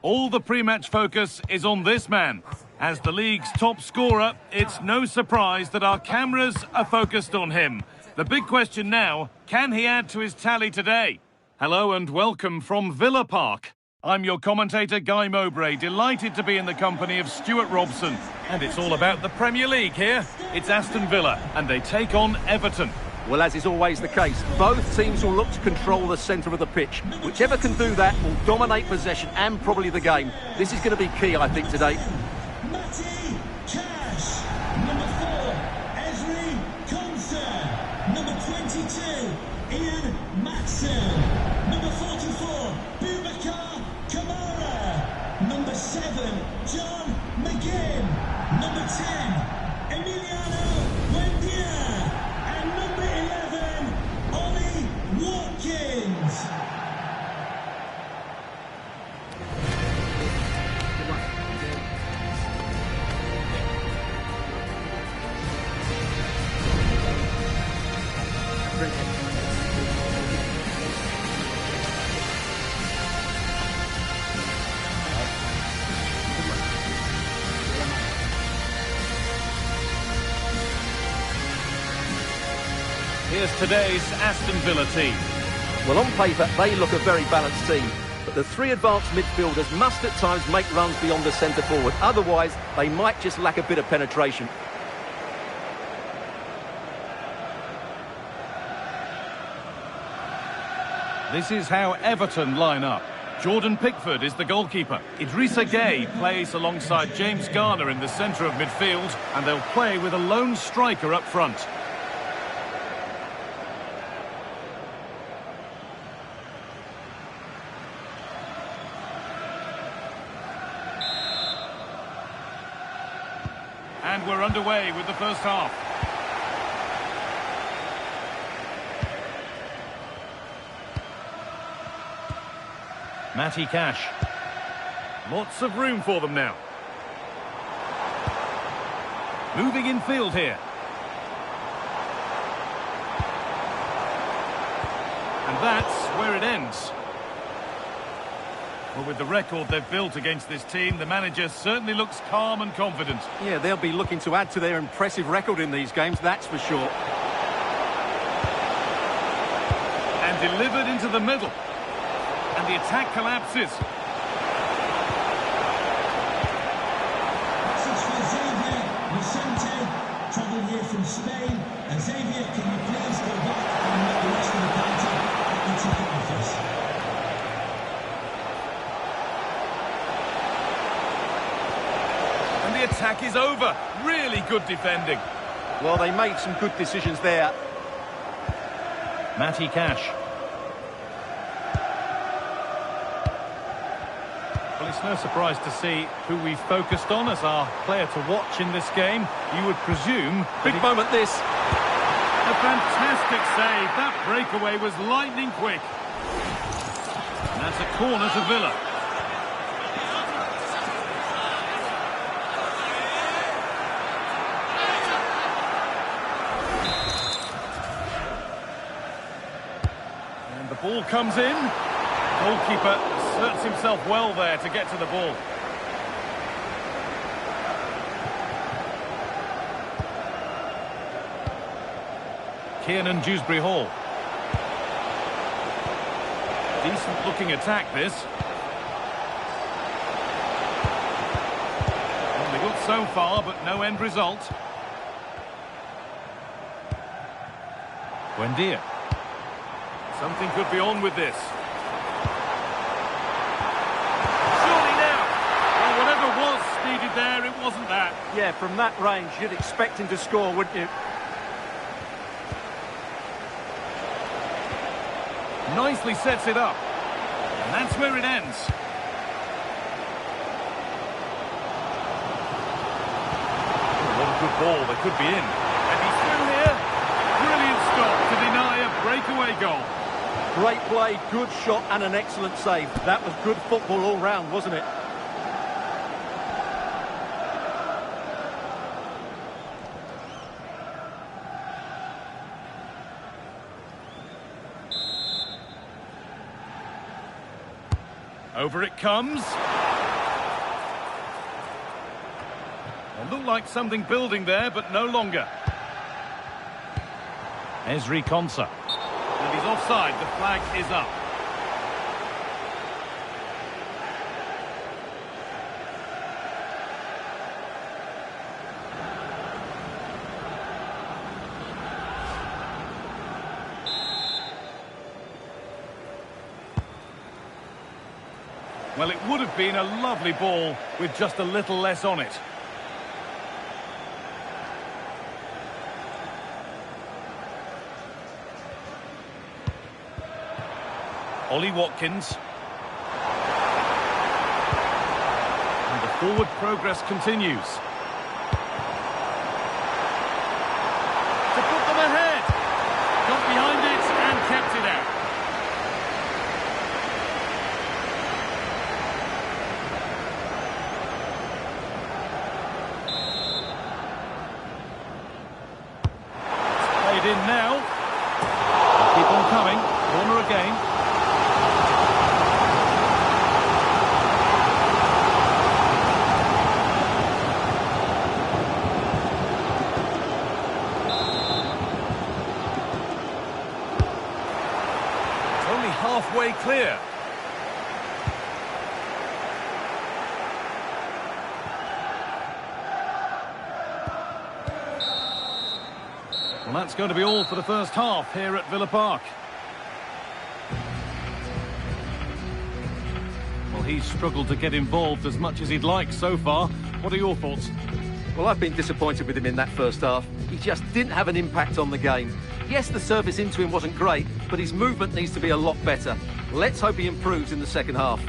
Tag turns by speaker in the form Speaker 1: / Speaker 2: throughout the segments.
Speaker 1: All the pre-match focus is on this man. As the league's top scorer, it's no surprise that our cameras are focused on him. The big question now, can he add to his tally today? Hello and welcome from Villa Park. I'm your commentator, Guy Mowbray, delighted to be in the company of Stuart Robson. And it's all about the Premier League here. It's Aston Villa, and they take on Everton.
Speaker 2: Well, as is always the case, both teams will look to control the centre of the pitch. Whichever can do that will dominate possession and probably the game. This is going to be key, I think, today.
Speaker 1: Here's today's Aston Villa team.
Speaker 2: Well, on paper, they look a very balanced team. But the three advanced midfielders must at times make runs beyond the centre forward. Otherwise, they might just lack a bit of penetration.
Speaker 1: This is how Everton line up. Jordan Pickford is the goalkeeper. Idrissa plays alongside James Garner in the centre of midfield, and they'll play with a lone striker up front. And we're underway with the first half. Matty Cash. Lots of room for them now. Moving in field here. And that's where it ends. Well, with the record they've built against this team, the manager certainly looks calm and confident.
Speaker 2: Yeah, they'll be looking to add to their impressive record in these games, that's for sure.
Speaker 1: And delivered into the middle. And the attack collapses.
Speaker 3: Message for Xavier Vicente, travelling here from Spain. And Xavier, can you please go back and let the rest of the party at the ticket office?
Speaker 1: And the attack is over. Really good defending.
Speaker 2: Well, they made some good decisions there.
Speaker 1: Matty Cash. Well, it's no surprise to see who we've focused on as our player to watch in this game. You would presume...
Speaker 2: Big moment, this.
Speaker 1: A fantastic save. That breakaway was lightning quick. And that's a corner to Villa. And the ball comes in. Goalkeeper asserts himself well there to get to the ball. Kiernan, Dewsbury-Hall. Decent looking attack, this. Only good so far, but no end result. Buendia. Something could be on with this. There, it wasn't that.
Speaker 2: Yeah, from that range, you'd expect him to score, wouldn't you?
Speaker 1: Nicely sets it up. And that's where it ends. What a good ball, they could be in. And he's through here. Brilliant stop to deny a breakaway goal.
Speaker 2: Great play, good shot and an excellent save. That was good football all round, wasn't it?
Speaker 1: Over it comes. looked like something building there, but no longer. Ezri Konsa. And he's offside. The flag is up. Well, it would have been a lovely ball with just a little less on it. Ollie Watkins. And the forward progress continues. To put them ahead. Got behind it and kept it out. In now. Keep on coming. Corner again. It's only halfway clear. Well, that's going to be all for the first half here at Villa Park. Well, he's struggled to get involved as much as he'd like so far. What are your thoughts?
Speaker 2: Well, I've been disappointed with him in that first half. He just didn't have an impact on the game. Yes, the service into him wasn't great, but his movement needs to be a lot better. Let's hope he improves in the second half.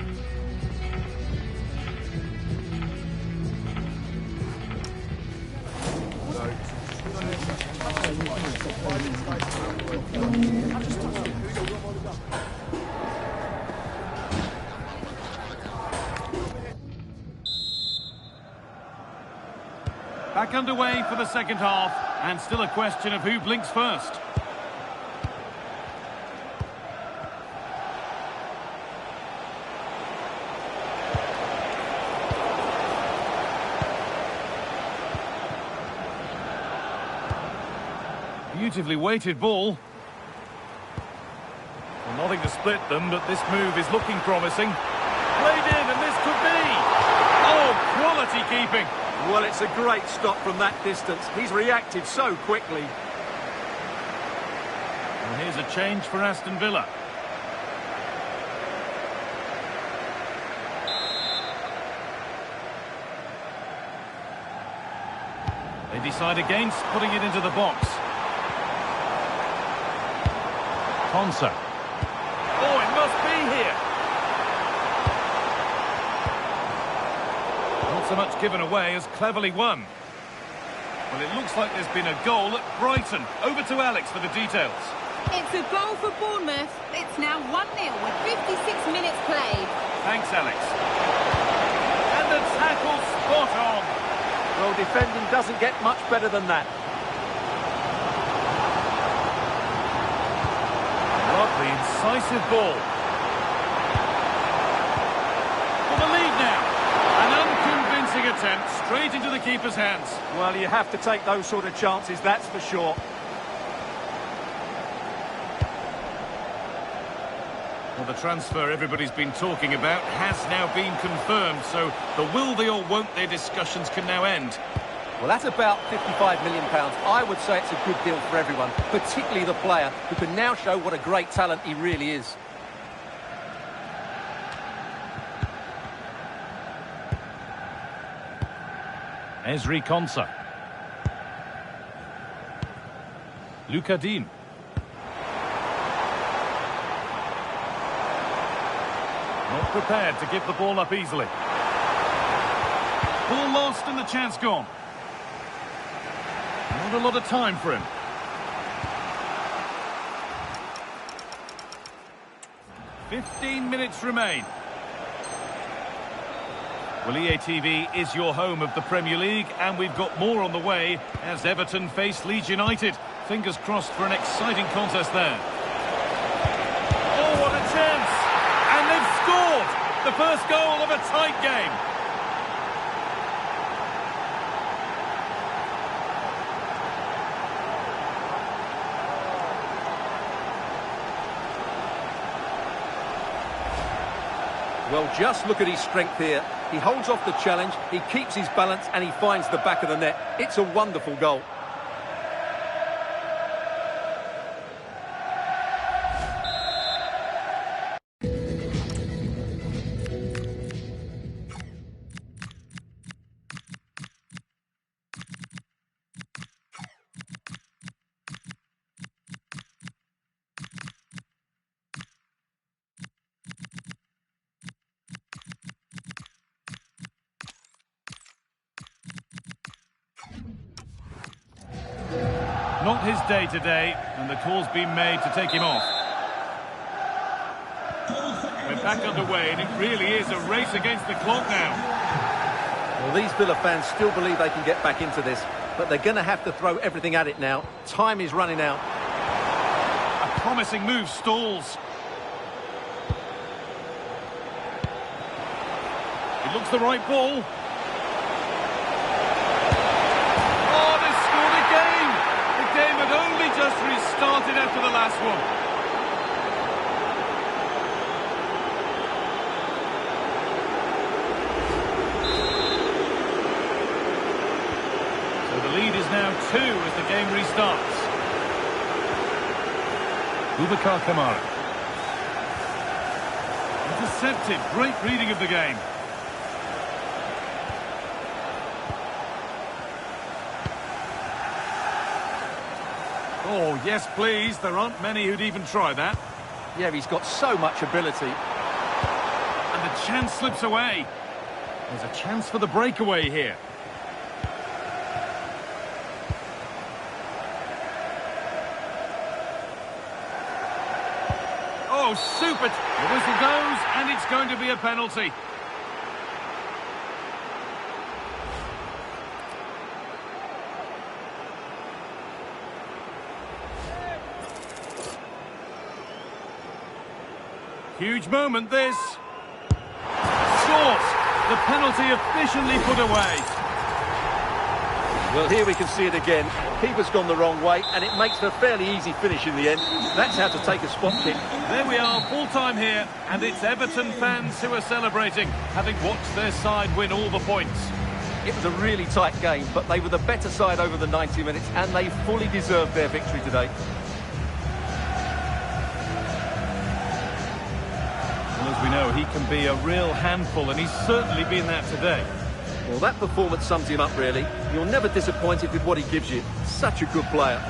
Speaker 1: Back underway for the second half, and still a question of who blinks first. Beautifully weighted ball. Well, nothing to split them, but this move is looking promising. Played in, and this could be... Oh, quality keeping.
Speaker 2: Well, it's a great stop from that distance. He's reacted so quickly.
Speaker 1: And here's a change for Aston Villa. They decide against putting it into the box. Konsa. Oh, it must be here. Not so much given away as cleverly won. Well, it looks like there's been a goal at Brighton. Over to Alex for the details.
Speaker 4: It's a goal for Bournemouth. It's now 1-0 with 56 minutes played.
Speaker 1: Thanks, Alex. And the tackle spot on.
Speaker 2: Well, defending doesn't get much better than that.
Speaker 1: Lovely, incisive ball. For the lead now. An unconvincing attempt straight into the keeper's hands.
Speaker 2: Well, you have to take those sort of chances, that's for sure.
Speaker 1: Well, the transfer everybody's been talking about has now been confirmed, so the will they or won't they discussions can now end.
Speaker 2: Well, that's about £55 million. I would say it's a good deal for everyone, particularly the player, who can now show what a great talent he really is.
Speaker 1: Ezri Konsa. Luka Dean. Not prepared to give the ball up easily. Ball lost and the chance gone. Not a lot of time for him. "15 minutes remain. Well, EA TV is your home of the Premier League, and we've got more on the way as Everton face Leeds United. Fingers crossed for an exciting contest there. Oh, what a chance! And they've scored! The first goal of a tight game.
Speaker 2: Well, just look at his strength here. He holds off the challenge, he keeps his balance, and he finds the back of the net. It's a wonderful goal.
Speaker 1: Not his day today, and the call's been made to take him off. We're back underway, and it really is a race against the clock now.
Speaker 2: Well, these Villa fans still believe they can get back into this, but they're going to have to throw everything at it now. Time is running out.
Speaker 1: A promising move stalls. It looks the right ball. Oh, they've scored again! The game had only just restarted after the last one. So the lead is now 2 as the game restarts. Boubacar Kamara. Intercepted. Great reading of the game. Oh, yes, please. There aren't many who'd even try that.
Speaker 2: Yeah, he's got so much ability.
Speaker 1: And the chance slips away. There's a chance for the breakaway here. Oh, super. The whistle goes, and it's going to be a penalty. Huge moment, this. Short. The penalty officially put away.
Speaker 2: Well, here we can see it again. Keeper's gone the wrong way, and it makes for a fairly easy finish in the end. That's how to take a spot kick.
Speaker 1: There we are, full time here, and it's Everton fans who are celebrating, having watched their side win all the points.
Speaker 2: It was a really tight game, but they were the better side over the 90 minutes, and they fully deserved their victory today.
Speaker 1: Well, as we know, he can be a real handful, and he's certainly been that today.
Speaker 2: Well, that performance sums him up, really. You're never disappointed with what he gives you. Such a good player.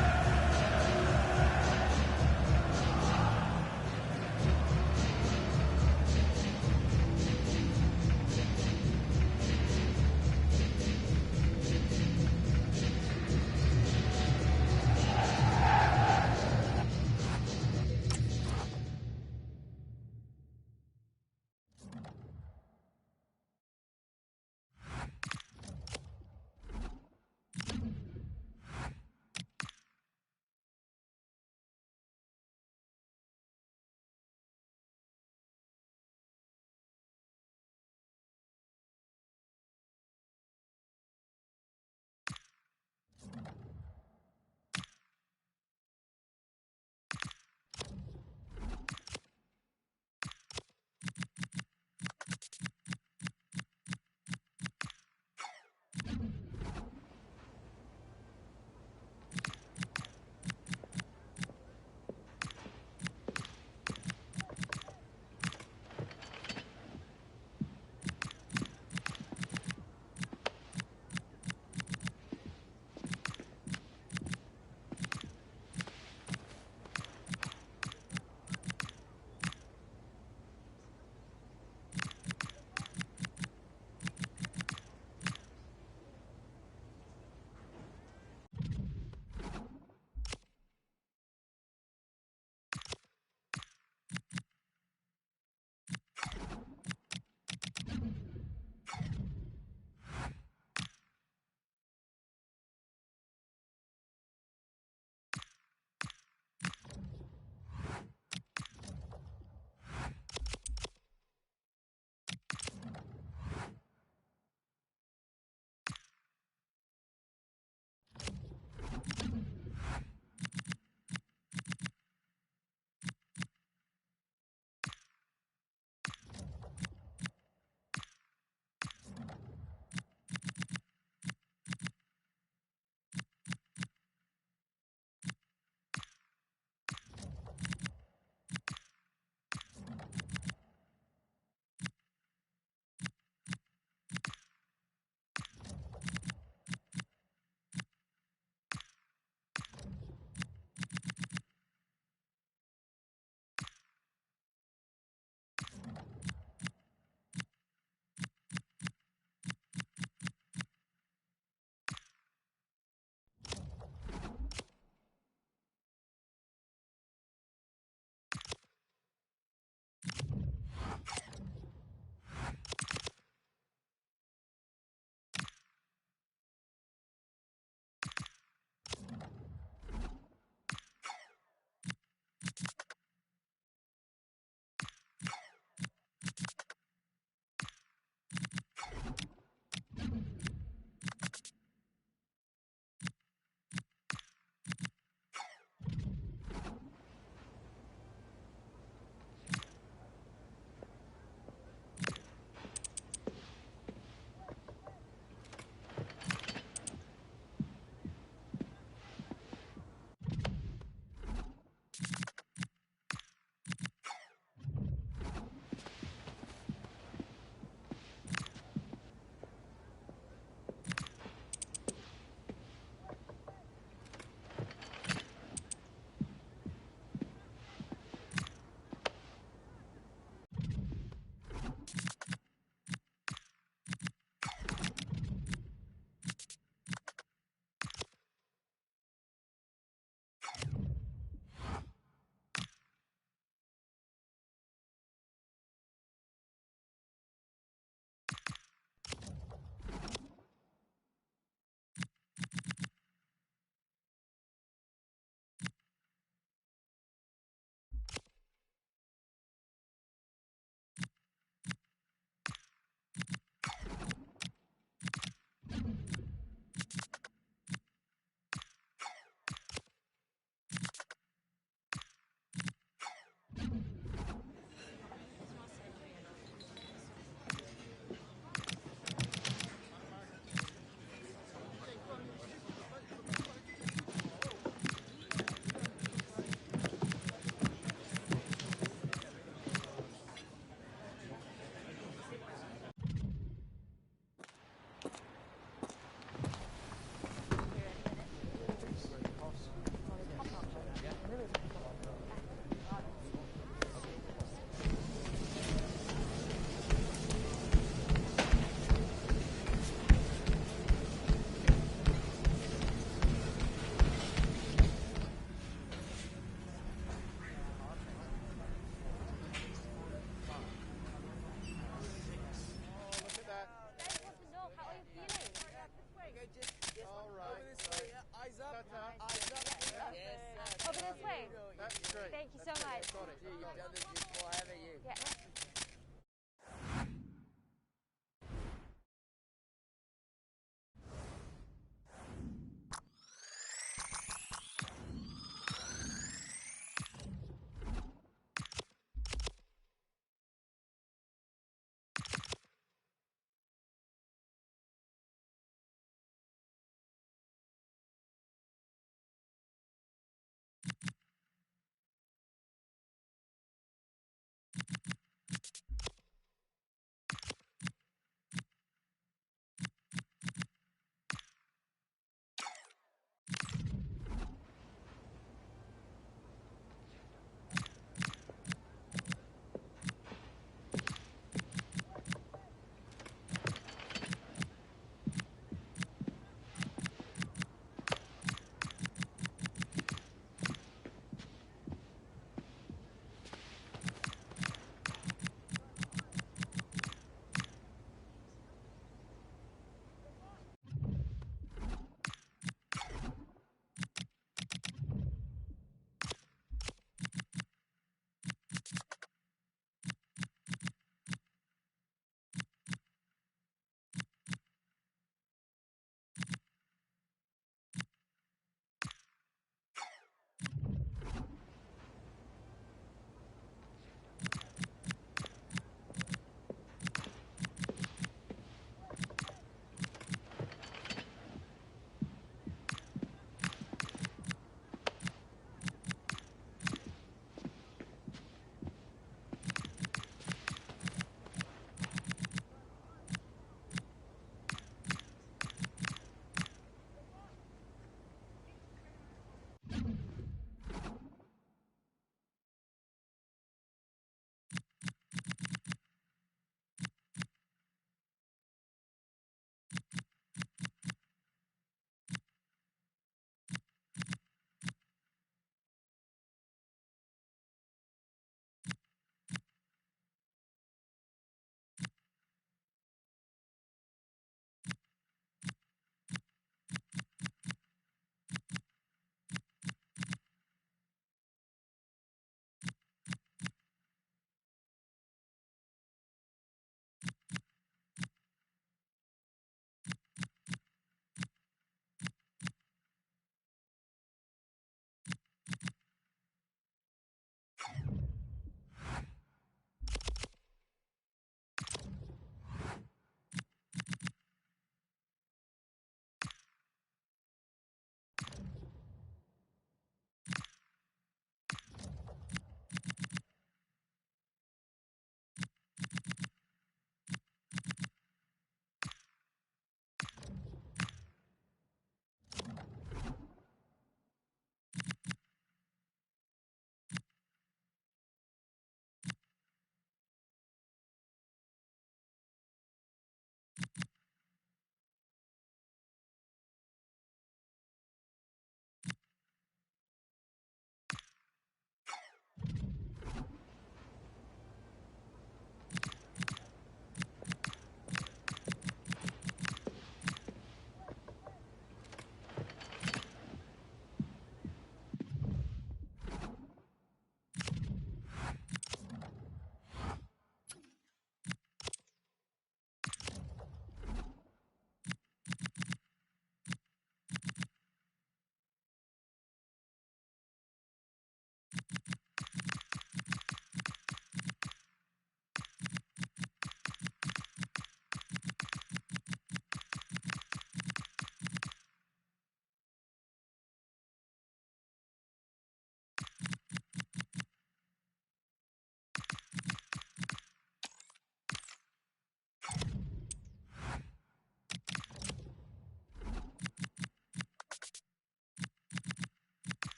Speaker 5: Thank you so much.
Speaker 6: You've done this before, haven't you?
Speaker 5: Yeah.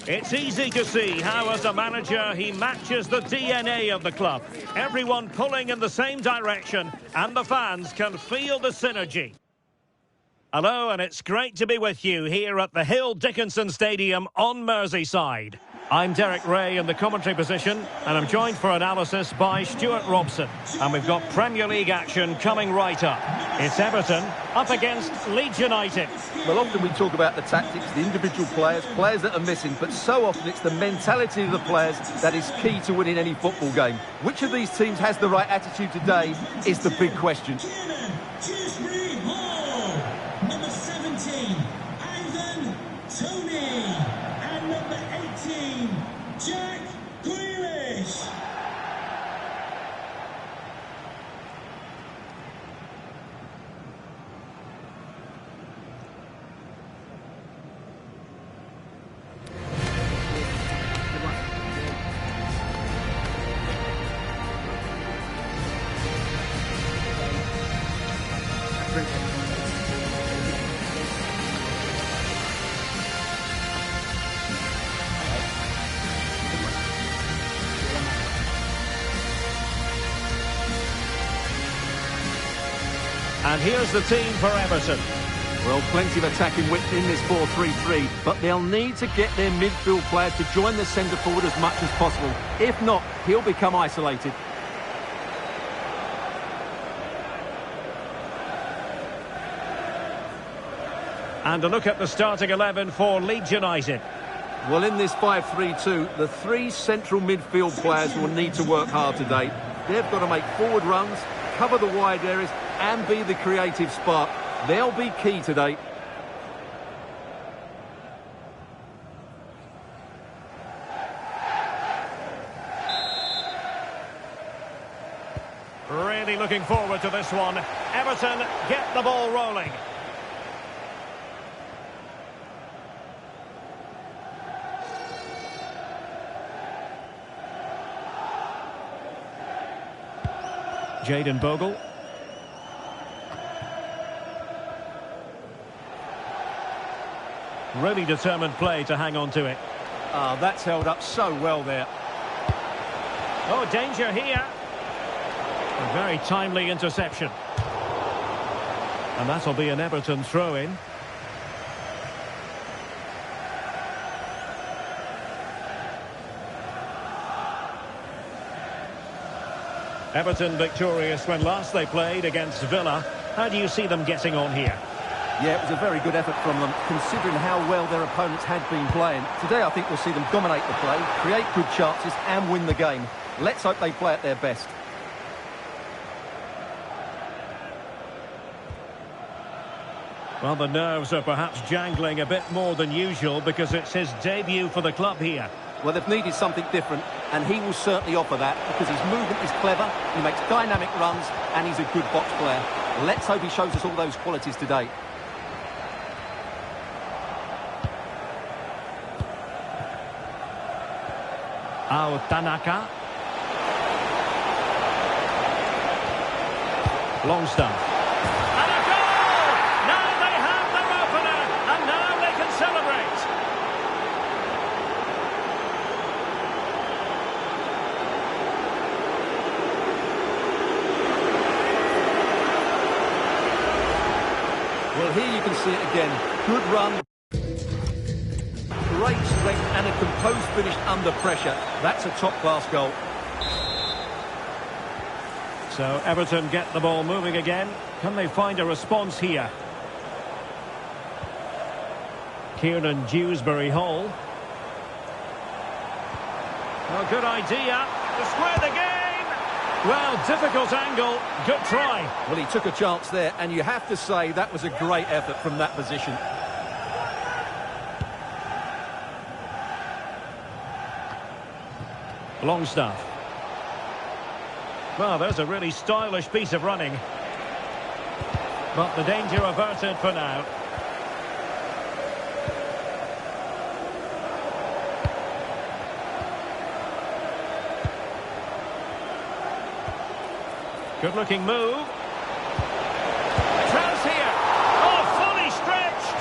Speaker 5: It's easy to see how, as a manager, he matches the DNA of the club. Everyone pulling in the same direction, and the fans can feel the synergy. Hello, and it's great to be with you here at the Hill Dickinson Stadium on Merseyside. I'm Derek Ray in the commentary position, and I'm joined for analysis by Stuart Robson. And we've got Premier League action coming right up. It's Everton up against Leeds United.
Speaker 2: Well, often we talk about the tactics, the individual players that are missing, but so often it's the mentality of the players that is key to winning any football game. Which of these teams has the right attitude today is the big question.
Speaker 3: Kiernan, Dewsbury-Hall, number 17, Ivan Toney, and number 18, Jack Grealish.
Speaker 5: And here's the team for Everton.
Speaker 2: Well, plenty of attacking width in this 4-3-3, but they'll need to get their midfield players to join the centre forward as much as possible. If not, he'll become isolated.
Speaker 5: And a look at the starting 11 for Leeds United.
Speaker 2: Well, in this 5-3-2, the three central midfield players will need to work hard today. They've got to make forward runs, cover the wide areas, and be the creative spark. They'll be key today.
Speaker 5: Really looking forward to this one. Everton get the ball rolling. Jayden Bogle. Really determined play to hang on to it.
Speaker 2: Ah, that's held up so well there.
Speaker 5: Oh, danger here. A very timely interception. And that'll be an Everton throw-in. Everton victorious when last they played against Villa. How do you see them getting on here?
Speaker 2: Yeah, it was a very good effort from them, considering how well their opponents had been playing. Today, I think we'll see them dominate the play, create good chances, and win the game. Let's hope they play at their best.
Speaker 5: Well, the nerves are perhaps jangling a bit more than usual because it's his debut for the club here.
Speaker 2: Well, they've needed something different, and he will certainly offer that because his movement is clever, he makes dynamic runs, and he's a good box player. Let's hope he shows us all those qualities today.
Speaker 5: Tanaka. Longstaff. And a goal! Now they have their opener, and now they can celebrate.
Speaker 2: Well, here you can see it again. Good run. Great strength and a composed finish under pressure. That's a top-class goal.
Speaker 5: So Everton get the ball moving again. Can they find a response here? Kiernan, Dewsbury-Hall. Oh, good idea to square the game. Well, difficult angle. Good try.
Speaker 2: Well, he took a chance there, and you have to say that was a great effort from that position.
Speaker 5: Longstaff. Well, there's a really stylish piece of running. But the danger averted for now. Good-looking move. Chance here. Oh, fully stretched.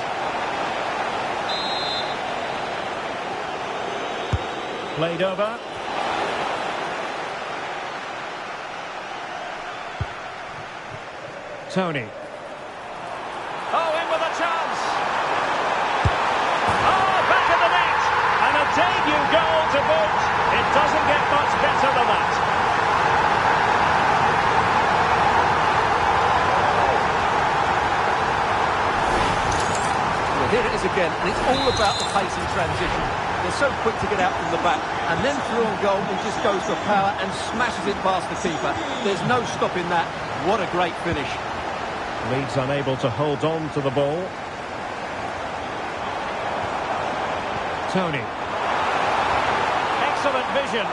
Speaker 5: Played over. Tony. Oh, in with a chance. Oh, back of the net. And a debut goal to boot. It doesn't get much better than that.
Speaker 2: Well, here it is again, and it's all about the pace and transition. They're so quick to get out from the back, and then through on goal, he just goes for power and smashes it past the keeper. There's no stopping that. What a great finish.
Speaker 5: Leeds unable to hold on to the ball. Tony. Excellent vision.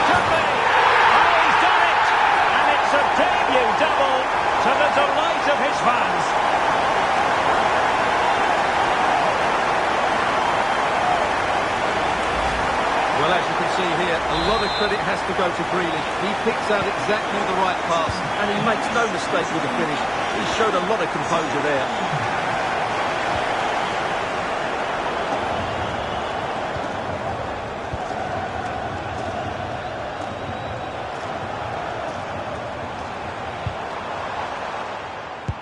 Speaker 5: Could be. Oh, he's done it! And it's a debut double to the delight of his fans.
Speaker 2: Well, as you can see here, a lot of credit has to go to Grealish. He picks out exactly the right pass, and he makes no mistake with the finish. He showed a lot of composure there.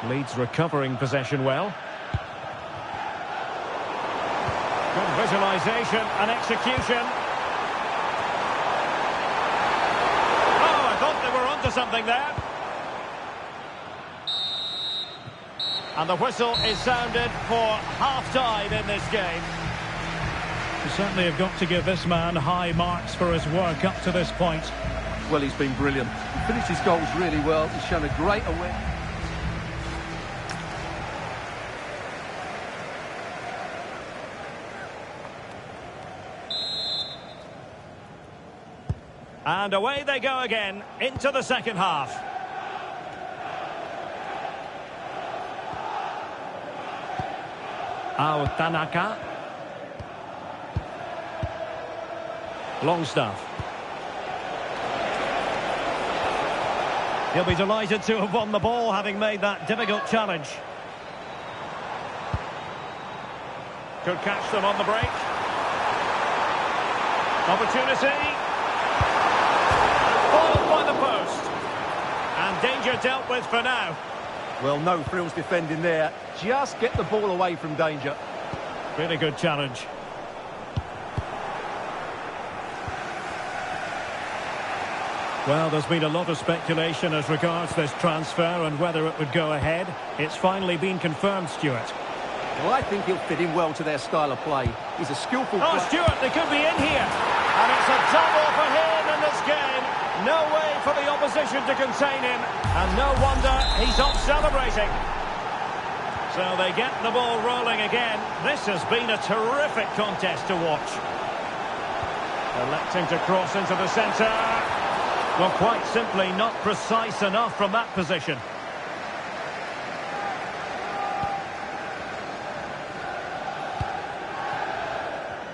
Speaker 5: Leeds recovering possession well. Good visualisation and execution. Something there. And the whistle is sounded for half-time in this game.
Speaker 7: You certainly have got to give this man high marks for his work up to this point.
Speaker 2: Well, he's been brilliant. He finished his goals really well. He's shown a great awareness.
Speaker 5: And away they go again, into the second half. Tanaka. Longstaff. He'll be delighted to have won the ball, having made that difficult challenge. Could catch them on the break. Opportunity. By the post. And danger dealt with for now.
Speaker 2: Well, no frills defending there. Just get the ball away from danger.
Speaker 5: Really good challenge.
Speaker 7: Well, there's been a lot of speculation as regards this transfer and whether it would go ahead. It's finally been confirmed, Stuart.
Speaker 2: Well, I think he'll fit in well to their style of play. He's a skillful player.
Speaker 5: Oh, Stuart, they could be in here. And it's a double for him in this game. No way for the opposition to contain him. And no wonder he's off celebrating. So they get the ball rolling again. This has been a terrific contest to watch. Electing to cross into the centre. Well, quite simply not precise enough from that position.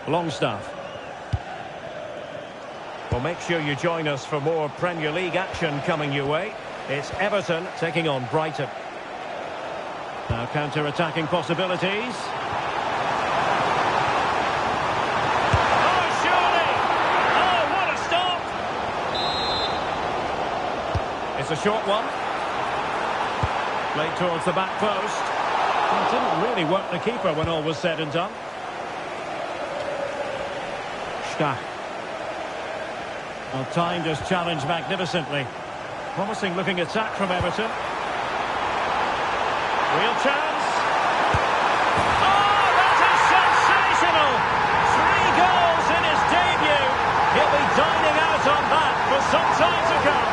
Speaker 5: Longstaff. Well, make sure you join us for more Premier League action coming your way. It's Everton taking on Brighton. Now counter-attacking possibilities. Oh, surely! Oh, what a stop! It's a short one. Played towards the back post. It didn't really work the keeper when all was said and done. Stach. Well, timed his challenge magnificently. Promising looking attack from Everton. Real chance. Oh, that is sensational! 3 goals in his debut. He'll be dining out on that for some time to come.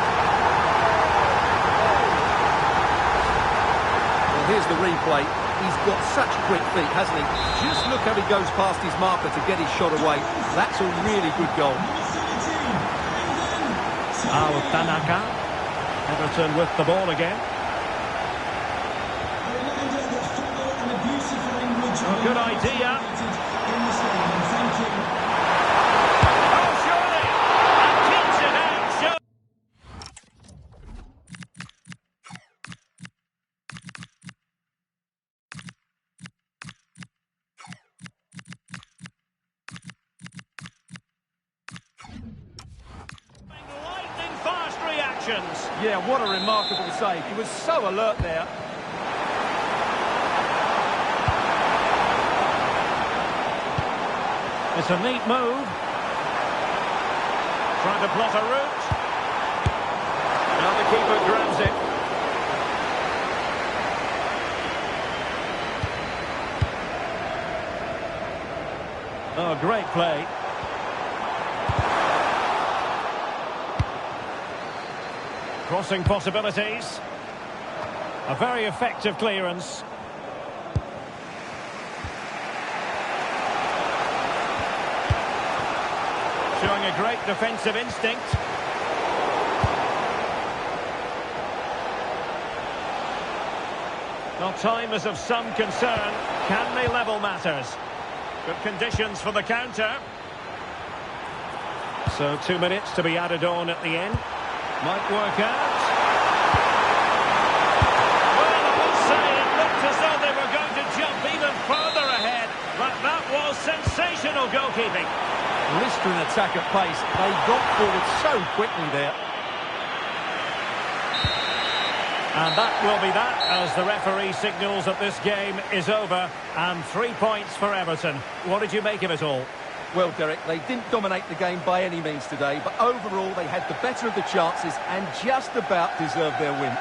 Speaker 2: Well, here's the replay. He's got such quick feet, hasn't he? Just look how he goes past his marker to get his shot away. That's a really good goal.
Speaker 5: Tanaka. Everton with the ball again. Oh, good idea. Oh, surely! And keeps it out. options.
Speaker 2: Yeah, what a remarkable save. He was so alert there.
Speaker 7: It's a neat move.
Speaker 5: Trying to plot a route. Now the keeper grabs it.
Speaker 7: Oh, great play. Crossing possibilities. A very effective clearance. Showing a great defensive instinct.
Speaker 5: Well, time is of some concern. Can they level matters? Good conditions for the counter.
Speaker 7: So 2 minutes to be added on at the end. Might work out.
Speaker 5: Well, I would say it looked as though they were going to jump even further ahead. But that was sensational goalkeeping.
Speaker 2: Blistering attack at pace. They got forward so quickly there.
Speaker 7: And that will be that, as the referee signals that this game is over. And 3 points for Everton. What did you make of it all?
Speaker 2: Well, Derek, they didn't dominate the game by any means today, but overall they had the better of the chances and just about deserved their win.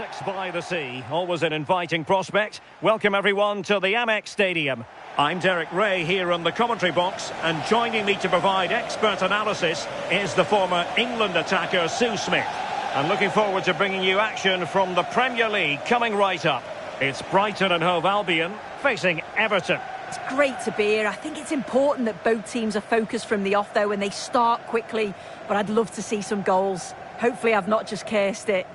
Speaker 5: Relax by the sea, always an inviting prospect. Welcome everyone to the Amex Stadium. I'm Derek Ray here on the commentary box, and joining me to provide expert analysis is the former England attacker Sue Smith. And looking forward to bringing you action from the Premier League coming right up. It's Brighton and Hove Albion facing Everton.
Speaker 8: It's great to be here. I think it's important that both teams are focused from the off though, and they start quickly, but I'd love to see some goals. Hopefully I've not just cursed it.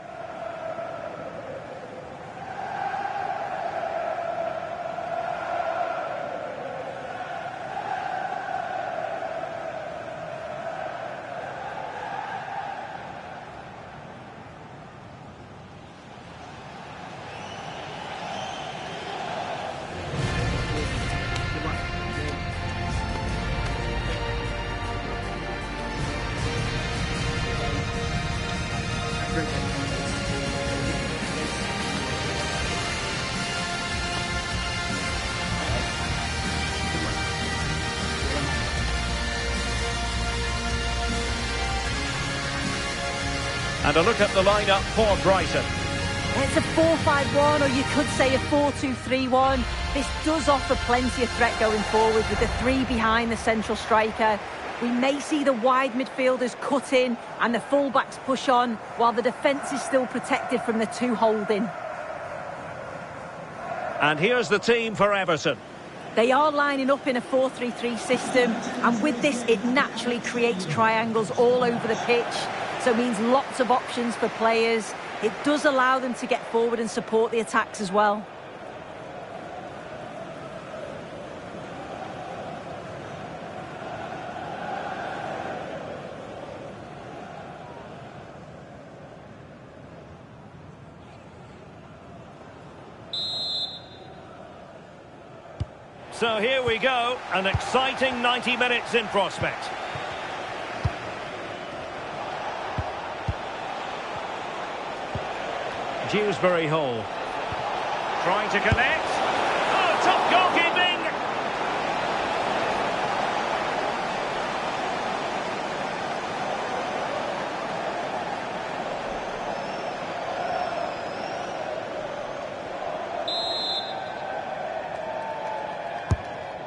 Speaker 5: And a look at the lineup for Brighton.
Speaker 8: It's a 4-5-1, or you could say a 4-2-3-1. This does offer plenty of threat going forward with the three behind the central striker. We may see the wide midfielders cut in and the fullbacks push on, while the defence is still protected from the two holding.
Speaker 5: And here's the team for Everton.
Speaker 8: They are lining up in a 4-3-3 system, and with this it naturally creates triangles all over the pitch. So it means lots of options for players. It does allow them to get forward and support the attacks as well.
Speaker 5: So here we go, an exciting 90 minutes in prospect. Dewsbury-Hall trying to connect. Oh, top goalkeeping!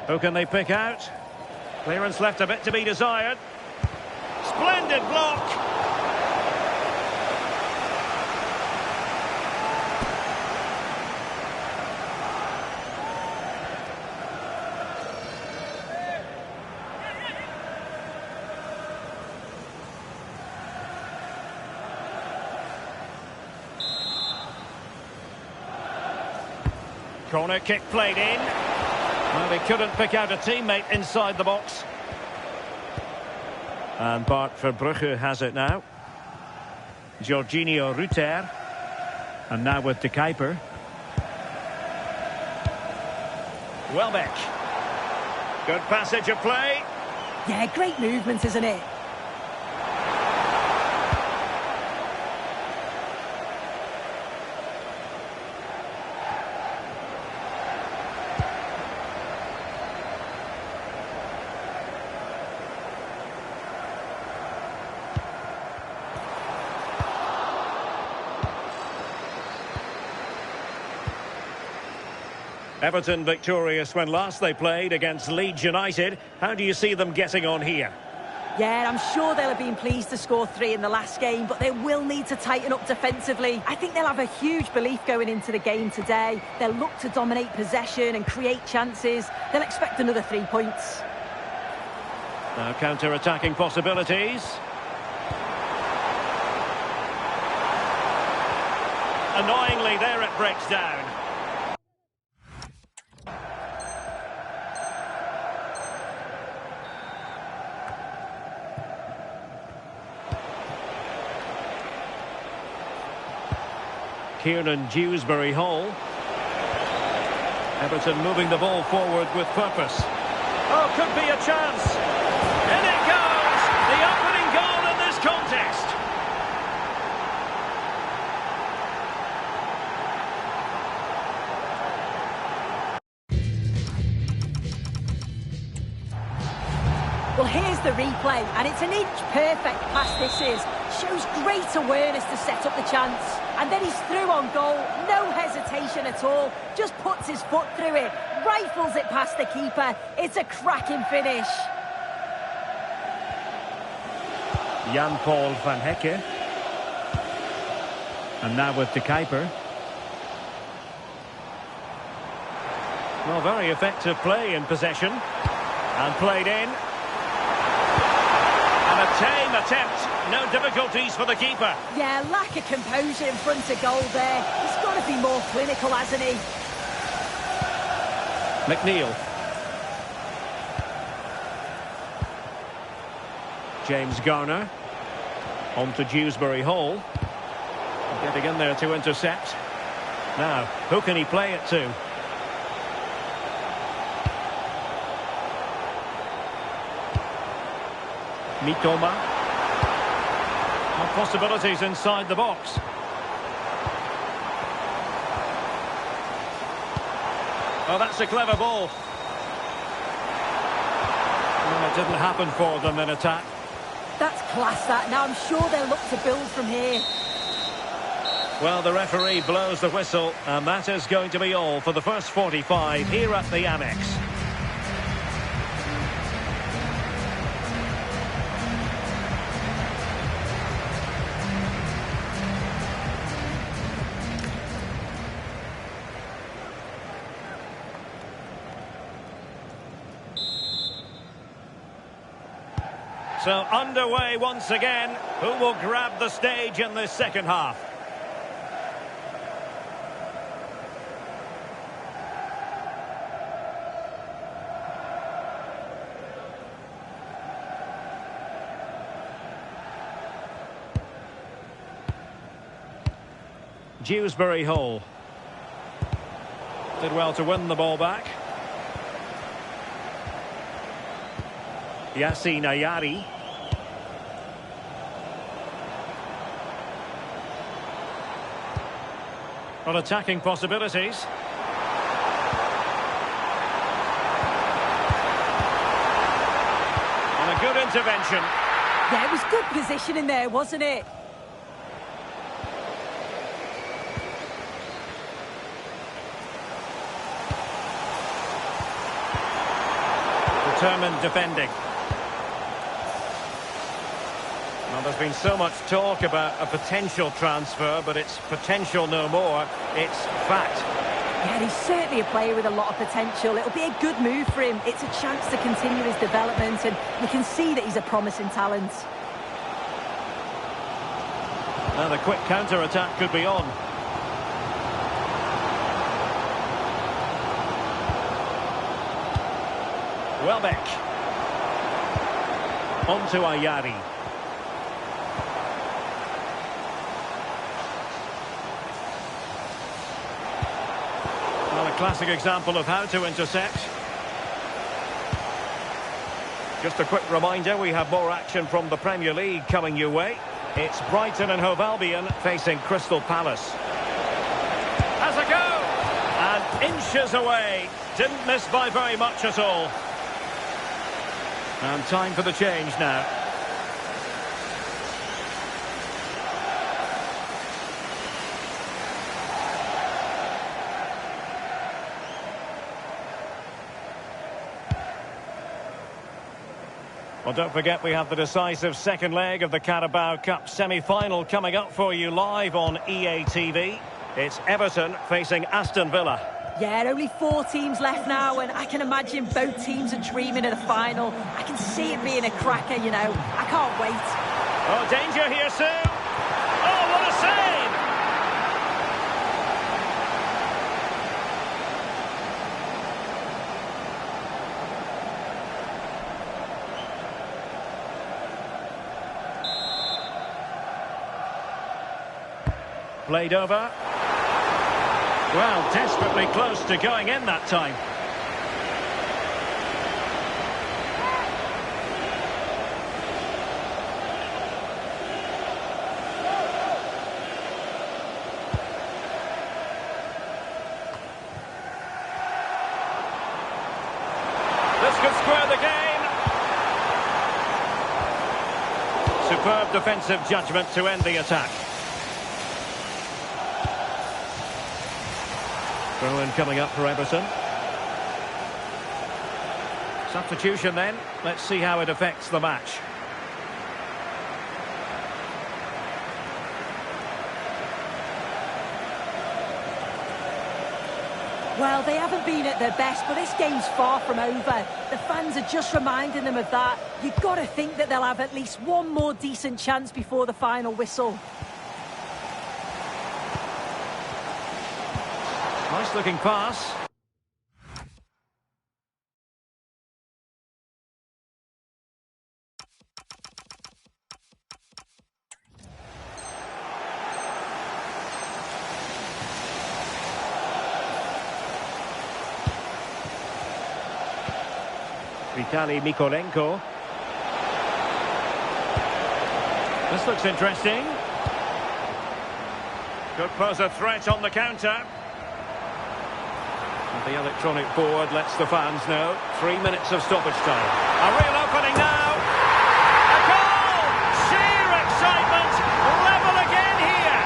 Speaker 5: Who can they pick out? Clearance left a bit to be desired. Splendid block! Corner kick played in. Well, he couldn't pick out a teammate inside the box. And Bart Verbrugge has it now. Jorginho Rutter. And now with De Kuiper. Welbeck. Good passage of play.
Speaker 8: Yeah, great movement, isn't it?
Speaker 5: Everton victorious when last they played against Leeds United. How do you see them getting on here?
Speaker 8: Yeah, I'm sure they'll have been pleased to score 3 in the last game, but they will need to tighten up defensively. I think they'll have a huge belief going into the game today. They'll look to dominate possession and create chances. They'll expect another 3 points.
Speaker 5: Now counter-attacking possibilities. Annoyingly, there it breaks down. Kiernan Dewsbury-Hall. Everton moving the ball forward with purpose. Oh, could be a chance. In it goes! The opening goal in this contest.
Speaker 8: Well, here's the replay, and it's an inch-perfect pass this is. Shows great awareness to set up the chance. And then he's through on goal, no hesitation at all. Just puts his foot through it, rifles it past the keeper. It's a cracking finish.
Speaker 7: Jan-Paul van Hecke. And now with De Kuiper. Well, very effective play in possession. And played in. And a tame attempt. No difficulties for the keeper.
Speaker 8: Yeah, lack of composure in front of goal there. He's got to be more clinical, hasn't he?
Speaker 7: McNeil. James Garner. On to Dewsbury-Hall. Getting in there to intercept. Now, who can he play it to? Mitoma. Possibilities inside the box. Oh, that's a clever ball. Well, it didn't happen for them in attack.
Speaker 8: That's class, that. Now I'm sure they'll look to build from here.
Speaker 7: Well, the referee blows the whistle, and that is going to be all for the first 45 here at the Annex. So underway once again. Who will grab the stage in this second half? Dewsbury-Hall. Did well to win the ball back. Yassine Ayari. On attacking possibilities. And a good intervention.
Speaker 8: Yeah, it was good positioning there, wasn't it?
Speaker 7: Determined defending. Well, there's been so much talk about a potential transfer, but it's potential no more. It's fact.
Speaker 8: Yeah, he's certainly a player with a lot of potential. It'll be a good move for him. It's a chance to continue his development, and you can see that he's a promising talent.
Speaker 7: Now the quick counter-attack could be on. Welbeck. On to Ayari. Well, a classic example of how to intercept. Just a quick reminder, we have more action from the Premier League coming your way. It's Brighton and Hove Albion facing Crystal Palace. Has a go! And inches away. Didn't miss by very much at all. And time for the change now. Well, don't forget we have the decisive second leg of the Carabao Cup semi-final coming up for you live on EA TV. It's Everton facing Aston Villa.
Speaker 8: Yeah, only 4 teams left now, and I can imagine both teams are dreaming of the final. I can see it being a cracker, you know. I can't wait.
Speaker 7: Oh, danger here, Sue. Oh, what a save! Played over. Well, desperately close to going in that time. This could square the game. Superb defensive judgment to end the attack. Throw-in coming up for Everton. Substitution then. Let's see how it affects the match.
Speaker 8: Well, they haven't been at their best, but this game's far from over. The fans are just reminding them of that. You've got to think that they'll have at least one more decent chance before the final whistle.
Speaker 7: Nice looking pass. Vitaliy Mykolenko. This looks interesting.
Speaker 5: Could pose a threat on the counter.
Speaker 7: The electronic board lets the fans know. 3 minutes of stoppage time. A real opening now.
Speaker 5: A goal! Sheer excitement! Level again here!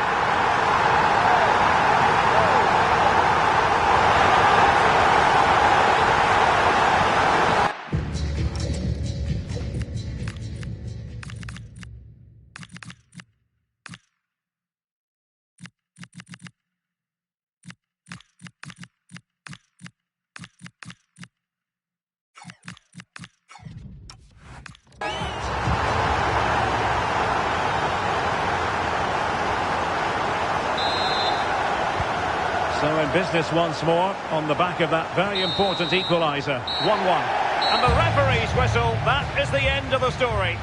Speaker 7: So in business once more on the back of that very important equaliser. 1-1.
Speaker 5: And the referee's whistle, that is the end of the story.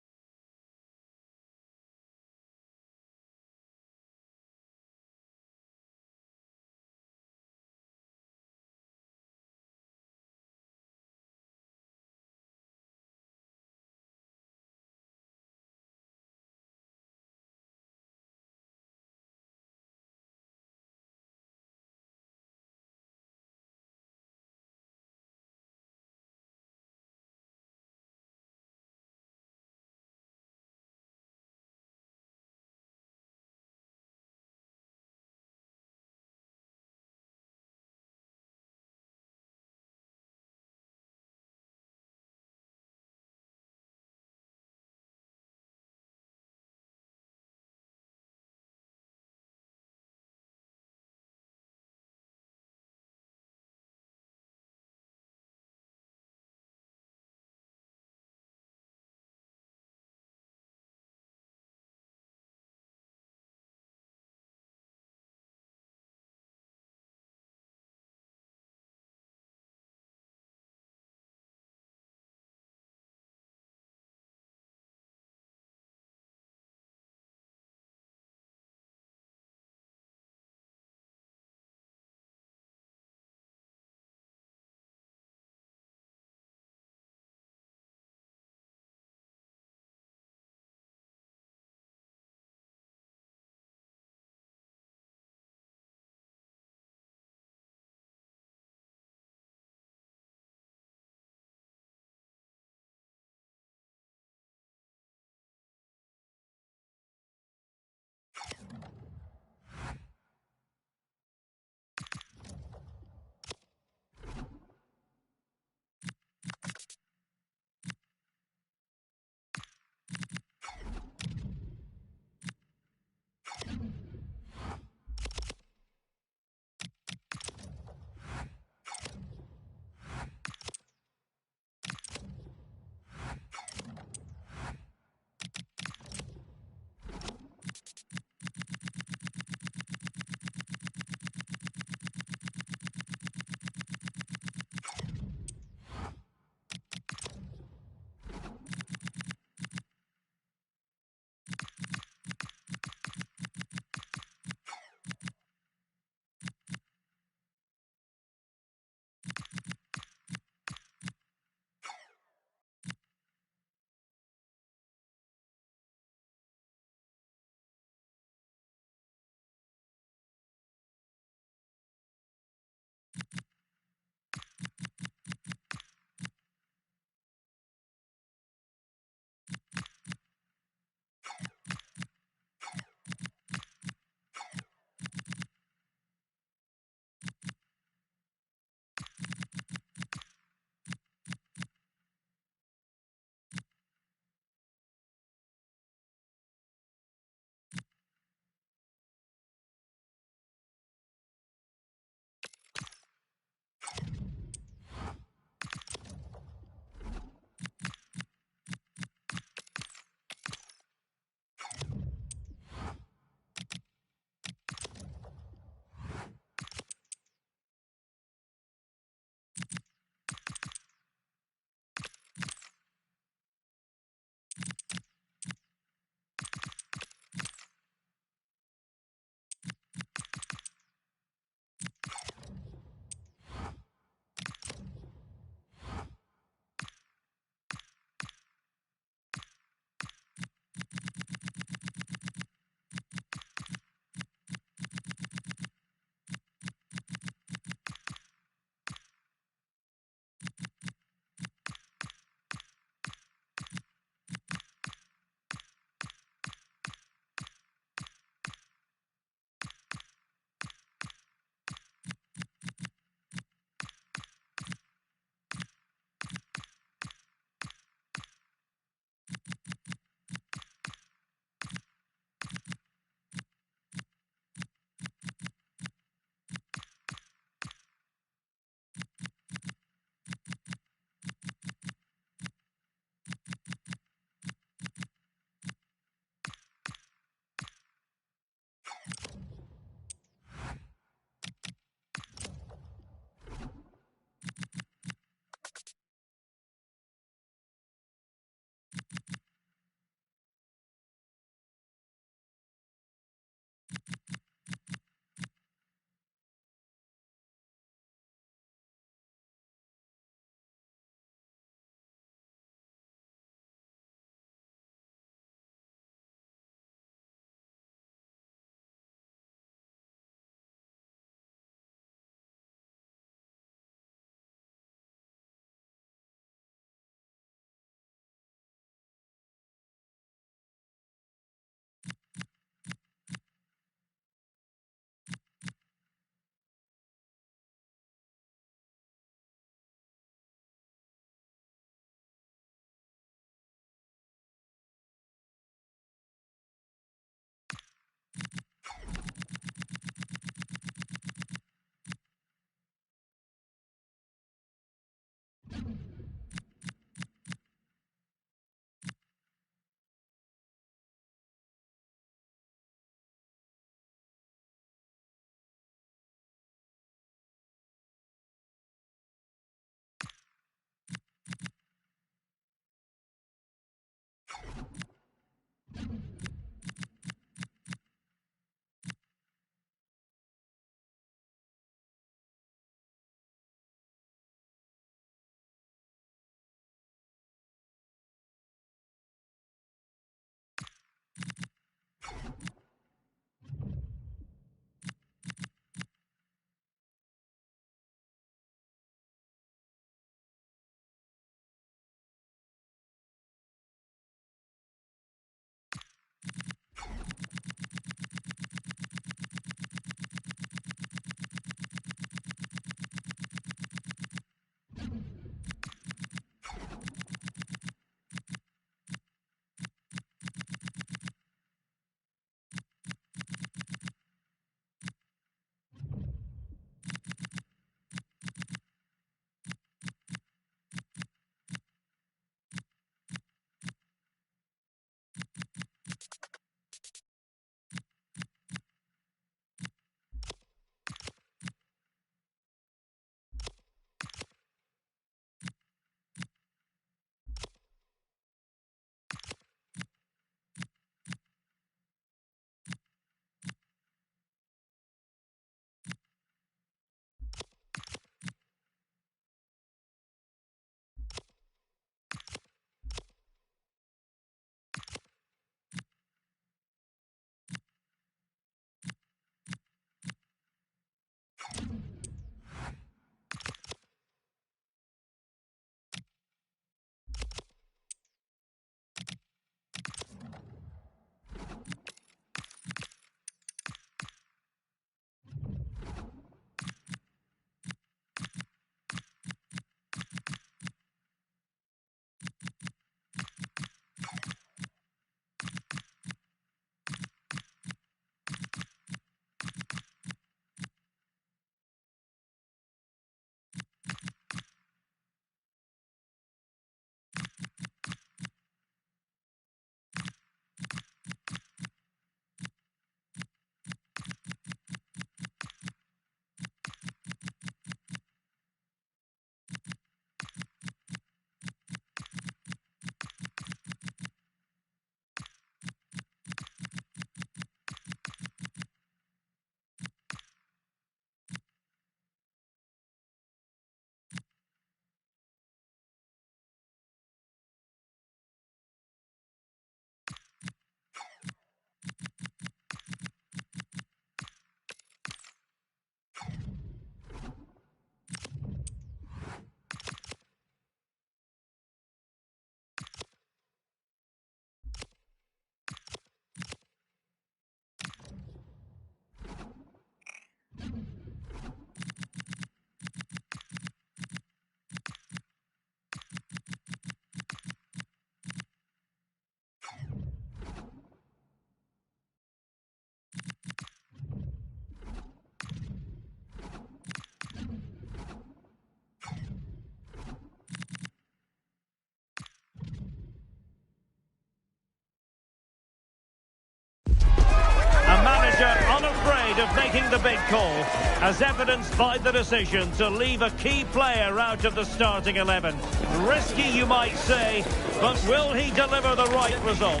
Speaker 5: side of making the big call, as evidenced by the decision to leave a key player out of the starting 11. Risky, you might say, but will he deliver the right result?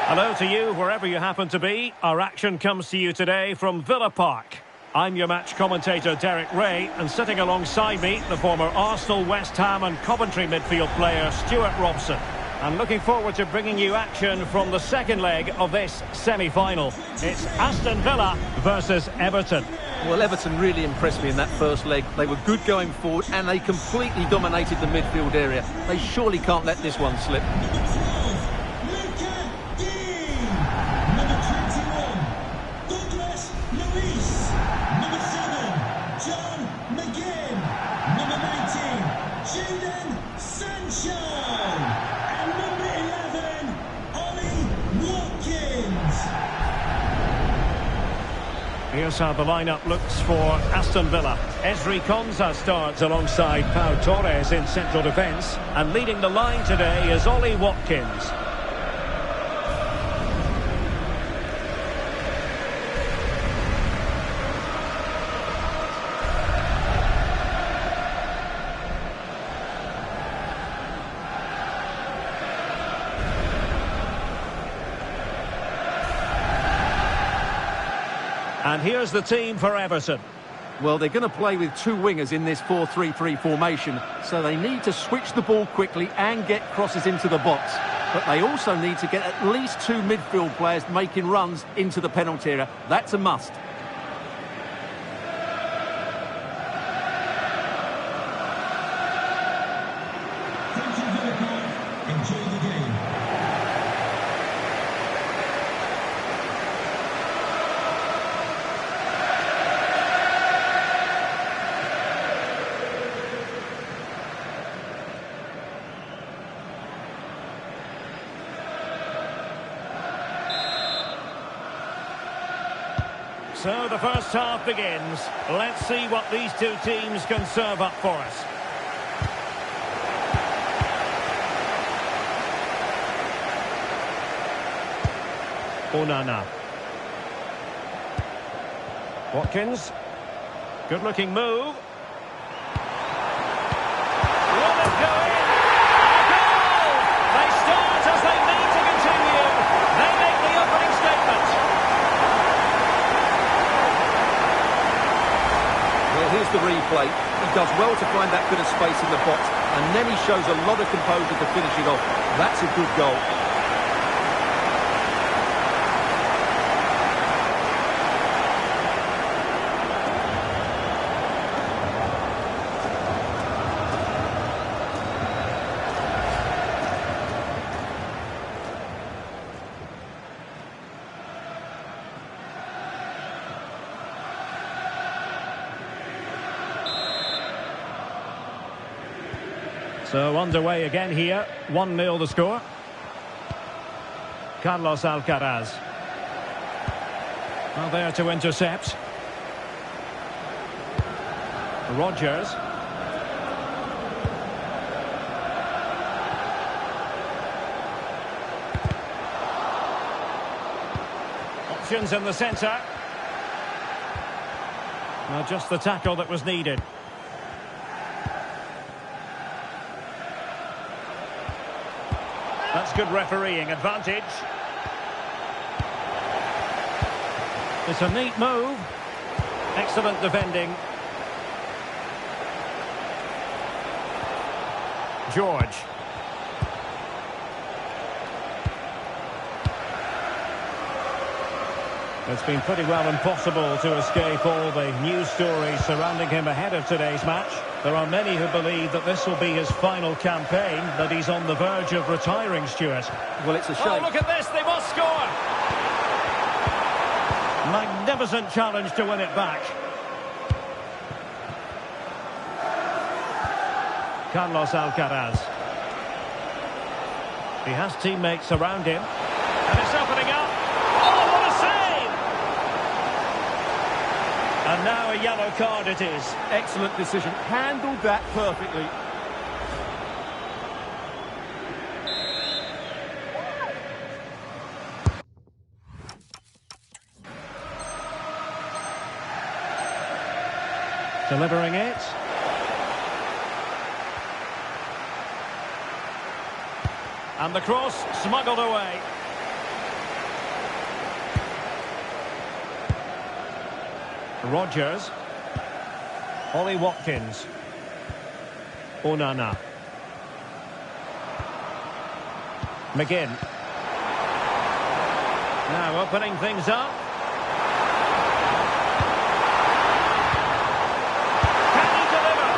Speaker 5: Hello to you, wherever you happen to be. Our action comes to you today from Villa Park. I'm your match commentator, Derek Ray, and sitting alongside me, the former Arsenal, West Ham and Coventry midfield player, Stuart Robson. And looking forward to bringing you action from the second leg of this semi-final. It's Aston Villa versus Everton.
Speaker 2: Well, Everton really impressed me in that first leg. They were good going forward and they completely dominated the midfield area. They surely can't let this one slip.
Speaker 5: Here's how the lineup looks for Aston Villa. Ezri Konsa starts alongside Pau Torres in central defence. And leading the line today is Ollie Watkins. And here's the team for Everton.
Speaker 2: Well, they're going to play with two wingers in this 4-3-3 formation, so they need to switch the ball quickly and get crosses into the box. But they also need to get at least two midfield players making runs into the penalty area. That's a must.
Speaker 3: Thank you, Villa Park. Enjoy the game.
Speaker 5: So the first half begins. Let's see what these two teams can serve up for us. Onana. Watkins. Good looking move. Will it go in? A goal! They start as they need to continue. They make the opening statement.
Speaker 2: Well, here's the replay. He does well to find that bit of space in the box, and then he shows a lot of composure to finish it off. That's a good goal.
Speaker 5: So underway again here, 1-0 the score. Carlos Alcaraz. Well, there to intercept. Rodgers. Options in the centre. Well, just the tackle that was needed. That's good refereeing advantage. It's a neat move. Excellent defending. George. It's been pretty well impossible to escape all the news stories surrounding him ahead of today's match. There are many who believe that this will be his final campaign, that he's on the verge of retiring, Stuart.
Speaker 2: Well, it's a shame.
Speaker 5: Oh, look at this, they must score! Magnificent challenge to win it back. Carlos Alcaraz. He has teammates around him. And it's opening up. Oh, what a save! And now a yellow card it is.
Speaker 2: Excellent decision. Handled that perfectly.
Speaker 5: Delivering it. And the cross smuggled away. Rodgers. Ollie Watkins. Onana. McGinn. Now opening things up. Can he deliver?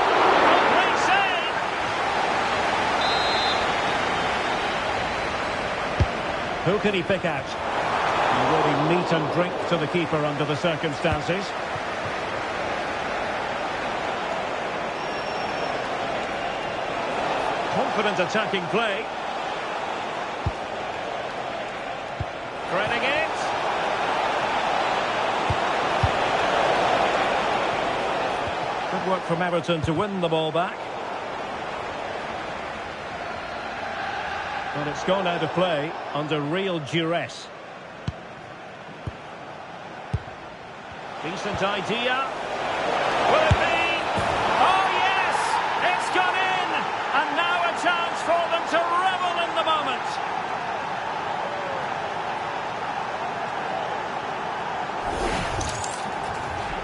Speaker 5: Great save! Who can he pick out? Really meat and drink to the keeper under the circumstances. Confident attacking play. Threading it. Good work from Everton to win the ball back. But it's gone out of play under real duress. Decent idea. Will it be? Oh yes! It's gone in! And now a chance for them to revel in the moment.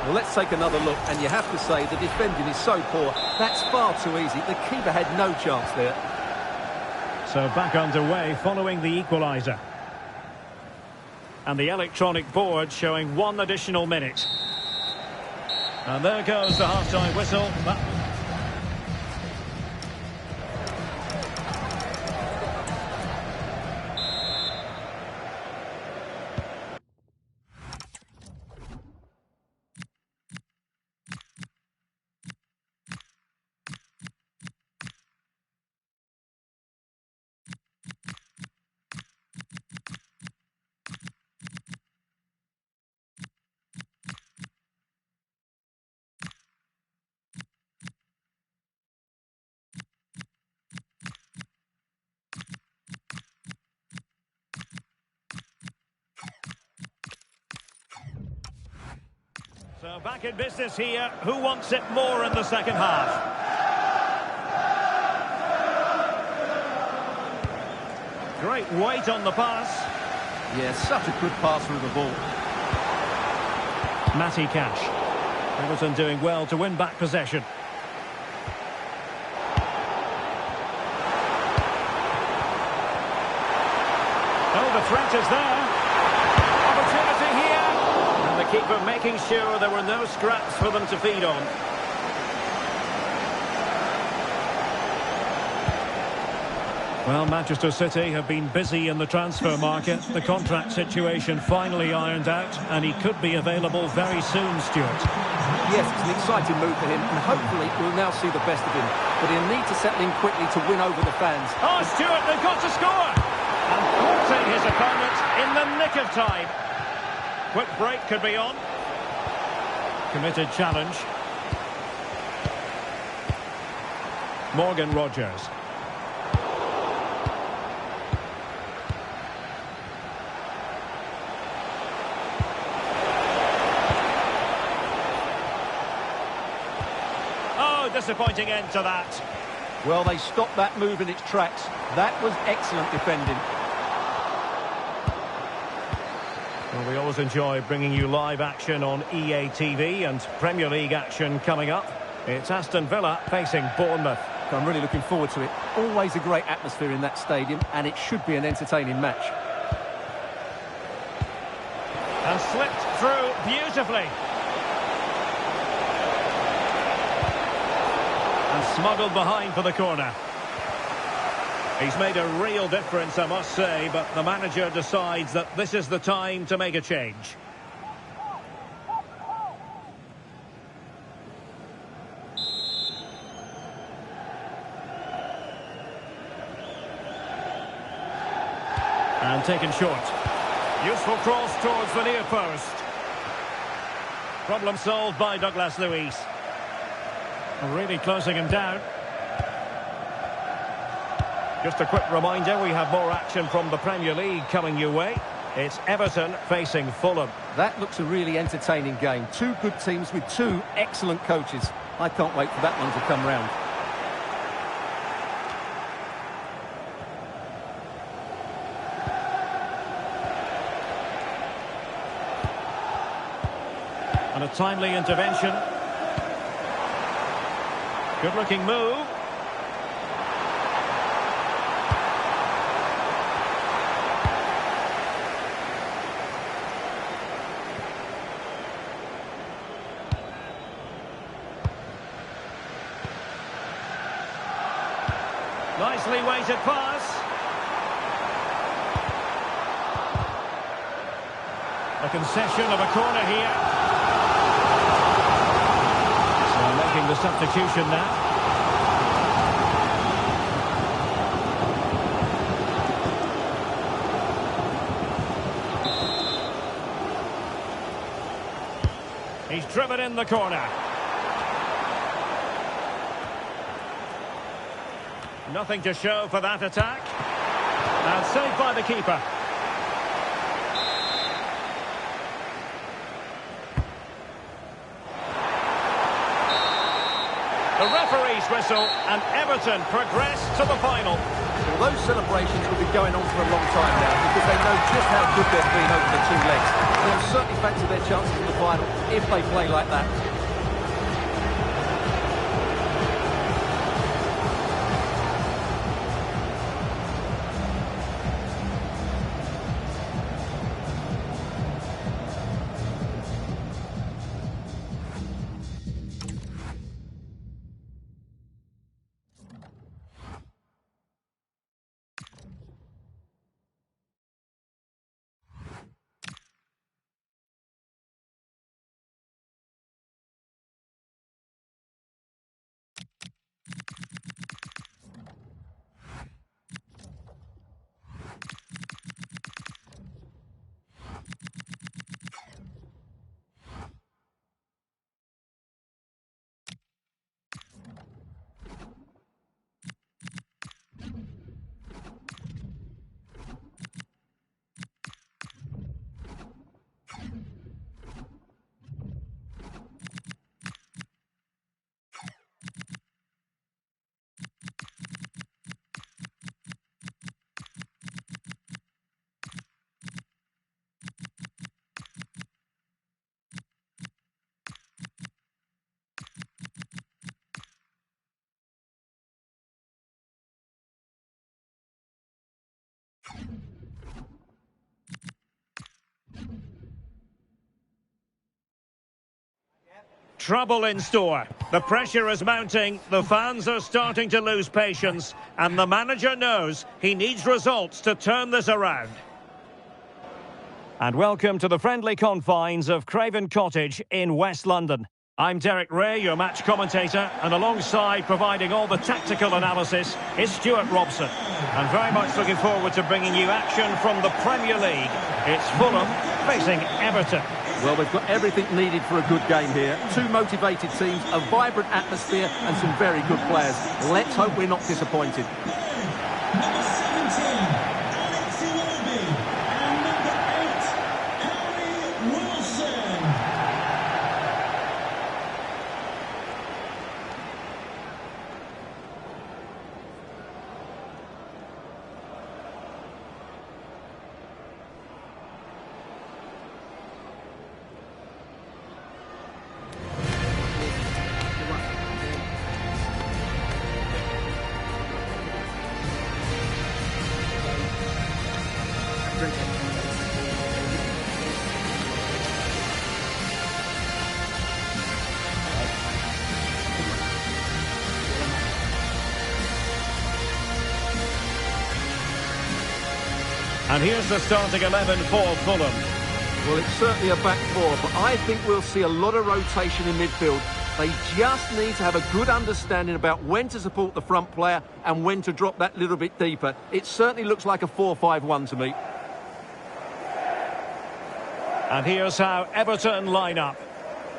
Speaker 2: Well, let's take another look, and you have to say the defending is so poor. That's far too easy. The keeper had no chance there.
Speaker 5: So back underway following the equaliser. And the electronic board showing 1 additional minute. And there goes the half-time whistle. So back in business here. Who wants it more in the second half? Great weight on the pass.
Speaker 2: Yeah, such a good passer of the ball.
Speaker 5: Matty Cash. Everton doing well to win back possession. Oh, the threat is there. Opportunity here. And the keeper making sure there were no scraps for them to feed on. Well, Manchester City have been busy in the transfer market. The contract situation finally ironed out, and he could be available very soon, Stuart.
Speaker 2: Yes, it's an exciting move for him, and hopefully we'll now see the best of him. But he'll need to settle in quickly to win over the fans.
Speaker 5: Oh, Stuart, they've got to score! And thwarting his opponent in the nick of time. Quick break could be on. Committed challenge. Morgan Rogers. Disappointing end to that.
Speaker 2: Well, they stopped that move in its tracks. That was excellent defending.
Speaker 5: Well, we always enjoy bringing you live action on EA TV, and Premier League action coming up. It's Aston Villa facing Bournemouth.
Speaker 2: I'm really looking forward to it. Always a great atmosphere in that stadium, and it should be an entertaining match.
Speaker 5: And slipped through beautifully. And smuggled behind for the corner. He's made a real difference, I must say, but the manager decides that this is the time to make a change. And taken short. Useful cross towards the near post. Problem solved by Douglas Luiz. Really closing him down. Just a quick reminder, we have more action from the Premier League coming your way. It's Everton facing Fulham.
Speaker 2: That looks a really entertaining game. Two good teams with two excellent coaches. I can't wait for that one to come round.
Speaker 5: And a timely intervention. Good-looking move. Nicely weighted pass. A concession of a corner here. So making the substitution now. He's driven in the corner. Nothing to show for that attack. And saved by the keeper. The referee's whistle, and Everton progress to the final.
Speaker 2: Well, those celebrations will be going on for a long time now because they know just how good they've been over the two legs. They'll certainly factor their chances in the final if they play like that.
Speaker 5: Trouble in store. The pressure is mounting, the fans are starting to lose patience, and the manager knows he needs results to turn this around. And welcome to the friendly confines of Craven Cottage in West London. I'm Derek Ray, your match commentator, and alongside providing all the tactical analysis is Stuart Robson. I'm very much looking forward to bringing you action from the Premier League. It's Fulham facing Everton.
Speaker 2: Well, they've got everything needed for a good game here. Two motivated teams, a vibrant atmosphere and some very good players. Let's hope we're not disappointed.
Speaker 3: Number 17, Alex Iwobi, and number 8, Harry Wilson.
Speaker 5: And here's the starting 11 for Fulham.
Speaker 2: Well, it's certainly a back four, but I think we'll see a lot of rotation in midfield. They just need to have a good understanding about when to support the front player and when to drop that little bit deeper. It certainly looks like a 4-5-1 to me.
Speaker 5: And here's how Everton line up.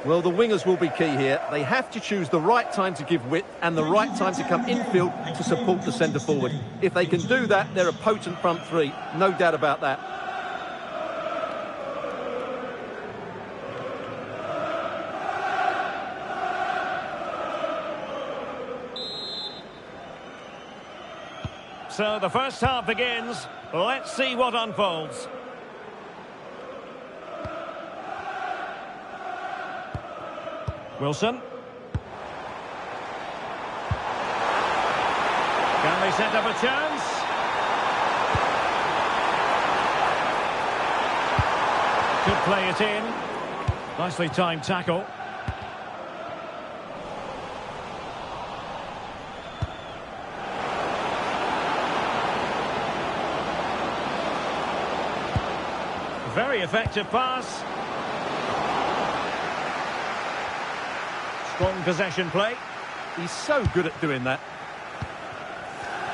Speaker 2: Well, the wingers will be key here. They have to choose the right time to give width and the right time to come infield to support the centre forward. If they can do that, they're a potent front three. No doubt about that.
Speaker 5: So the first half begins. Let's see what unfolds. Wilson. Can they set up a chance? Could play it in. Nicely timed tackle. Very effective pass. Strong possession play.
Speaker 2: He's so good at doing that.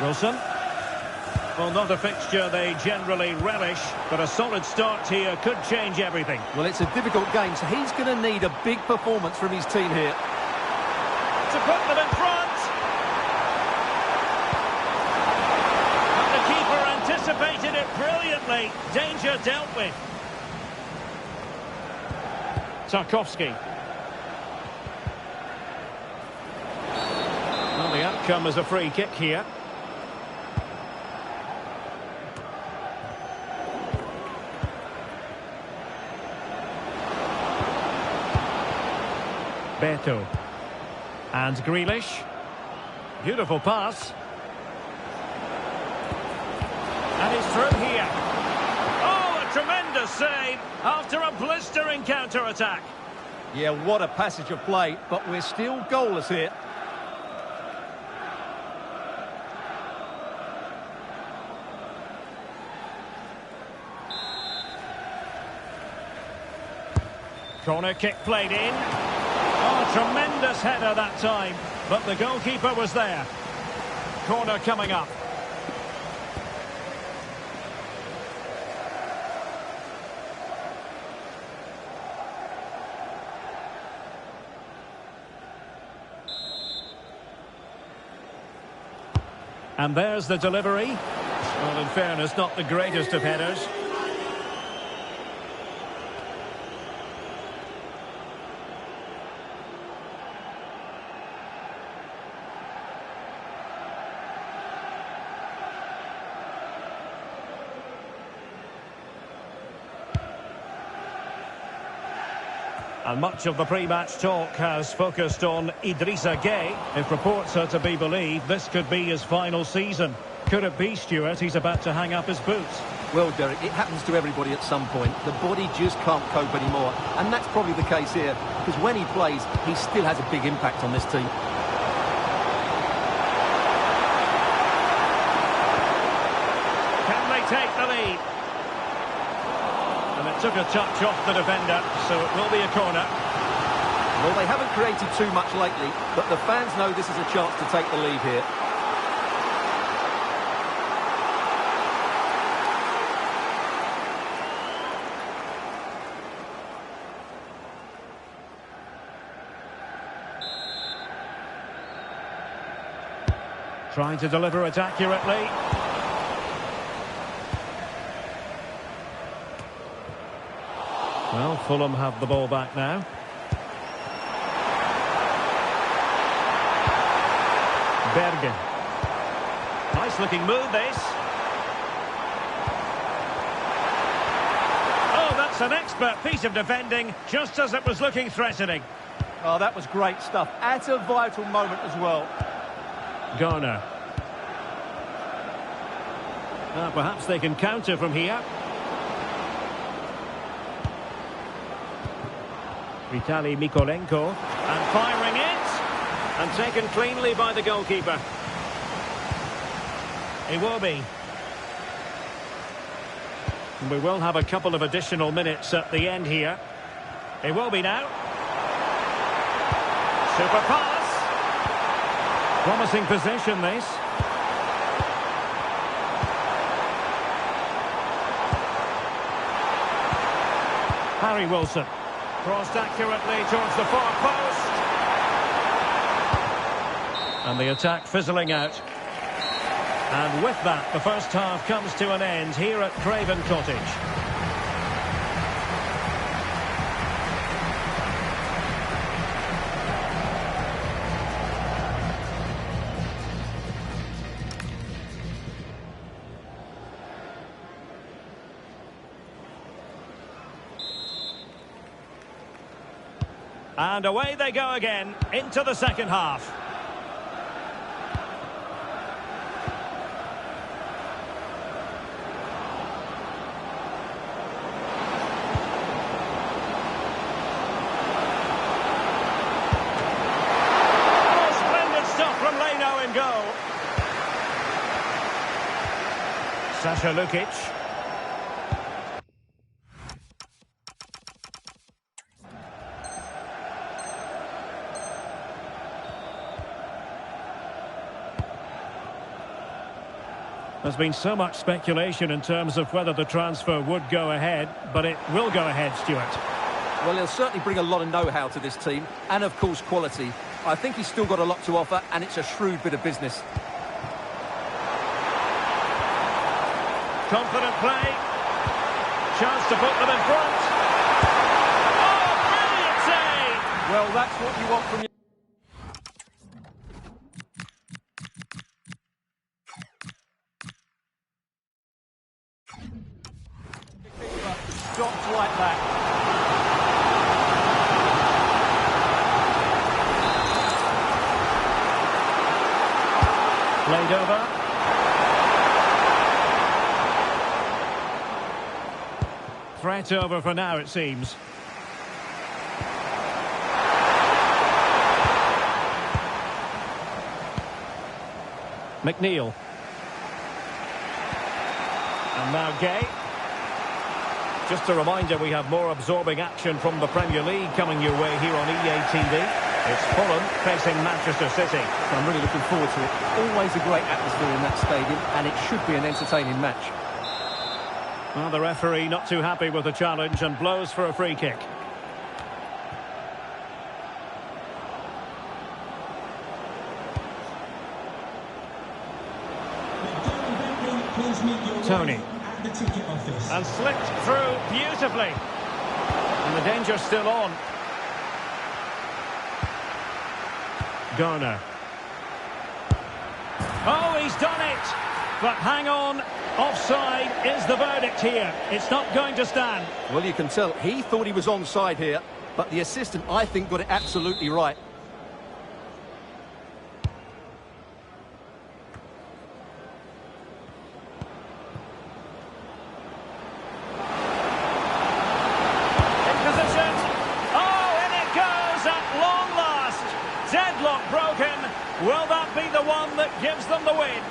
Speaker 5: Wilson. Well, not a fixture they generally relish, but a solid start here could change everything.
Speaker 2: Well, it's a difficult game, so he's going to need a big performance from his team here.
Speaker 5: To put them in front. And the keeper anticipated it brilliantly. Danger dealt with. Tarkowski. Well, the outcome is a free kick here. Beto. And Grealish. Beautiful pass. And he's through here. Oh, a tremendous save after a blistering counter-attack.
Speaker 2: Yeah, what a passage of play, but we're still goalless here.
Speaker 5: Corner kick played in. Oh, tremendous header that time, but the goalkeeper was there. Corner coming up. And there's the delivery. Well, in fairness, not the greatest of headers. And much of the pre-match talk has focused on Idrissa Gueye. If reports are to be believed, this could be his final season. Could it be, Stuart, he's about to hang up his boots?
Speaker 2: Well, Derek, it happens to everybody at some point. The body just can't cope anymore. And that's probably the case here, because when he plays, he still has a big impact on this team.
Speaker 5: Can they take the lead? And it took a touch off the defender, so it will be a corner.
Speaker 2: Well, they haven't created too much lately, but the fans know this is a chance to take the lead here.
Speaker 5: Trying to deliver it accurately. Well, Fulham have the ball back now. Bergen. Nice looking move, this. Oh, that's an expert piece of defending, just as it was looking threatening.
Speaker 2: Oh, that was great stuff. At a vital moment as well.
Speaker 5: Garner. Perhaps they can counter from here. Vitaliy Mykolenko. And firing it. And taken cleanly by the goalkeeper. He will be. And we will have a couple of additional minutes at the end here. He will be now. Super pass. Promising position, this. Harry Wilson. Crossed accurately towards the far post. And the attack fizzling out. And with that, the first half comes to an end here at Craven Cottage. And away they go again into the second half. Oh, splendid stuff from Leno in goal. Sasha Lukic. There's been so much speculation in terms of whether the transfer would go ahead, but it will go ahead, Stuart.
Speaker 2: Well, he'll certainly bring a lot of know-how to this team, and of course quality. I think he's still got a lot to offer, and it's a shrewd bit of business.
Speaker 5: Confident play. Chance to put them in front. Oh, brilliant save!
Speaker 2: Well, that's what you want from your...
Speaker 5: Dropped like that. Played over. Threat over for now, it seems. McNeil. And now Gay.
Speaker 7: Just a reminder, we have more absorbing action from the Premier League coming your way here on EA TV. It's Fulham facing Manchester City.
Speaker 2: I'm really looking forward to it. Always a great atmosphere in that stadium, and it should be an entertaining match.
Speaker 5: Well, the referee not too happy with the challenge and blows for a free kick. Tony. And slipped through beautifully. And the danger's still on. Garner. Oh, he's done it! But hang on, offside is the verdict here. It's not going to stand.
Speaker 2: Well, you can tell he thought he was onside here, but the assistant, I think, got it absolutely right.
Speaker 5: Deadlock broken. Will that be the one that gives them the win?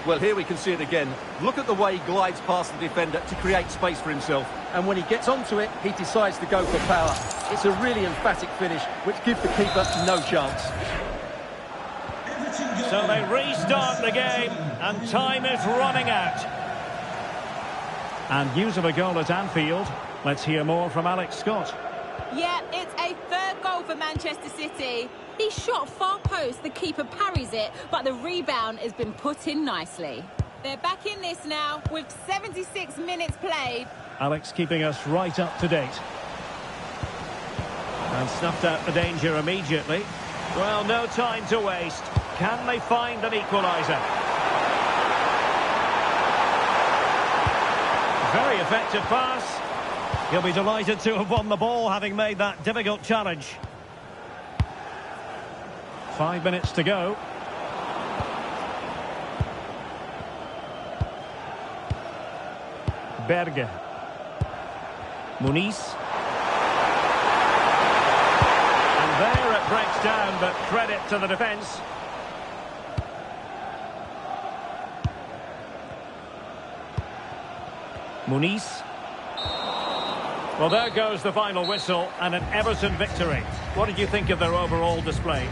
Speaker 2: Well, here we can see it again. Look at the way he glides past the defender to create space for himself. And when he gets onto it, he decides to go for power. It's a really emphatic finish, which gives the keeper no chance.
Speaker 5: So they restart the game, and time is running out. And news of a goal at Anfield. Let's hear more from Alex Scott.
Speaker 4: Yeah, it's a third goal for Manchester City. He shot far post, the keeper parries it, but the rebound has been put in nicely. They're back in this now with 76 minutes played.
Speaker 5: Alex keeping us right up to date. And snuffed out the danger immediately. Well, no time to waste. Can they find an equaliser? Very effective pass. He'll be delighted to have won the ball, having made that difficult challenge. 5 minutes to go. Berge. Muniz. And there it breaks down, but credit to the defence. Muniz. Well, there goes the final whistle and an Everton victory. What did you think of their overall display?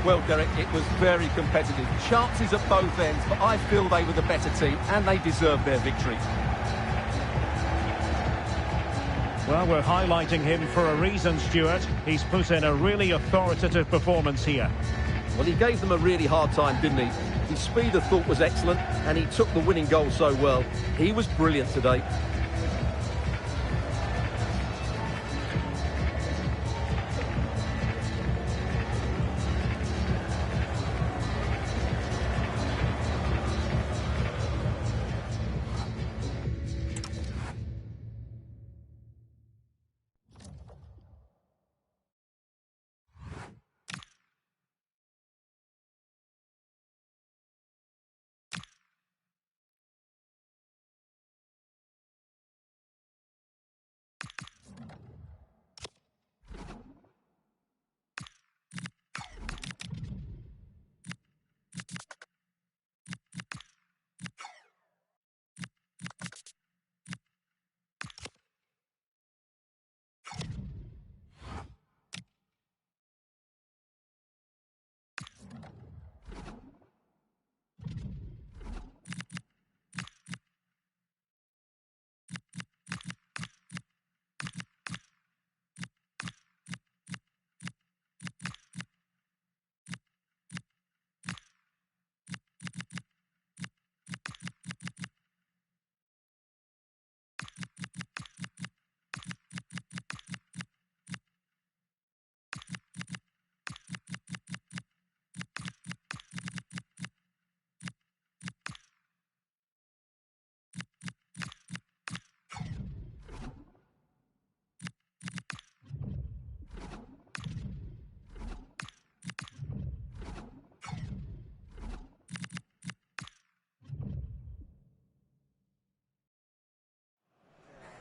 Speaker 2: Well, Derek, it was very competitive. Chances at both ends, but I feel they were the better team and they deserved their victory.
Speaker 5: Well, we're highlighting him for a reason, Stuart. He's put in a really authoritative performance here.
Speaker 2: Well, he gave them a really hard time, didn't he? His speed of thought was excellent and he took the winning goal so well. He was brilliant today.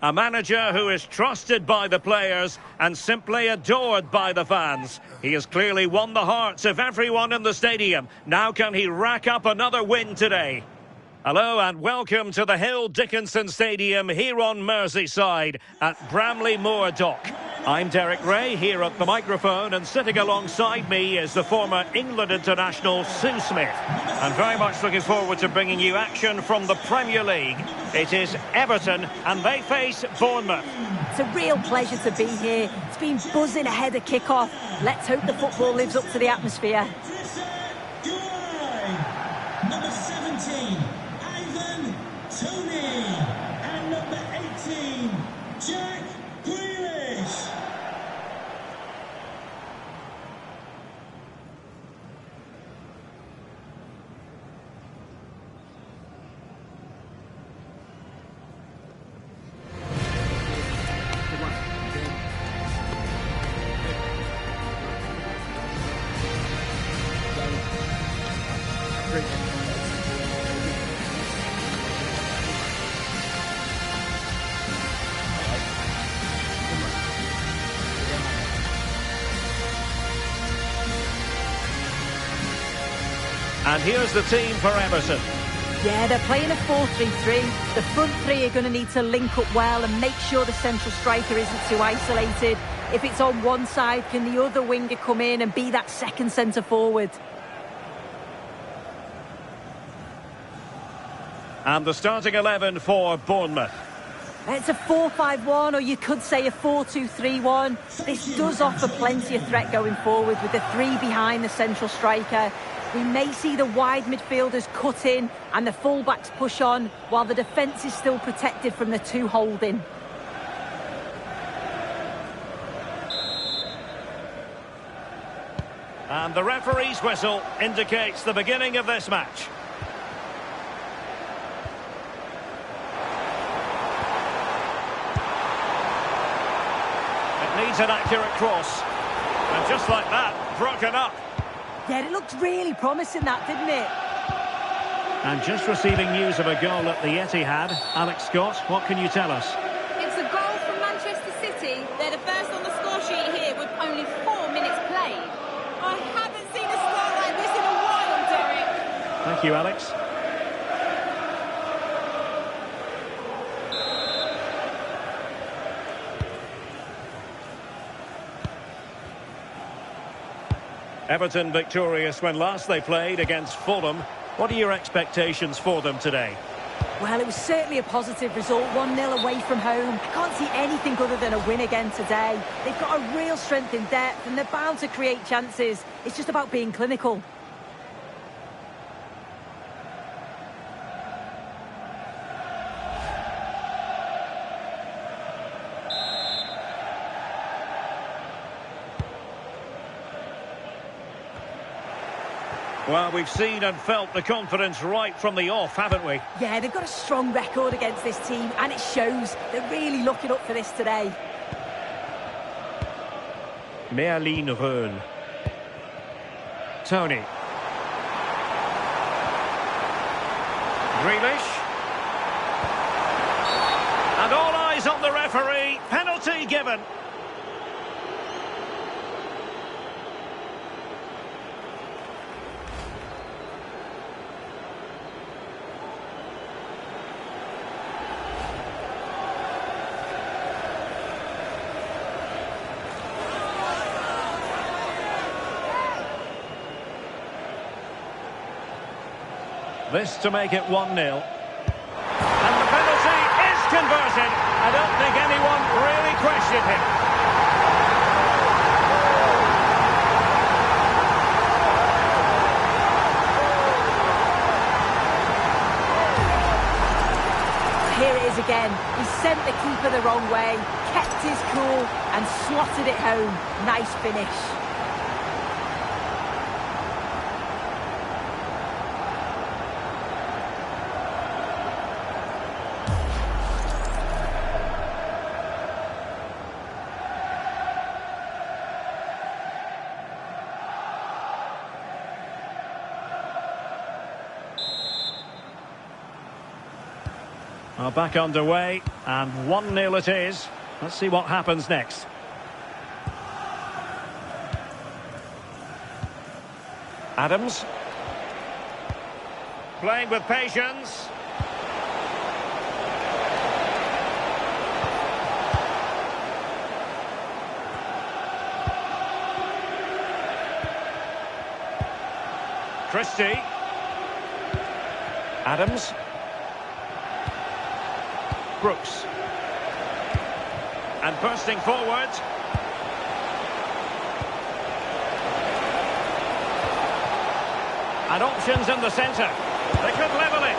Speaker 5: A manager who is trusted by the players and simply adored by the fans. He has clearly won the hearts of everyone in the stadium. Now can he rack up another win today? Hello and welcome to the Hill Dickinson Stadium here on Merseyside at Bramley Moor Dock. I'm Derek Ray here at the microphone, and sitting alongside me is the former England international Sue Smith. I'm very much looking forward to bringing you action from the Premier League. It is Everton and they face Bournemouth.
Speaker 8: It's a real pleasure to be here. It's been buzzing ahead of kick-off. Let's hope the football lives up to the atmosphere.
Speaker 3: Number 17, Ivan Toney. And number 18, Jack Grealish.
Speaker 5: And here's the team for Everton.
Speaker 8: Yeah, they're playing a 4-3-3. The front three are going to need to link up well and make sure the central striker isn't too isolated. If it's on one side, can the other winger come in and be that second centre forward?
Speaker 5: And the starting 11 for Bournemouth.
Speaker 8: It's a 4-5-1, or you could say a 4-2-3-1. This does offer plenty of threat going forward with the three behind the central striker. We may see the wide midfielders cut in and the fullbacks push on, while the defence is still protected from the two holding.
Speaker 5: And the referee's whistle indicates the beginning of this match. It needs an accurate cross. And just like that, broken up.
Speaker 8: Yeah, it looked really promising, that, didn't it?
Speaker 5: And just receiving news of a goal at the Etihad. Alex Scott, what can you tell us?
Speaker 4: It's a goal from Manchester City. They're the first on the score sheet here with only 4 minutes played. I haven't seen a score like this in a while, Derek.
Speaker 5: Thank you, Alex. Everton victorious when last they played against Fulham. What are your expectations for them today?
Speaker 8: Well, it was certainly a positive result, 1-0 away from home. I can't see anything other than a win again today. They've got a real strength in depth and they're bound to create chances. It's just about being clinical.
Speaker 5: Well, we've seen and felt the confidence right from the off, haven't we?
Speaker 8: Yeah, they've got a strong record against this team, and it shows. They're really looking up for this today.
Speaker 5: Merlin Röhl. Tony. Grealish. And all eyes on the referee. Penalty given. This to make it 1-0. And the penalty is converted. I don't think anyone really questioned him.
Speaker 8: Here it is again. He sent the keeper the wrong way, kept his cool and slotted it home. Nice finish.
Speaker 5: Well, back underway, and 1-0 it is. Let's see what happens next. Adams. Playing with patience. Christie. Adams. Brooks. And bursting forward. And options in the centre. They could level it.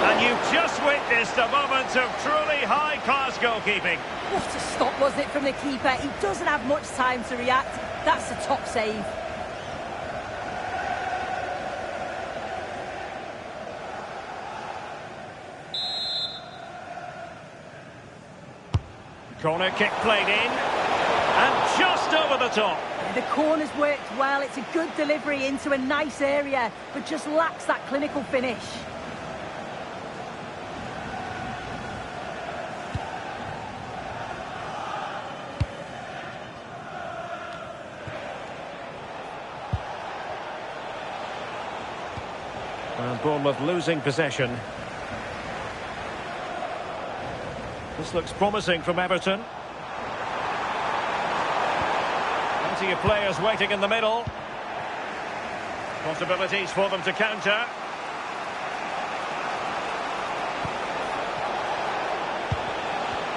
Speaker 5: And you've just witnessed a moment of truly high-class goalkeeping.
Speaker 8: What a stop, wasn't it, from the keeper? He doesn't have much time to react. That's a top save.
Speaker 5: Corner kick played in. And just over the top.
Speaker 8: The corner's worked well. It's a good delivery into a nice area, but just lacks that clinical finish.
Speaker 5: And Bournemouth losing possession. This looks promising from Everton. Plenty of players waiting in the middle. Possibilities for them to counter.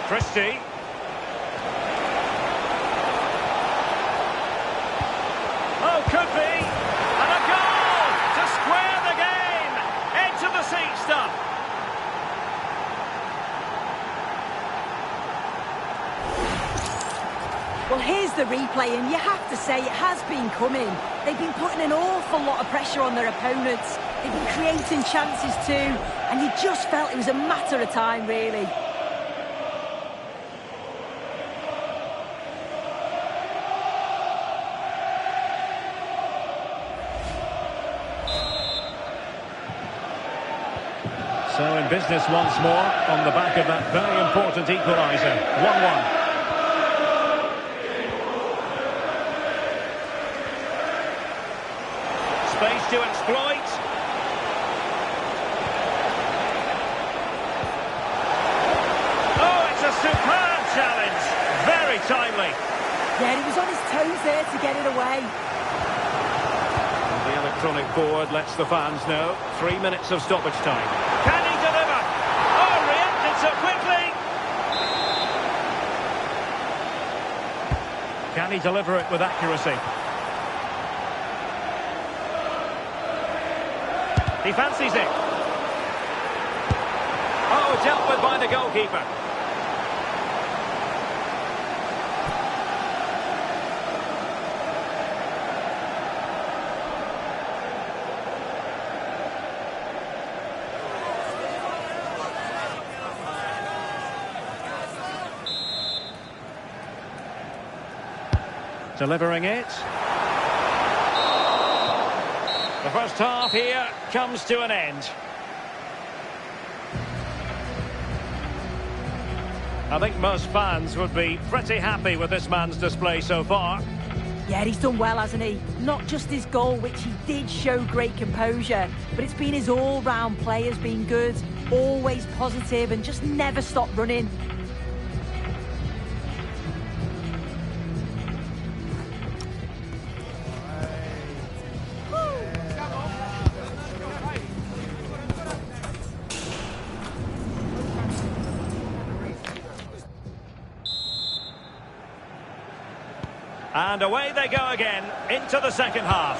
Speaker 5: Christie. Oh, could be. And a goal to square the game. Edge of the seat stuff.
Speaker 8: Well, here's the replay, and you have to say it has been coming. They've been putting an awful lot of pressure on their opponents. They've been creating chances too, and you just felt it was a matter of time, really.
Speaker 5: So in business once more on the back of that very important equaliser. 1-1. Space to exploit. Oh, it's a superb challenge. Very timely.
Speaker 8: Yeah, he was on his toes there to get it away.
Speaker 5: And the electronic board lets the fans know. 3 minutes of stoppage time. Can he deliver? Oh, reacted so quickly. Can he deliver it with accuracy? He fancies it. Oh, dealt with by the goalkeeper. Delivering it. The first half here comes to an end. I think most fans would be pretty happy with this man's display so far.
Speaker 8: Yeah, he's done well, hasn't he? Not just his goal, which he did show great composure, but it's been his all-round play has been good, always positive and just never stopped running.
Speaker 5: And away they go again, into the second half.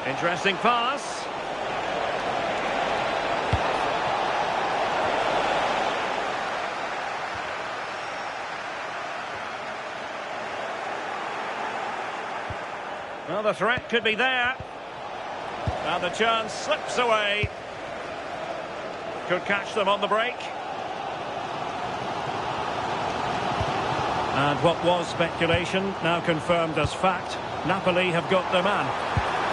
Speaker 5: Interesting pass. Well, the threat could be there. And the chance slips away. Could catch them on the break. And what was speculation, now confirmed as fact. Napoli have got their man.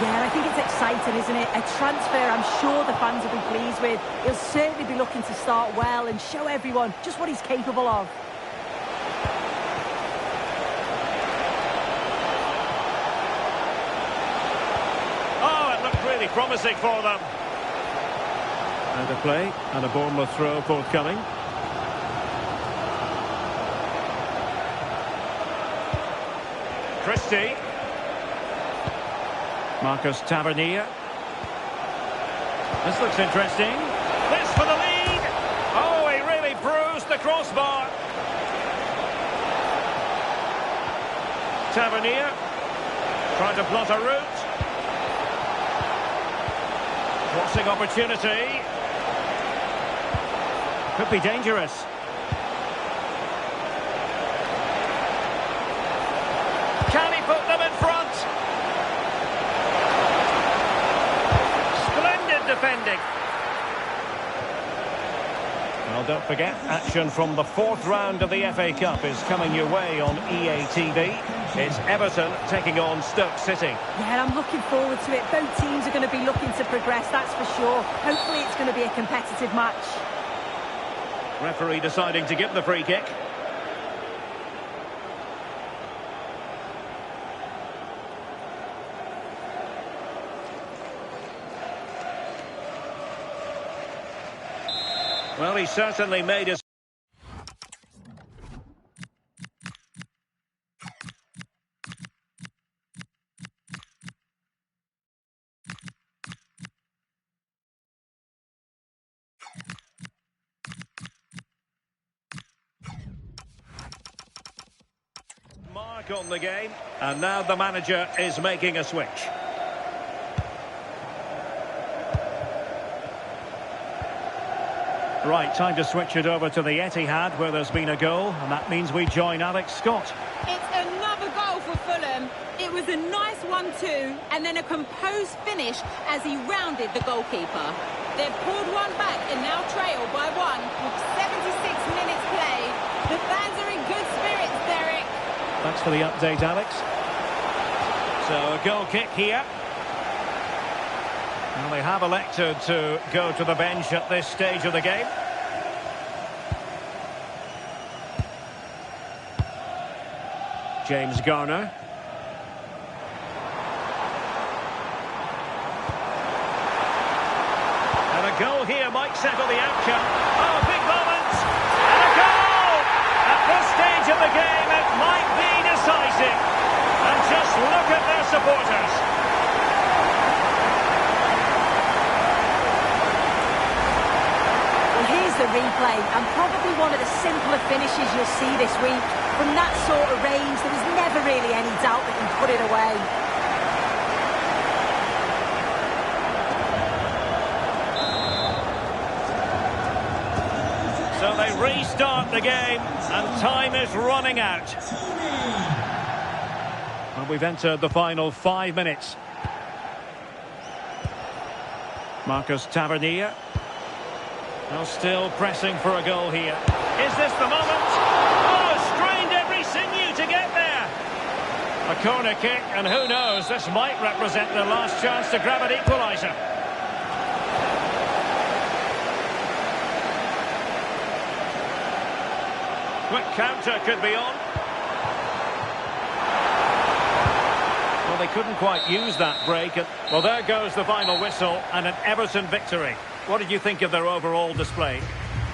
Speaker 8: Yeah, I think it's exciting, isn't it? A transfer I'm sure the fans will be pleased with. He'll certainly be looking to start well and show everyone just what he's capable of.
Speaker 5: Oh, it looked really promising for them.
Speaker 7: And a play, and a Bournemouth throw forthcoming.
Speaker 5: Christie.
Speaker 7: Marcus Tavernier.
Speaker 5: This looks interesting. This for the lead. Oh, he really bruised the crossbar. Tavernier trying to plot a route. Crossing opportunity. Could be dangerous. Can he put them in front? Splendid defending.
Speaker 7: Well, don't forget, action from the fourth round of the FA Cup is coming your way on EA TV. It's Everton taking on Stoke City.
Speaker 8: Yeah, I'm looking forward to it. Both teams are going to be looking to progress, that's for sure. Hopefully it's going to be a competitive match.
Speaker 7: Referee deciding to give the free kick.
Speaker 5: Well, he certainly made his... mark on the game, and now the manager is making a switch.
Speaker 7: Right, time to switch it over to the Etihad, where there's been a goal, and that means we join Alex Scott.
Speaker 4: It's another goal for Fulham. It was a nice 1-2 and then a composed finish as he rounded the goalkeeper. They've pulled one back and now trail by one with 76 minutes played. The fans are in good spirits, Derek.
Speaker 7: Thanks for the update, Alex.
Speaker 5: So a goal kick here.
Speaker 7: Well, they have elected to go to the bench at this stage of the game. James Garner.
Speaker 5: And a goal here might settle the outcome. Oh, big moment! And a goal! At this stage of the game, it might be decisive. And just look at their supporters.
Speaker 8: Here's the replay, and probably one of the simpler finishes you'll see this week. From that sort of range, there was never really any doubt that he put it away.
Speaker 5: So they restart the game, and time is running out.
Speaker 7: And we've entered the final 5 minutes. Marcus Tavernier.
Speaker 5: Well, still pressing for a goal here. Is this the moment? Oh, strained every sinew to get there.
Speaker 7: A corner kick, and who knows, this might represent their last chance to grab an equaliser.
Speaker 5: Quick counter could be on.
Speaker 7: Well, they couldn't quite use that break. Well, there goes the final whistle, and an Everton victory. What did you think of their overall display?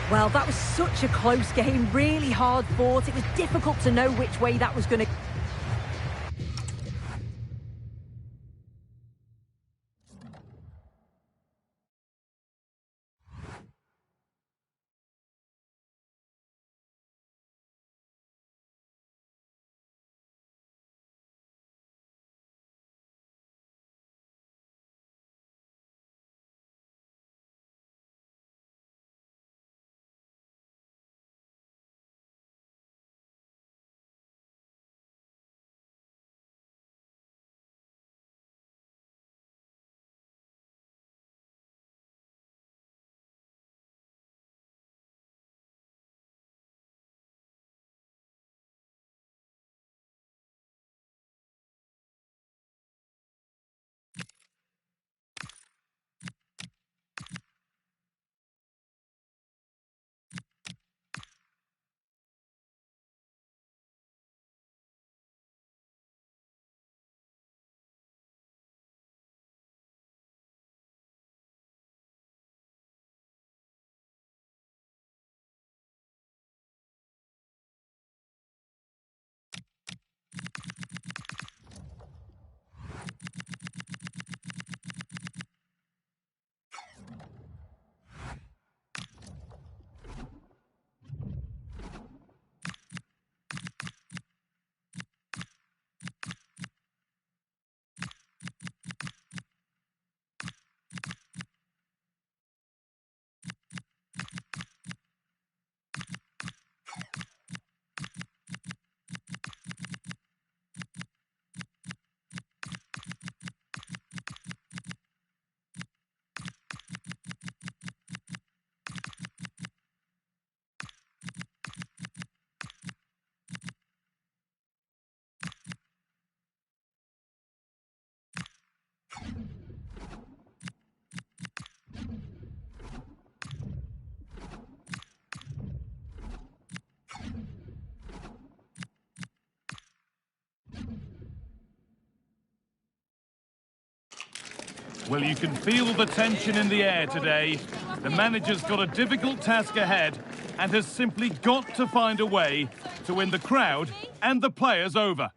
Speaker 8: Well, that was such a close game, really hard fought. It was difficult to know which way that was going to
Speaker 1: Well, you can feel the tension in the air today. The manager's got a difficult task ahead and has simply got to find a way to win the crowd and the players over.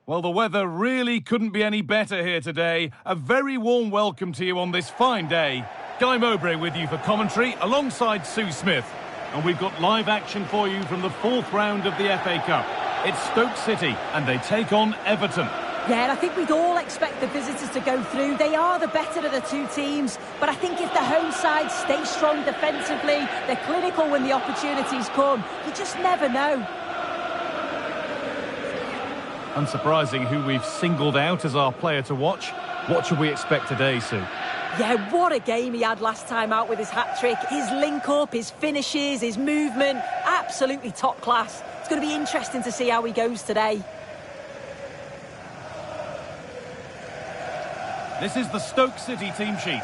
Speaker 1: Well, the weather really couldn't be any better here today. A very warm welcome to you on this fine day. Guy Mowbray with you for commentary alongside Sue Smith. And we've got live action for you from the fourth round of the FA Cup. It's Stoke City and they take on Everton.
Speaker 8: Yeah, and I think we'd all expect the visitors to go through. They are the better of the two teams, but I think if the home side stay strong defensively, they're clinical when the opportunities come. You just never know.
Speaker 1: Unsurprising who we've singled out as our player to watch. What should we expect today, Sue?
Speaker 8: Yeah, what a game he had last time out with his hat-trick. His link-up, his finishes, his movement, absolutely top class. It's going to be interesting to see how he goes today.
Speaker 1: This is the Stoke City team sheet.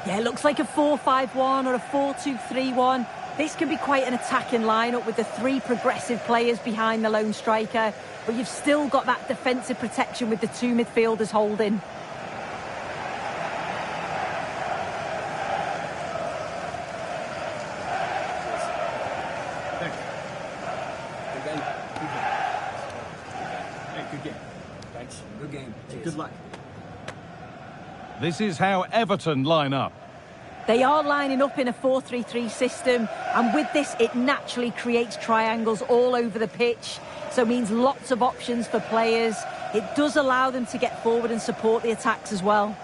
Speaker 8: Yeah, it looks like a 4-5-1 or a 4-2-3-1. This can be quite an attacking lineup with the three progressive players behind the lone striker, but you've still got that defensive protection with the two midfielders holding.
Speaker 9: Good game. Thanks. Good game. Good luck.
Speaker 1: This is how Everton line up.
Speaker 8: They are lining up in a 4-3-3 system, and with this it naturally creates triangles all over the pitch, so means lots of options for players. It does allow them to get forward and support the attacks as well.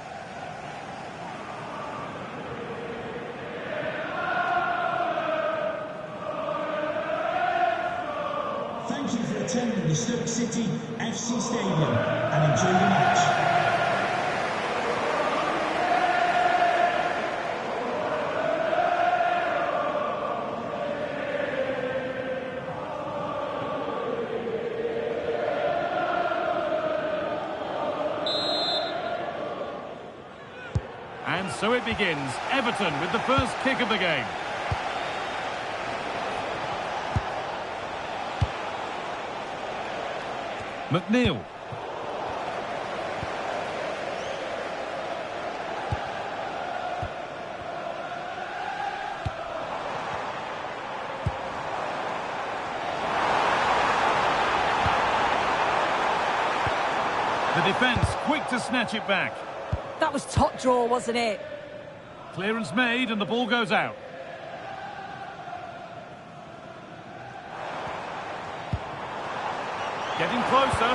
Speaker 3: Thank you for attending the Stoke City FC Stadium and enjoy the match.
Speaker 1: And so it begins. Everton with the first kick of the game. McNeil. The defence quick to snatch it back.
Speaker 8: That was top draw, wasn't it?
Speaker 1: Clearance made and the ball goes out. Getting closer.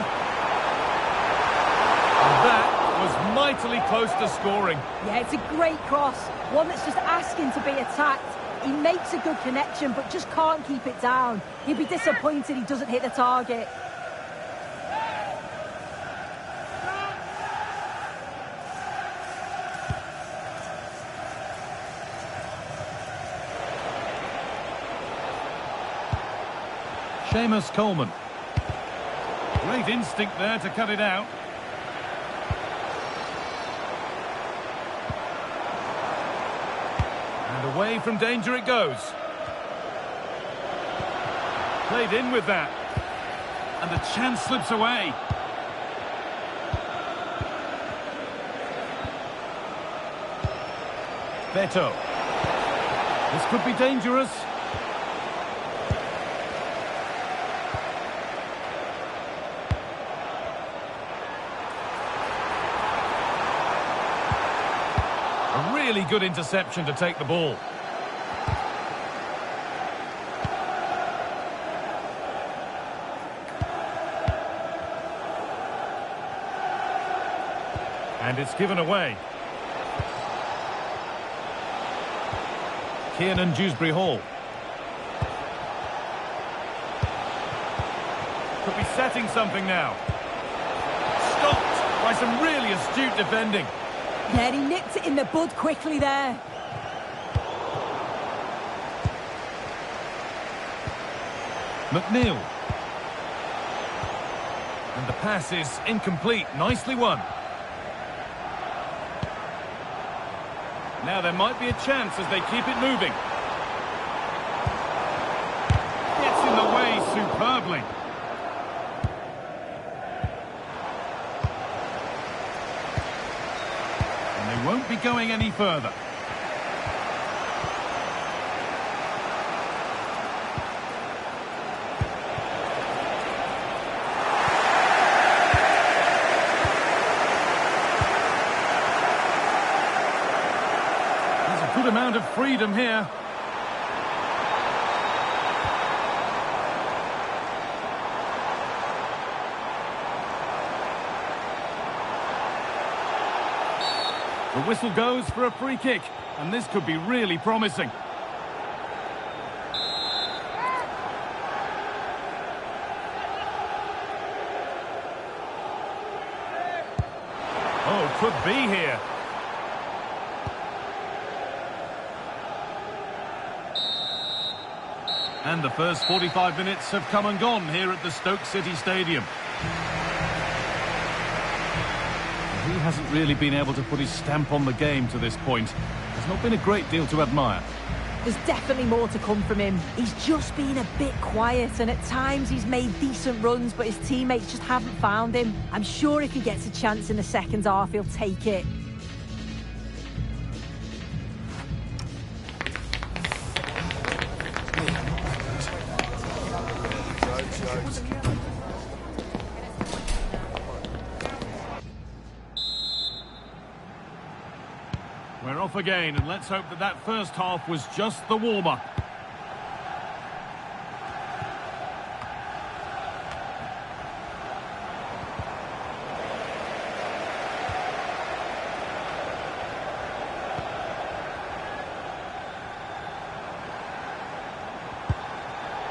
Speaker 1: And that was mightily close to scoring.
Speaker 8: Yeah, it's a great cross. One that's just asking to be attacked. He makes a good connection, but just can't keep it down. He'd be disappointed he doesn't hit the target.
Speaker 1: Séamus Coleman. Great instinct there to cut it out. And away from danger it goes. Played in with that. And the chance slips away. Beto. This could be dangerous. Really good interception to take the ball. And it's given away. Kiernan, Dewsbury-Hall. Could be setting something now. Stopped by some really astute defending.
Speaker 8: Yeah, he nipped it in the bud quickly there.
Speaker 1: McNeil. And the pass is incomplete. Nicely won. Now there might be a chance as they keep it moving. Gets in the way superbly. And they won't be be going any further. There's a good amount of freedom here. The whistle goes for a free kick, and this could be really promising. Oh, could be here. And the first 45 minutes have come and gone here at the Stoke City Stadium. He hasn't really been able to put his stamp on the game to this point. There's not been a great deal to admire.
Speaker 8: There's definitely more to come from him. He's just been a bit quiet, and at times he's made decent runs, but his teammates just haven't found him. I'm sure if he gets a chance in the second half, he'll take it.
Speaker 1: We're off again, and let's hope that that first half was just the warm-up.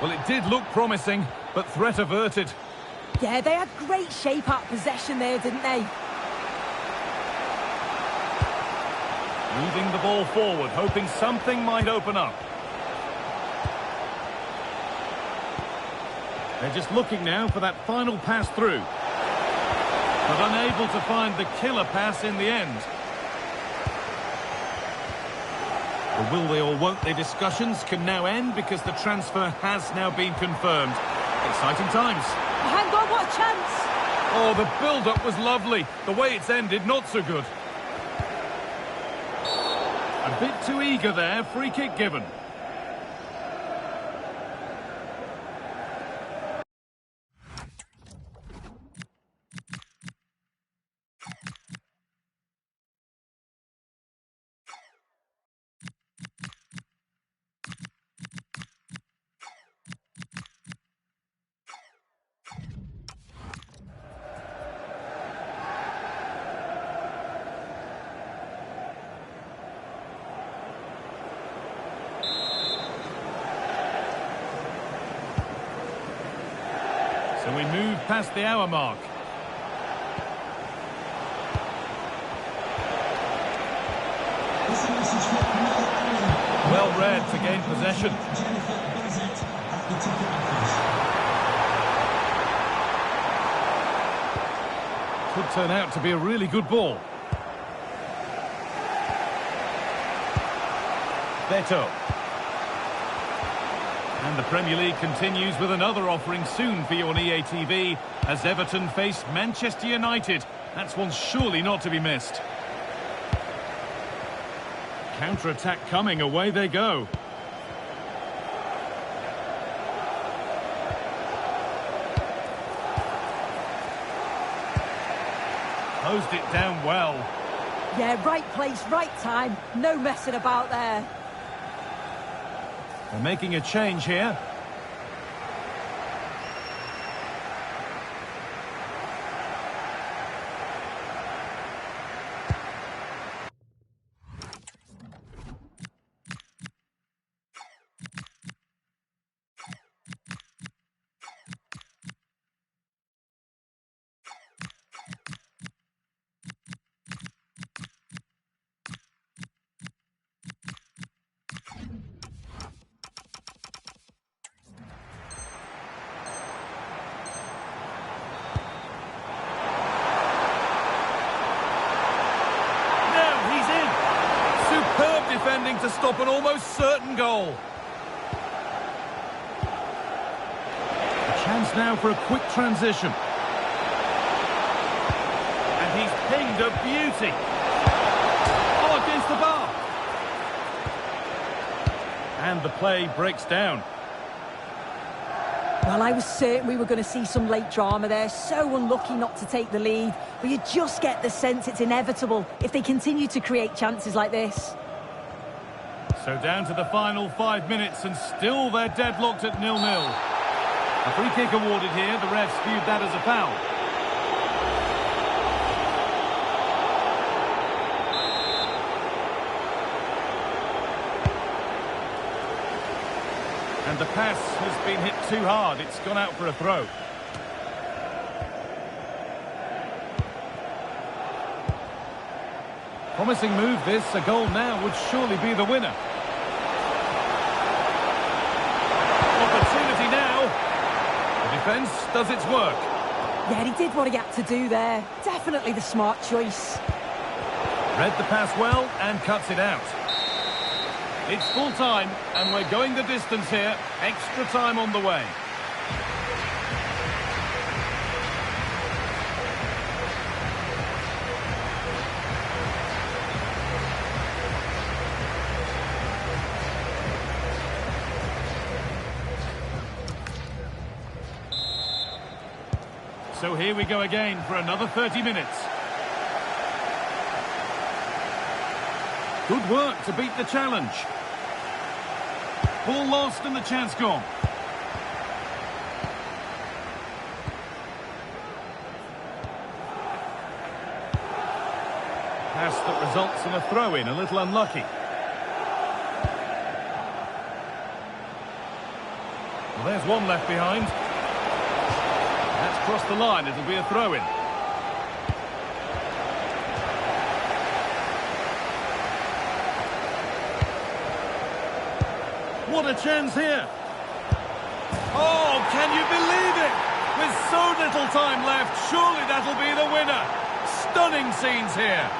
Speaker 1: Well, it did look promising, but threat averted.
Speaker 8: Yeah, they had great shape-up possession there, didn't they?
Speaker 1: Moving the ball forward, hoping something might open up. They're just looking now for that final pass through. But unable to find the killer pass in the end. The will they or won't they discussions can now end because the transfer has now been confirmed. Exciting times.
Speaker 8: Oh, hang on, what a chance!
Speaker 1: Oh, the build-up was lovely. The way it's ended, not so good. A bit too eager there, free kick given. So we move past the hour mark. Well read to gain possession. Could turn out to be a really good ball. Beto. And the Premier League continues with another offering soon for you on EA TV as Everton face Manchester United. That's one surely not to be missed. Counter-attack coming, away they go. Closed it down well.
Speaker 8: Yeah, right place, right time. No messing about there.
Speaker 1: They're making a change here. Defending to stop an almost certain goal. A chance now for a quick transition. And he's pinged a beauty. Oh, a against the bar. And the play breaks down.
Speaker 8: Well, I was certain we were going to see some late drama there. So unlucky not to take the lead. But you just get the sense it's inevitable if they continue to create chances like this.
Speaker 1: So down to the final 5 minutes and still they're deadlocked at 0-0. A free kick awarded here. The refs viewed that as a foul. And the pass has been hit too hard. It's gone out for a throw. Promising move this. A goal now would surely be the winner. Opportunity now. The defence does its work.
Speaker 8: Yeah, he did what he had to do there. Definitely the smart choice.
Speaker 1: Read the pass well and cuts it out. It's full time and we're going the distance here. Extra time on the way. So here we go again for another 30 minutes. Good work to beat the challenge. Ball lost and the chance gone. Pass that results in a throw-in, a little unlucky. Well, there's one left behind. That's crossed the line, it'll be a throw-in. What a chance here. Oh, can you believe it? With so little time left, surely that'll be the winner. Stunning scenes here.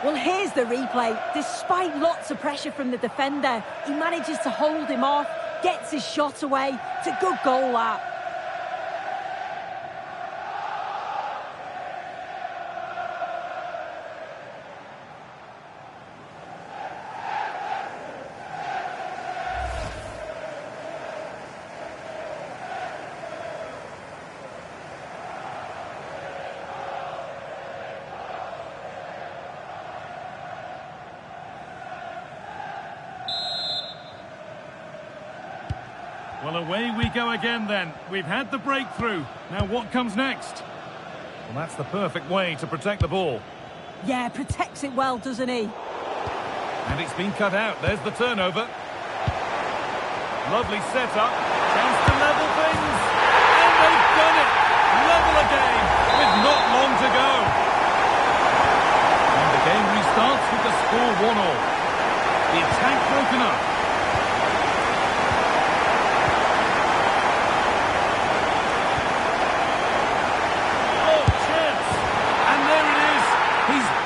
Speaker 8: Well, here's the replay. Despite lots of pressure from the defender, he manages to hold him off, gets his shot away. It's a good goal, that.
Speaker 1: Well, away we go again then. We've had the breakthrough. Now what comes next? Well, that's the perfect way to protect the ball.
Speaker 8: Yeah, protects it well, doesn't he?
Speaker 1: And it's been cut out. There's the turnover. Lovely setup. Chance to level things. And they've done it. Level again with not long to go. And the game restarts with the score 1-1. The attack broken up.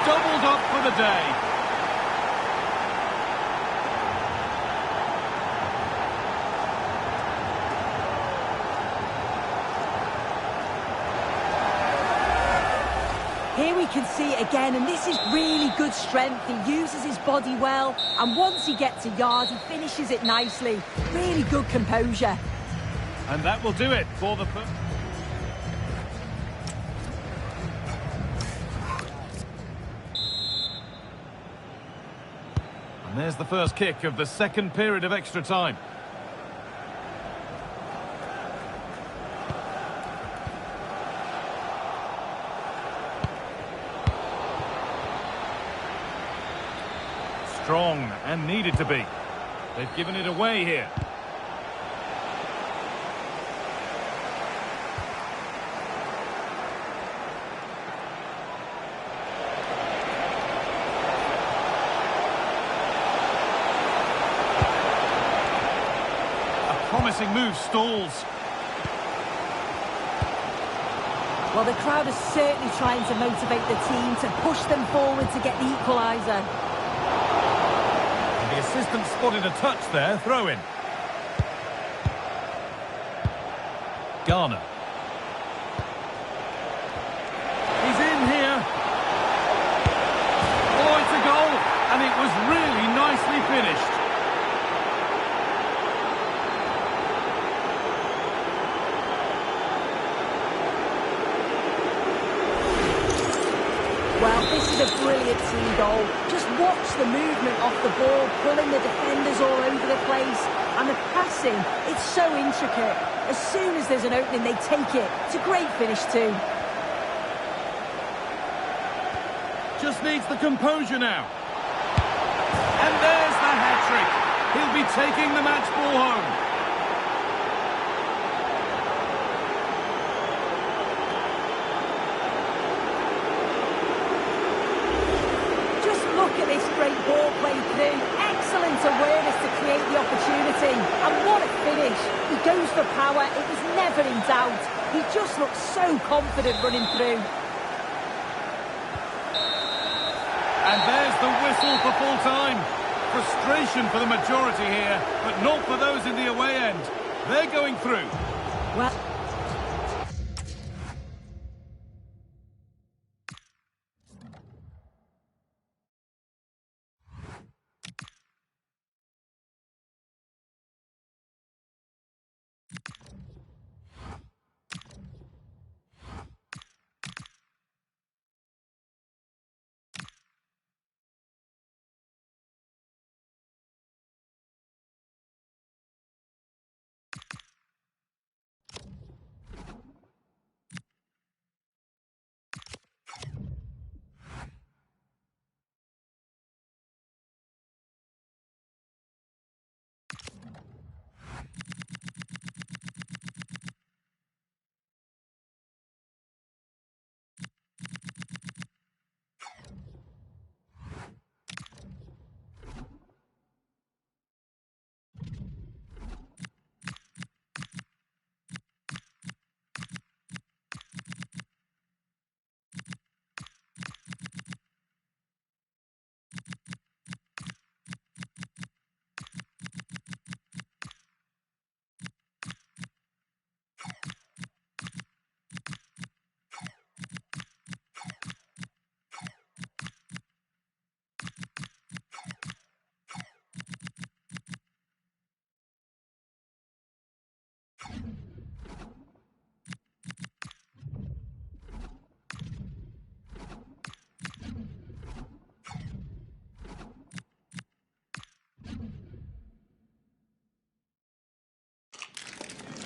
Speaker 1: Doubled up for the day.
Speaker 8: Here we can see it again, and this is really good strength. He uses his body well, and once he gets a yard, he finishes it nicely. Really good composure.
Speaker 1: And that will do it for the... There's the first kick of the second period of extra time. Strong and needed to be. They've given it away here. Promising move stalls.
Speaker 8: Well, the crowd is certainly trying to motivate the team to push them forward to get the equaliser.
Speaker 1: The assistant spotted a touch there, throw in. Garner. He's in here. Oh, it's a goal, and it was really nicely finished.
Speaker 8: Well, this is a brilliant team goal. Just watch the movement off the ball, pulling the defenders all over the place. And the passing, it's so intricate. As soon as there's an opening, they take it. It's a great finish too.
Speaker 1: Just needs the composure now. And there's the hat-trick. He'll be taking the match ball home.
Speaker 8: Look at this great ball play through. Excellent awareness to create the opportunity. And what a finish. He goes for power. It was never in doubt. He just looks so confident running through.
Speaker 1: And there's the whistle for full time. Frustration for the majority here, but not for those in the away end. They're going through.
Speaker 8: Well...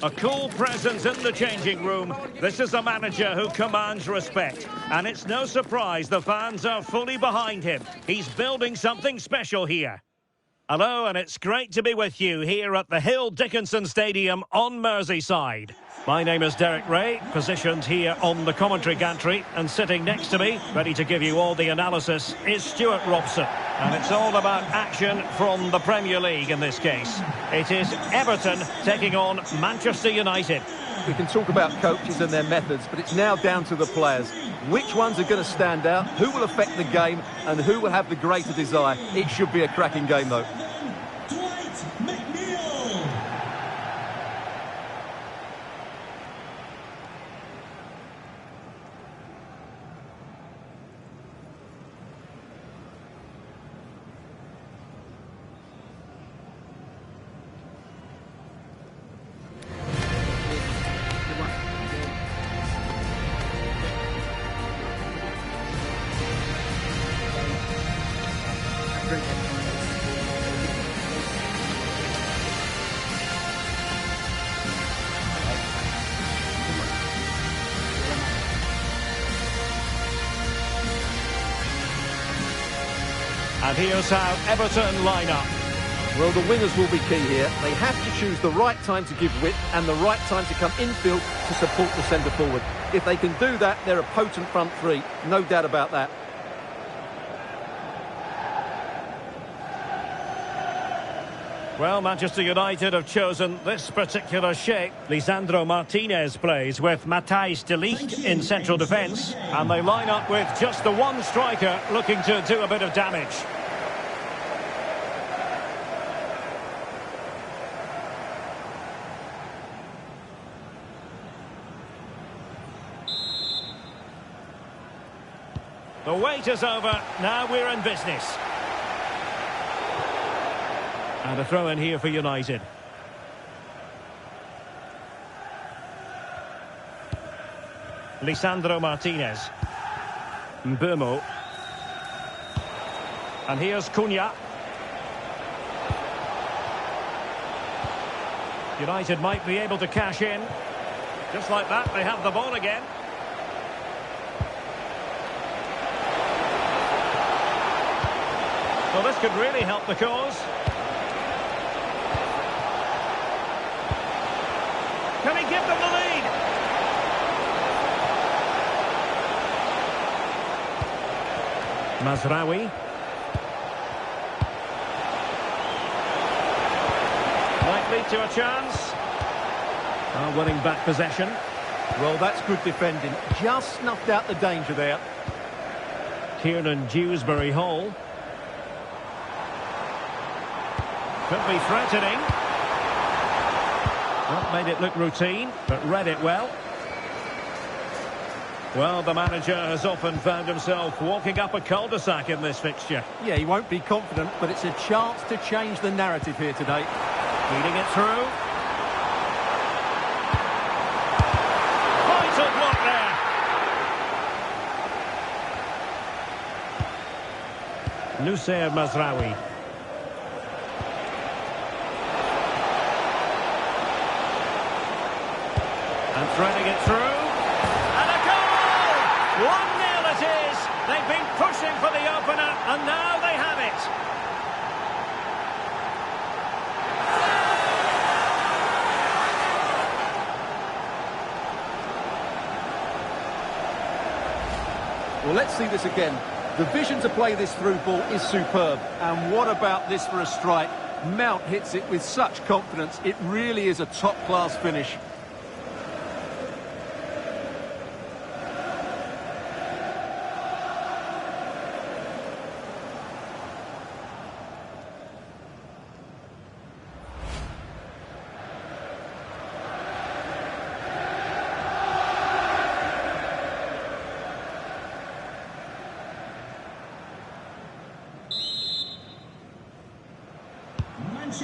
Speaker 5: A cool presence in the changing room. This is a manager who commands respect. And it's no surprise the fans are fully behind him. He's building something special here. Hello, and it's great to be with you here at the Hill Dickinson Stadium on Merseyside. My name is Derek Ray, positioned here on the commentary gantry, and sitting next to me, ready to give you all the analysis, is Stuart Robson. And it's all about action from the Premier League in this case. It is Everton taking on Manchester United.
Speaker 2: We can talk about coaches and their methods, but it's now down to the players. Which ones are going to stand out, who will affect the game, and who will have the greater desire. It should be a cracking game, though.
Speaker 5: And here's how Everton line up.
Speaker 2: Well, the wingers will be key here. They have to choose the right time to give width and the right time to come infield to support the centre forward. If they can do that, they're a potent front three. No doubt about that.
Speaker 5: Well, Manchester United have chosen this particular shape. Lisandro Martinez plays with Matthijs de Ligt in central defence. And they line up with just the one striker looking to do a bit of damage. The wait is over. Now we're in business. And a throw in here for United. Lisandro Martinez. Mbeumo. And here's Cunha. United might be able to cash in. Just like that, they have the ball again. Well, this could really help the cause. Can he give them the lead? Mazraoui. Might lead to a chance. Winning back possession.
Speaker 2: Well, that's good defending. Just snuffed out the danger there.
Speaker 5: Kiernan Dewsbury-Hall. Could be threatening. Well, made it look routine, but read it well. Well, the manager has often found himself walking up a cul-de-sac in this fixture.
Speaker 2: Yeah, he won't be confident, but it's a chance to change the narrative here today.
Speaker 5: Feeding it through. Vital block there. Noussair Mazraoui. And threading it through. And a goal! 1-0 it is. They've been pushing for the opener, and now they have it.
Speaker 2: Well, let's see this again. The vision to play this through ball is superb. And what about this for a strike? Mount hits it with such confidence. It really is a top-class finish.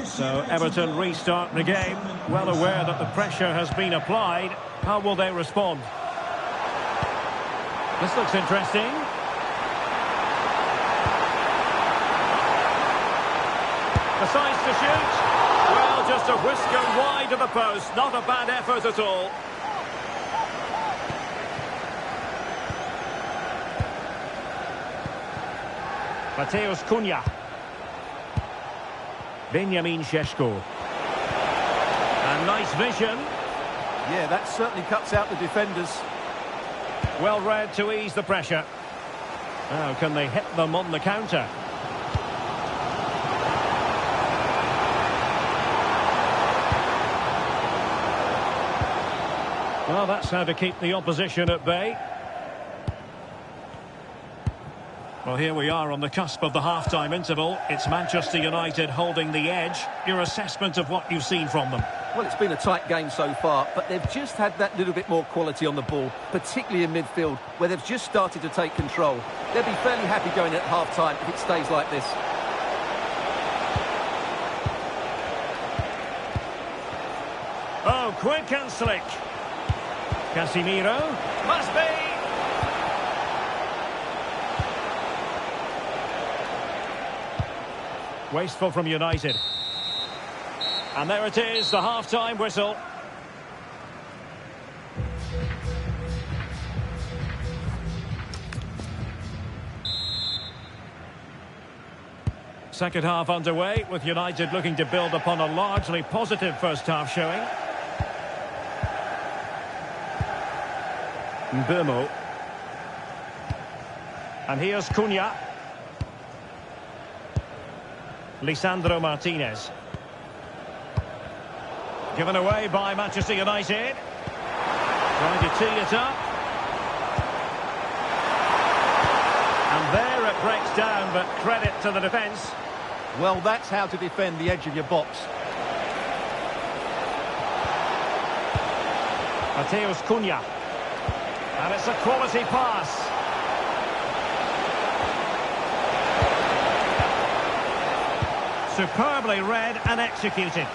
Speaker 5: So Everton restart the game, well aware that the pressure has been applied. How will they respond? This looks interesting. Decides to shoot. Well, just a whisker wide of the post. Not a bad effort at all. Mateus Cunha. Benjamin Šeško. And nice vision.
Speaker 2: Yeah, that certainly cuts out the defenders.
Speaker 5: Well read to ease the pressure. Now, can they hit them on the counter? Well, that's how to keep the opposition at bay. Well, here we are on the cusp of the half-time interval. It's Manchester United holding the edge. Your assessment of what you've seen from them?
Speaker 2: Well, it's been a tight game so far, but they've just had that little bit more quality on the ball, particularly in midfield, where they've just started to take control. They'll be fairly happy going at half-time if it stays like this.
Speaker 5: Oh, quick and slick. Casemiro. Must be. Wasteful from United. And there it is, the half-time whistle. Second half underway, with United looking to build upon a largely positive first half showing. Mbeumo. And here's Cunha. Lisandro Martinez. Given away by Manchester United. Trying to tee it up. And there it breaks down, but credit to the defence.
Speaker 2: Well, that's how to defend the edge of your box.
Speaker 5: Matheus Cunha. And it's a quality pass. Superbly read and executed.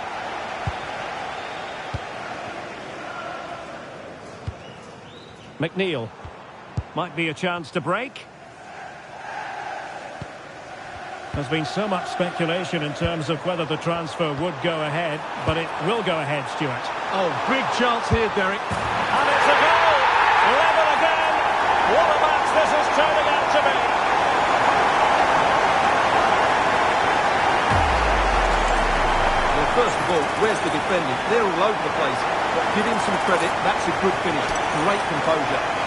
Speaker 5: McNeil. Might be a chance to break. There's been so much speculation in terms of whether the transfer would go ahead, but it will go ahead, Stuart.
Speaker 2: Oh, big chance here, Derek.
Speaker 5: And it's a goal! Level again! What a match this is turning out to be!
Speaker 2: Well, first of all, where's the defending? They're all over the place. But give him some credit, that's a good finish. Great composure.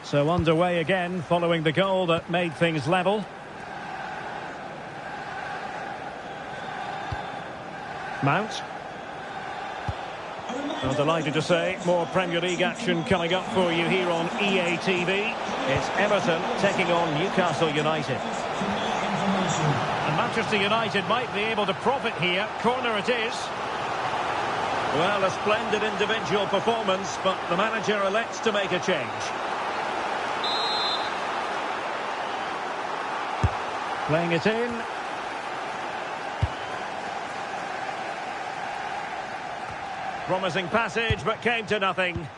Speaker 5: So underway again, following the goal that made things level. Mount. I'm delighted to say more Premier League action coming up for you here on EA TV. It's Everton taking on Newcastle United. And Manchester United might be able to profit here. Corner it is. Well, a splendid individual performance, but the manager elects to make a change. Playing it in. Promising passage, but came to nothing.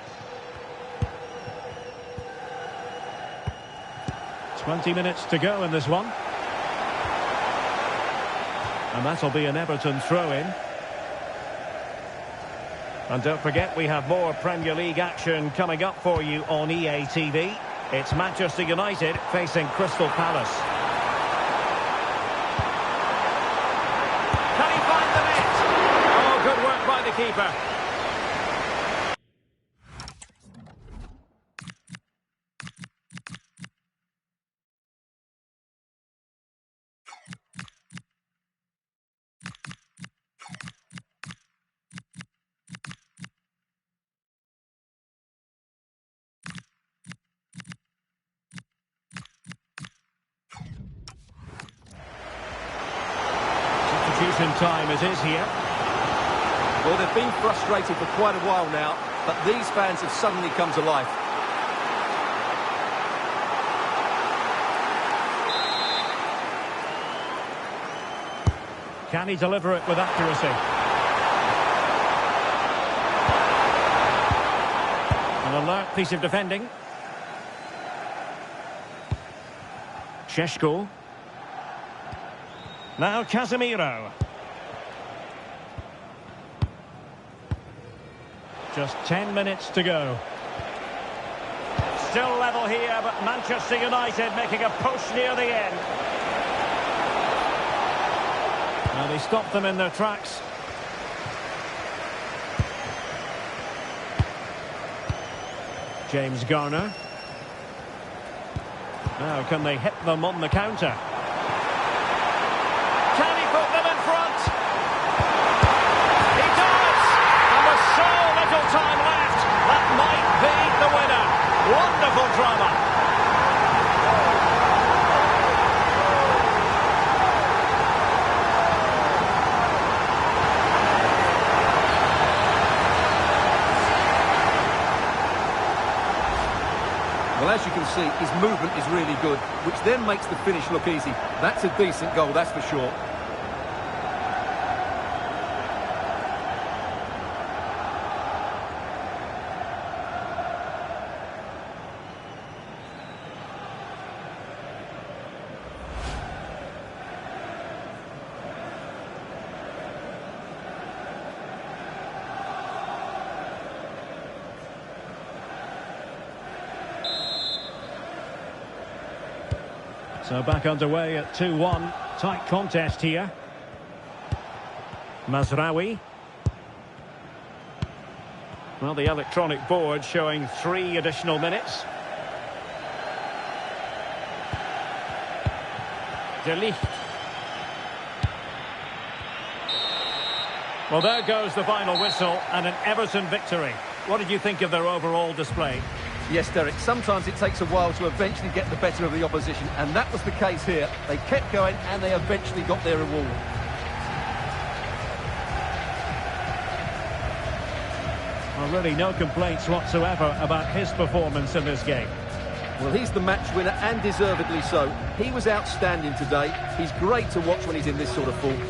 Speaker 5: 20 minutes to go in this one. And that'll be an Everton throw-in. And don't forget, we have more Premier League action coming up for you on EA TV. It's Manchester United facing Crystal Palace. Can he find the net? Oh, good work by the keeper. Time it is here.
Speaker 2: Well, they've been frustrated for quite a while now, but these fans have suddenly come to life.
Speaker 5: Can he deliver it with accuracy? An alert piece of defending. Šeško. Now Casemiro. Just 10 minutes to go. Still level here, but Manchester United making a push near the end. Now they stopped them in their tracks. James Garner. Now can they hit them on the counter? Can he put them in front? He does! And with so little time left, that might be the winner. Wonderful drama.
Speaker 2: Well, as you can see, his movement is really good, which then makes the finish look easy. That's a decent goal, that's for sure.
Speaker 5: So back underway at 2-1. Tight contest here. Mazraoui. Well, the electronic board showing 3 additional minutes. De Ligt. Well, there goes the final whistle and an Everton victory. What did you think of their overall display?
Speaker 2: Yes, Derek, sometimes it takes a while to eventually get the better of the opposition, and that was the case here. They kept going and they eventually got their reward.
Speaker 5: Well, really no complaints whatsoever about his performance in this game.
Speaker 2: Well, he's the match winner, and deservedly so. He was outstanding today. He's great to watch when he's in this sort of form.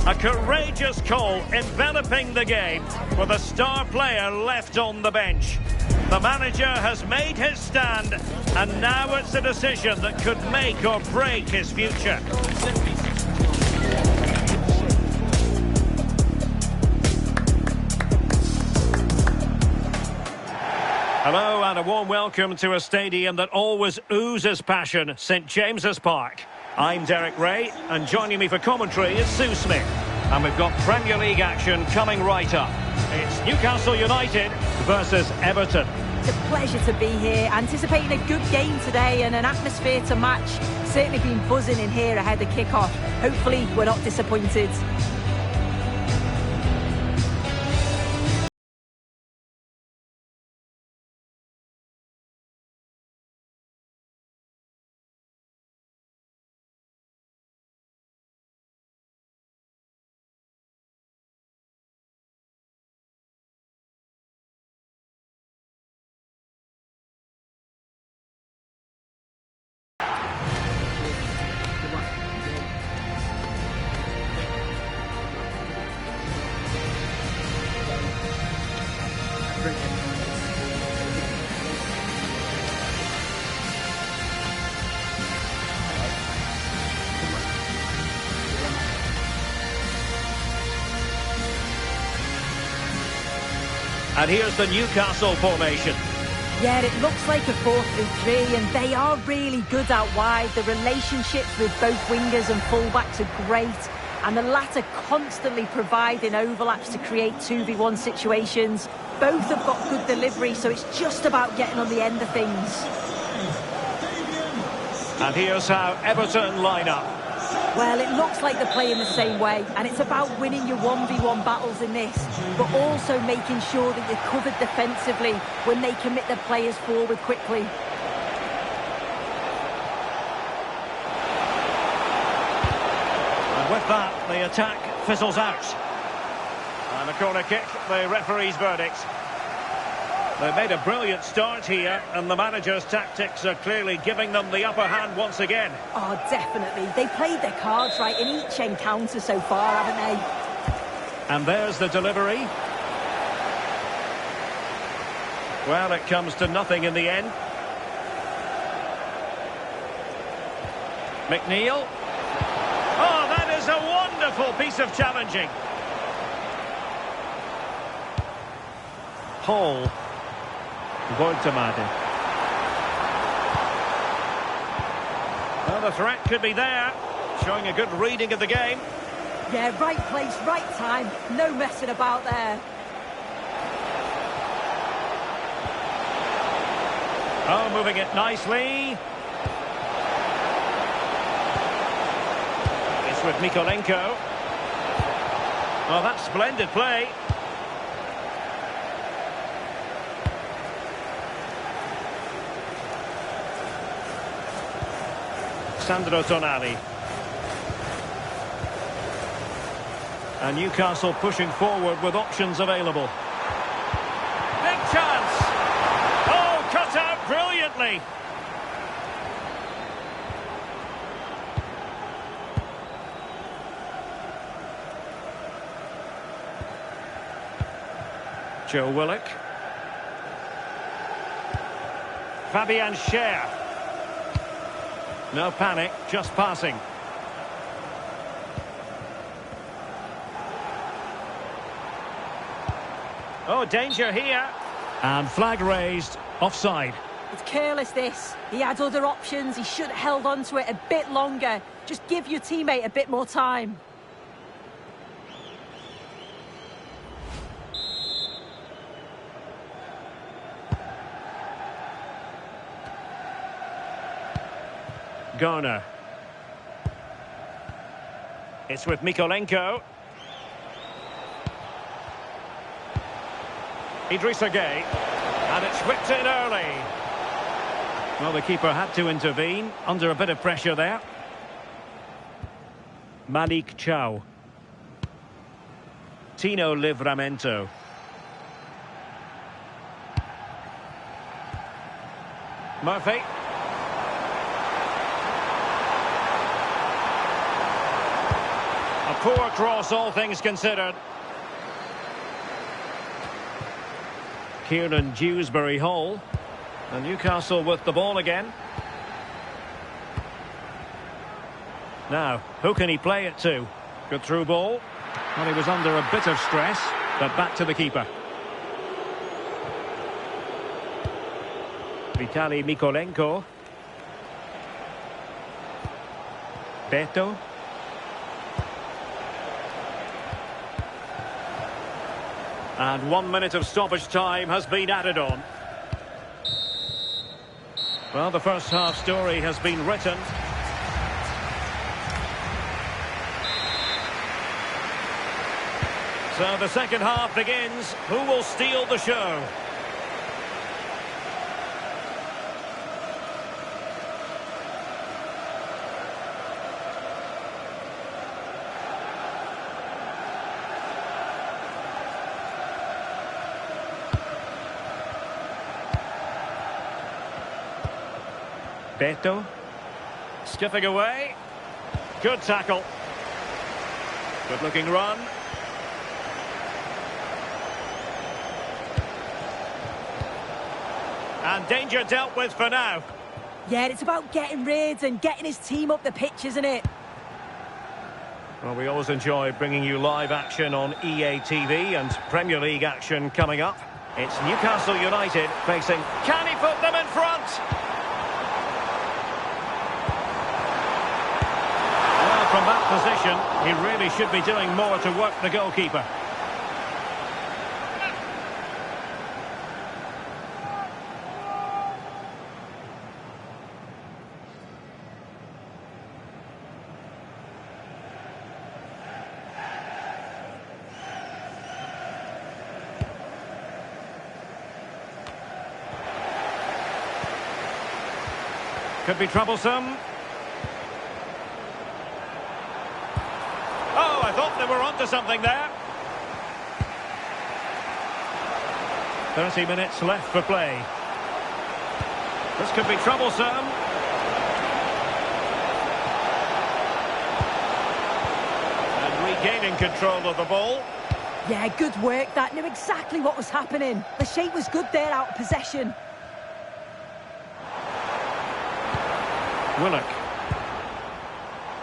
Speaker 5: A courageous call enveloping the game with a star player left on the bench. The manager has made his stand, and now it's a decision that could make or break his future. Hello and a warm welcome to a stadium that always oozes passion, St James's Park. I'm Derek Ray, and joining me for commentary is Sue Smith. And we've got Premier League action coming right up. It's Newcastle United versus Everton.
Speaker 8: It's a pleasure to be here, anticipating a good game today and an atmosphere to match. Certainly been buzzing in here ahead of kick-off. Hopefully we're not disappointed.
Speaker 5: And here's the Newcastle formation.
Speaker 8: Yeah, it looks like a 4-3-3, and they are really good out wide. The relationships with both wingers and fullbacks are great, and the latter constantly providing overlaps to create 2v1 situations. Both have got good delivery, so it's just about getting on the end of things.
Speaker 5: And here's how Everton line up.
Speaker 8: Well, it looks like they're playing the same way, and it's about winning your 1v1 battles in this, but also making sure that you're covered defensively when they commit their players forward quickly.
Speaker 5: And with that, the attack
Speaker 7: fizzles out. And a corner kick, the referee's verdict. They've made a brilliant start here, and the manager's tactics are clearly giving them the upper hand once again.
Speaker 8: Oh, definitely. They played their cards right in each encounter so far, haven't they?
Speaker 7: And there's the delivery. Well, it comes to nothing in the end. McNeil. Oh, that is a wonderful piece of challenging. Hall. Voitamade. Well, the threat could be there, showing a good reading of the game.
Speaker 8: Yeah, right place, right time. No messing about there.
Speaker 7: Oh, moving it nicely. It's with Mykolenko. Oh, that's splendid play. Sandro Tonali. And Newcastle pushing forward with options available. Big chance! Oh, cut out brilliantly! Joe Willock. Fabian Schär. No panic, just passing. Oh, danger here. And flag raised, offside.
Speaker 8: It's careless, this. He had other options. He should have held on to it a bit longer. Just give your teammate a bit more time.
Speaker 7: Garner. It's with Mykolenko. Idrissa Gueye. And it's whipped in early. Well, the keeper had to intervene, under a bit of pressure there. Malik Chow. Tino Livramento. Murphy. A poor cross, all things considered. Kiernan Dewsbury-Hall. And Newcastle with the ball again. Now, who can he play it to? Good through ball. Well, he was under a bit of stress, but back to the keeper. Vitaliy Mykolenko. Beto. And 1 minute of stoppage time has been added on. Well, the first half story has been written. So the second half begins. Who will steal the show? Beto. Skipping away. Good tackle. Good looking run. And danger dealt with for now.
Speaker 8: Yeah, it's about getting rid and getting his team up the pitch, isn't it?
Speaker 7: Well, we always enjoy bringing you live action on EA TV and Premier League action coming up. It's Newcastle United facing... Can he put them in front? Well, from that position, he really should be doing more to work the goalkeeper. Could be troublesome. Oh, I thought they were onto
Speaker 5: onto something there. 30 minutes left for play. This could be troublesome. And regaining control of the ball.
Speaker 8: Yeah, good work. That knew exactly what was happening. The shape was good there out of possession.
Speaker 5: Willock.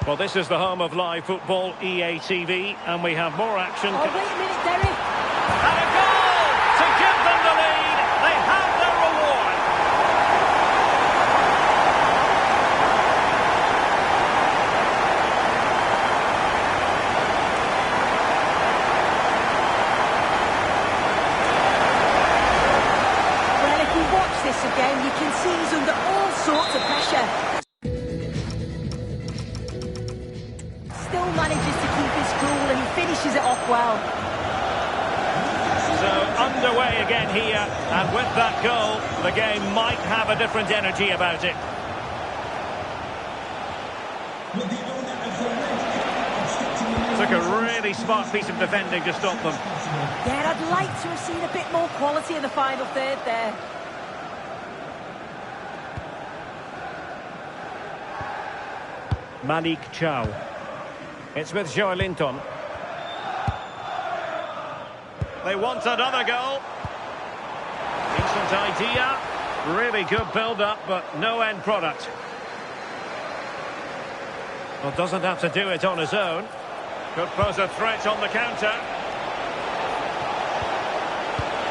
Speaker 5: Well, this is the home of live football, EA TV, and we have more action.
Speaker 8: Oh, wait a minute, Derek.
Speaker 5: And a goal to give them the lead. They have their reward.
Speaker 8: Well, if we watch this again, you can see he's under all sorts of pressure. Still manages to keep his cool and he finishes it off well.
Speaker 5: So underway again here, and with that goal, the game might have a different energy about it.
Speaker 3: With the owner of the red card obstructing the movement.
Speaker 5: Took a really smart piece of defending to stop them.
Speaker 8: Yeah, I'd like to have seen a bit more quality in the final third there.
Speaker 5: Malik Chow. It's with Joelinton. They want another goal. Decent idea. Really good build-up, but no end product. Well, doesn't have to do it on his own. Could pose a threat on the counter.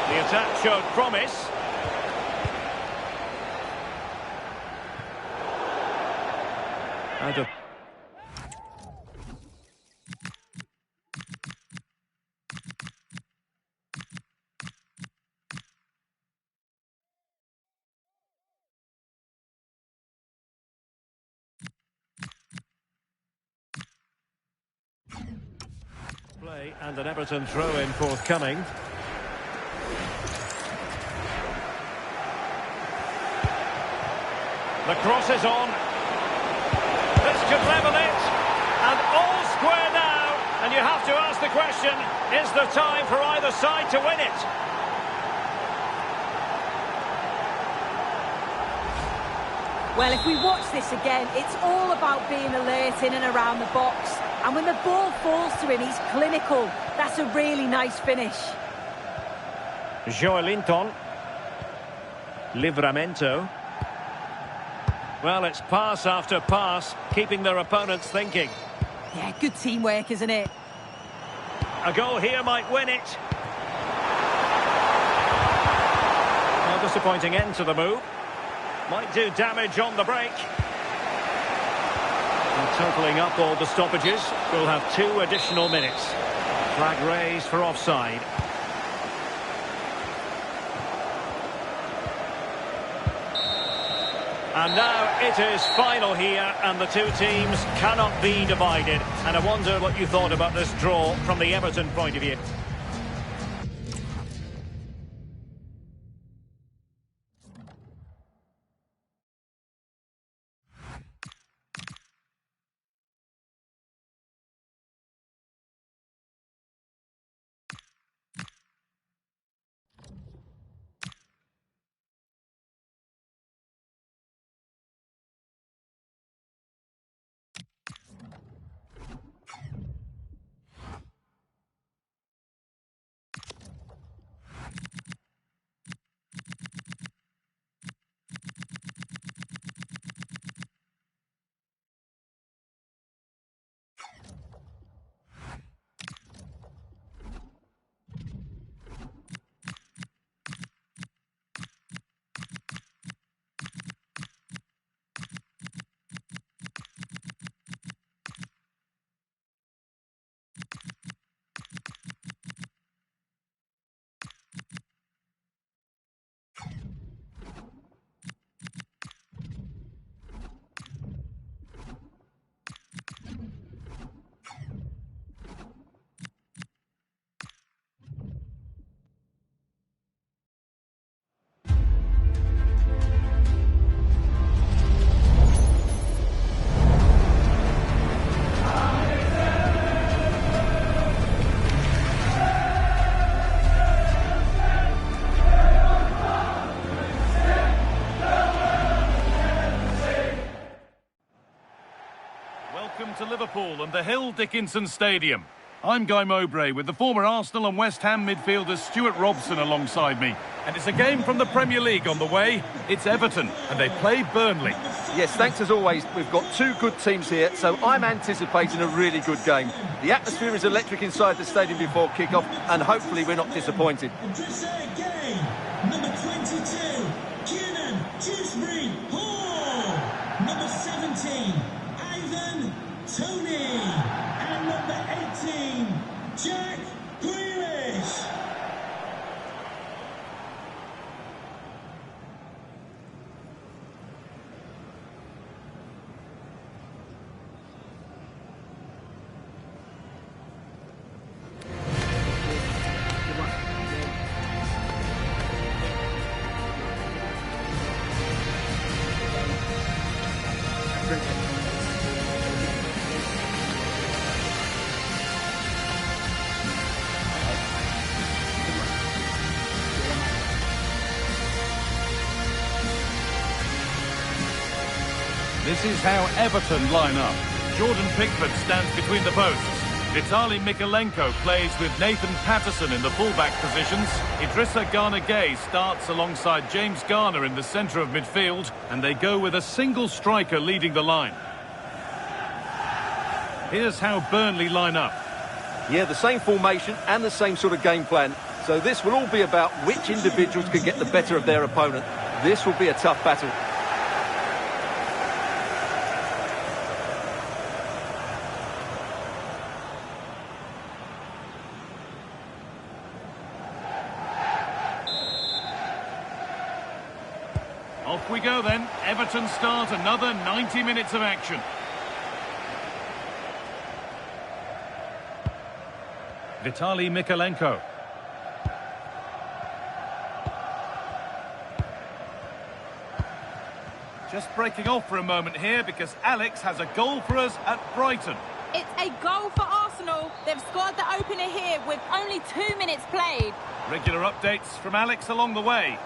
Speaker 5: The attack showed promise. Out of play, and an Everton throw-in forthcoming. The cross is on. This could level it. And all square now. And you have to ask the question, is there time for either side to win it?
Speaker 8: Well, if we watch this again, it's all about being alert in and around the box. And when the ball falls to him, he's clinical. That's a really nice finish.
Speaker 5: Joelinton. Livramento. Well, it's pass after pass, keeping their opponents thinking.
Speaker 8: Yeah, good teamwork, isn't it?
Speaker 5: A goal here might win it. Well, disappointing end to the move. Might do damage on the break. And totalling up all the stoppages, we'll have 2 additional minutes. Flag raised for offside. And now it is final here, and the 2 teams cannot be divided. And I wonder what you thought about this draw from the Everton point of view.
Speaker 1: Liverpool and the Hill Dickinson Stadium. I'm Guy Mowbray with the former Arsenal and West Ham midfielder Stuart Robson alongside me. And it's a game from the Premier League on the way. It's Everton and they play Burnley.
Speaker 2: Yes, thanks as always. We've got two good teams here, so I'm anticipating a really good game. The atmosphere is electric inside the stadium before kick-off, and hopefully we're not disappointed.
Speaker 3: Idrissa again. Number 22, Kiernan, Dewsbury-Hall. Number 17, Ivan Toney. And number 18, Jack Grealish.
Speaker 1: This is how Everton line up. Jordan Pickford stands between the posts. Vitaliy Mykolenko plays with Nathan Patterson in the fullback positions. Idrissa Gana-Gueye starts alongside James Garner in the centre of midfield, and they go with a single striker leading the line. Here's how Burnley line up.
Speaker 2: Yeah, the same formation and the same sort of game plan. So this will all be about which individuals can get the better of their opponent. This will be a tough battle.
Speaker 1: Off we go then. Everton start another 90 minutes of action. Vitaliy Mykolenko. Just breaking off for a moment here because Alex has a goal for us at Brighton.
Speaker 4: It's a goal for Arsenal. They've scored the opener here with only 2 minutes played.
Speaker 1: Regular updates from Alex along the way.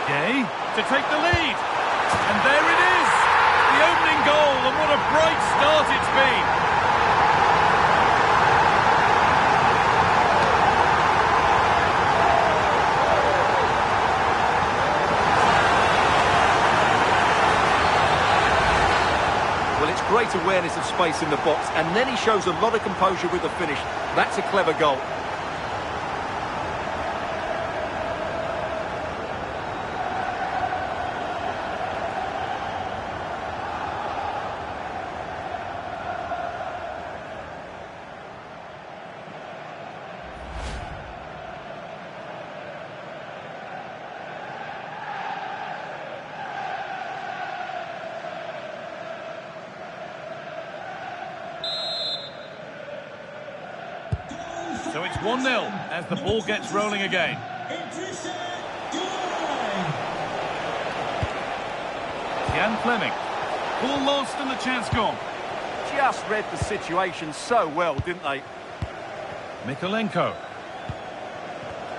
Speaker 1: Gueye to take the lead. And there it is. The opening goal, and what a bright start it's been.
Speaker 2: Well, it's great awareness of space in the box, and then he shows a lot of composure with the finish. That's a clever goal.
Speaker 1: So it's 1-0 as the ball gets rolling again.
Speaker 3: Idrissa
Speaker 1: Ian Fleming. Ball lost and the chance gone.
Speaker 2: Just read the situation so well, didn't they?
Speaker 1: Mykolenko.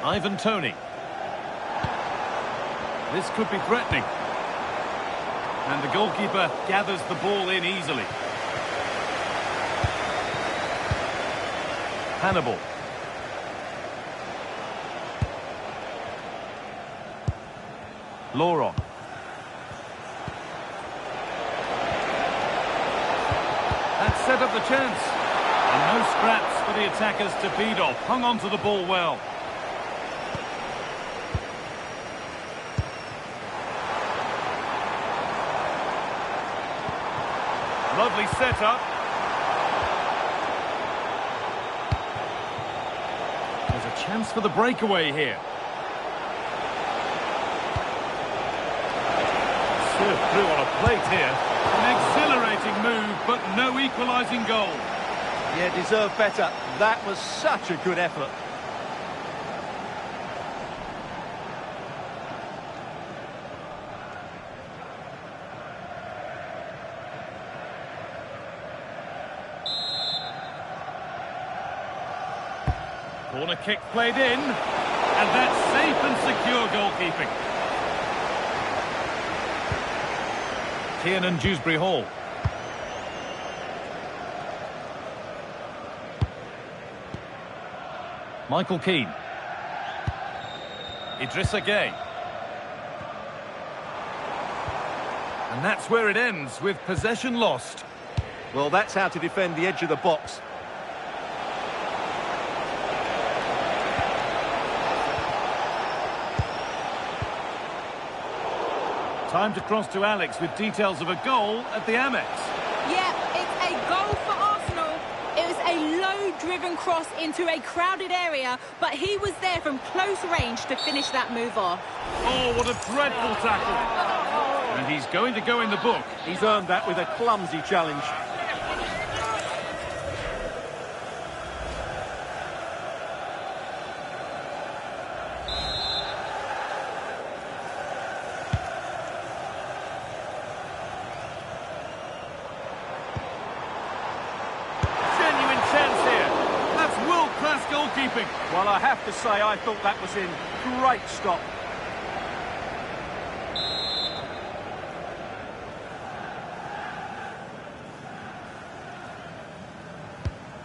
Speaker 1: Ivan Toney. This could be threatening. And the goalkeeper gathers the ball in easily. Hannibal. Laurent. That set up the chance. And no scraps for the attackers to feed off. Hung on to the ball well. Lovely setup. There's a chance for the breakaway here. Served through on a plate here. An exhilarating move, but no equalising goal.
Speaker 2: Yeah, deserved better. That was such a good effort.
Speaker 1: Corner kick played in, and that's safe and secure goalkeeping. Kiernan, Dewsbury-Hall. Keane. Idrissa Gueye. And that's where it ends, with possession lost.
Speaker 2: Well, that's how to defend the edge of the box.
Speaker 1: Time to cross to Alex with details of a goal at the Amex.
Speaker 4: Yeah, it's a goal for Arsenal. It was a low-driven cross into a crowded area, but he was there from close range to finish that move off.
Speaker 1: Oh, what a dreadful tackle. And he's going to go in the book.
Speaker 2: He's earned that with a clumsy challenge.
Speaker 1: Goalkeeping.
Speaker 2: Well, I have to say, I thought that was in great stop.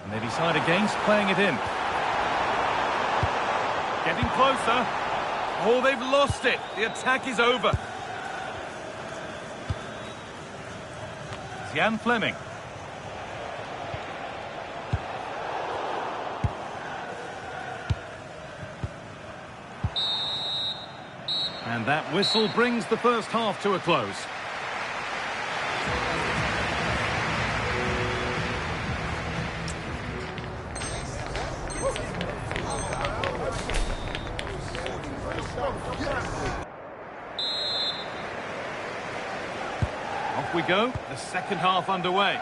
Speaker 1: And they decide against playing it in. Getting closer. Oh, they've lost it. The attack is over. It's Jan Fleming. And that whistle brings the first half to a close. Off we go, the second half underway.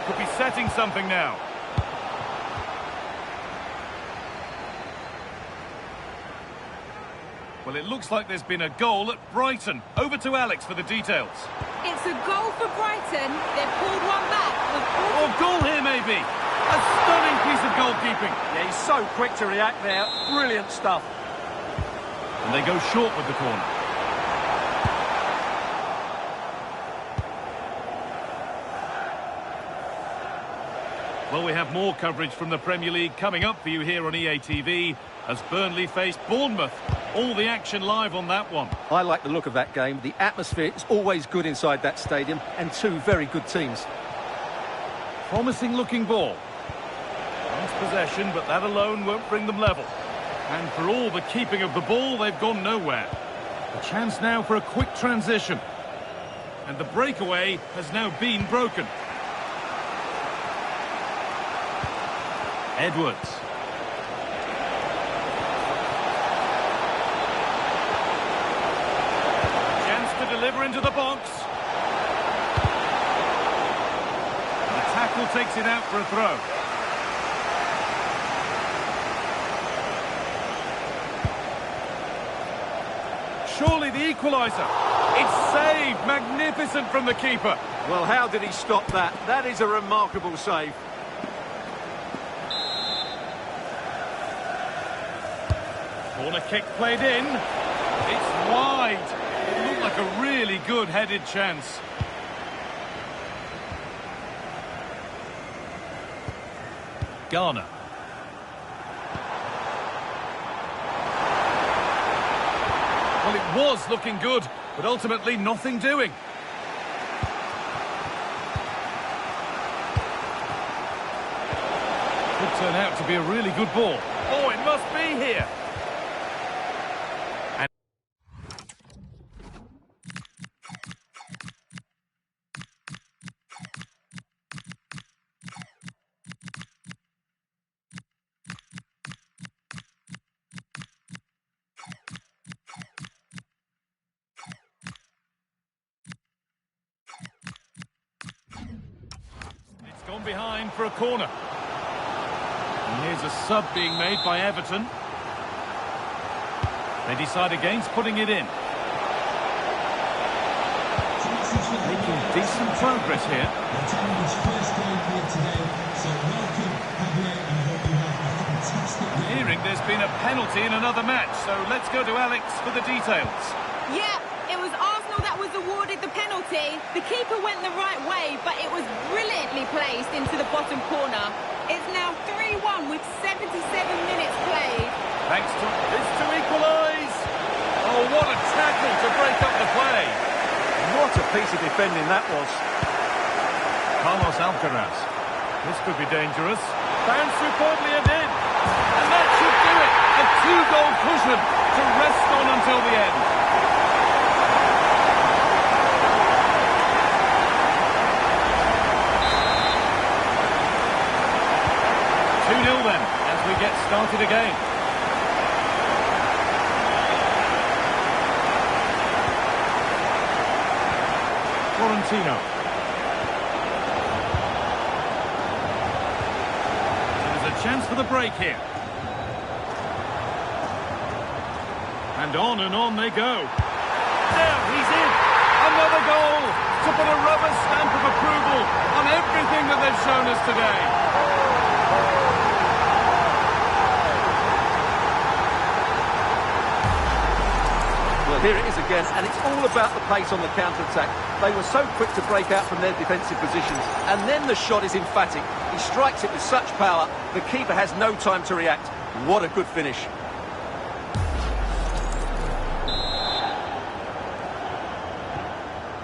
Speaker 1: Could be setting something now. Well, it looks like there's been a goal at Brighton. Over to Alex for the details.
Speaker 4: It's a goal for Brighton. They've pulled one back.
Speaker 1: Oh, goal here maybe. A stunning piece of goalkeeping.
Speaker 2: Yeah, he's so quick to react there. Brilliant stuff.
Speaker 1: And they go short with the corner. Well, we have more coverage from the Premier League coming up for you here on EA TV as Burnley face Bournemouth. All the action live on that one.
Speaker 2: I like the look of that game. The atmosphere is always good inside that stadium, and two very good teams.
Speaker 1: Promising looking ball. Nice possession, but that alone won't bring them level. And for all the keeping of the ball, they've gone nowhere. A chance now for a quick transition. And the breakaway has now been broken. Edwards. Chance to deliver into the box. And the tackle takes it out for a throw. Surely the equaliser. It's saved. Magnificent from the keeper.
Speaker 2: Well, how did he stop that? That is a remarkable save.
Speaker 1: Corner kick played in. It's wide. It looked like a really good headed chance. Garner. Well, it was looking good, but ultimately nothing doing. Could turn out to be a really good ball. Oh, it must be here. Gone behind for a corner. And here's a sub being made by Everton. They decide against putting it in. Making decent progress here.
Speaker 3: Attending his first game here today, so welcome, Javier, and I hope you have a fantastic
Speaker 1: Hearing there's been a penalty in another match, so let's go to Alex for the details.
Speaker 4: Yeah, it was Arsenal that was awarded the penalty. The keeper went the right way, but it was brilliantly placed into the bottom corner. It's now 3-1 with 77 minutes played.
Speaker 1: Thanks to this to equalise. Oh, what a tackle to break up the play.
Speaker 2: What a piece of defending that was.
Speaker 1: Carlos Alcaraz. This could be dangerous. Bounced superbly and in. And that should do it. A 2-goal cushion to rest on until the end. Then, as we get started again. Florentino. There's a chance for the break here. And on they go. There, he's in. Another goal to put a rubber stamp of approval on everything that they've shown us today.
Speaker 2: Here it is again, and it's all about the pace on the counter-attack. They were so quick to break out from their defensive positions, and then the shot is emphatic. He strikes it with such power, the keeper has no time to react. What a good finish.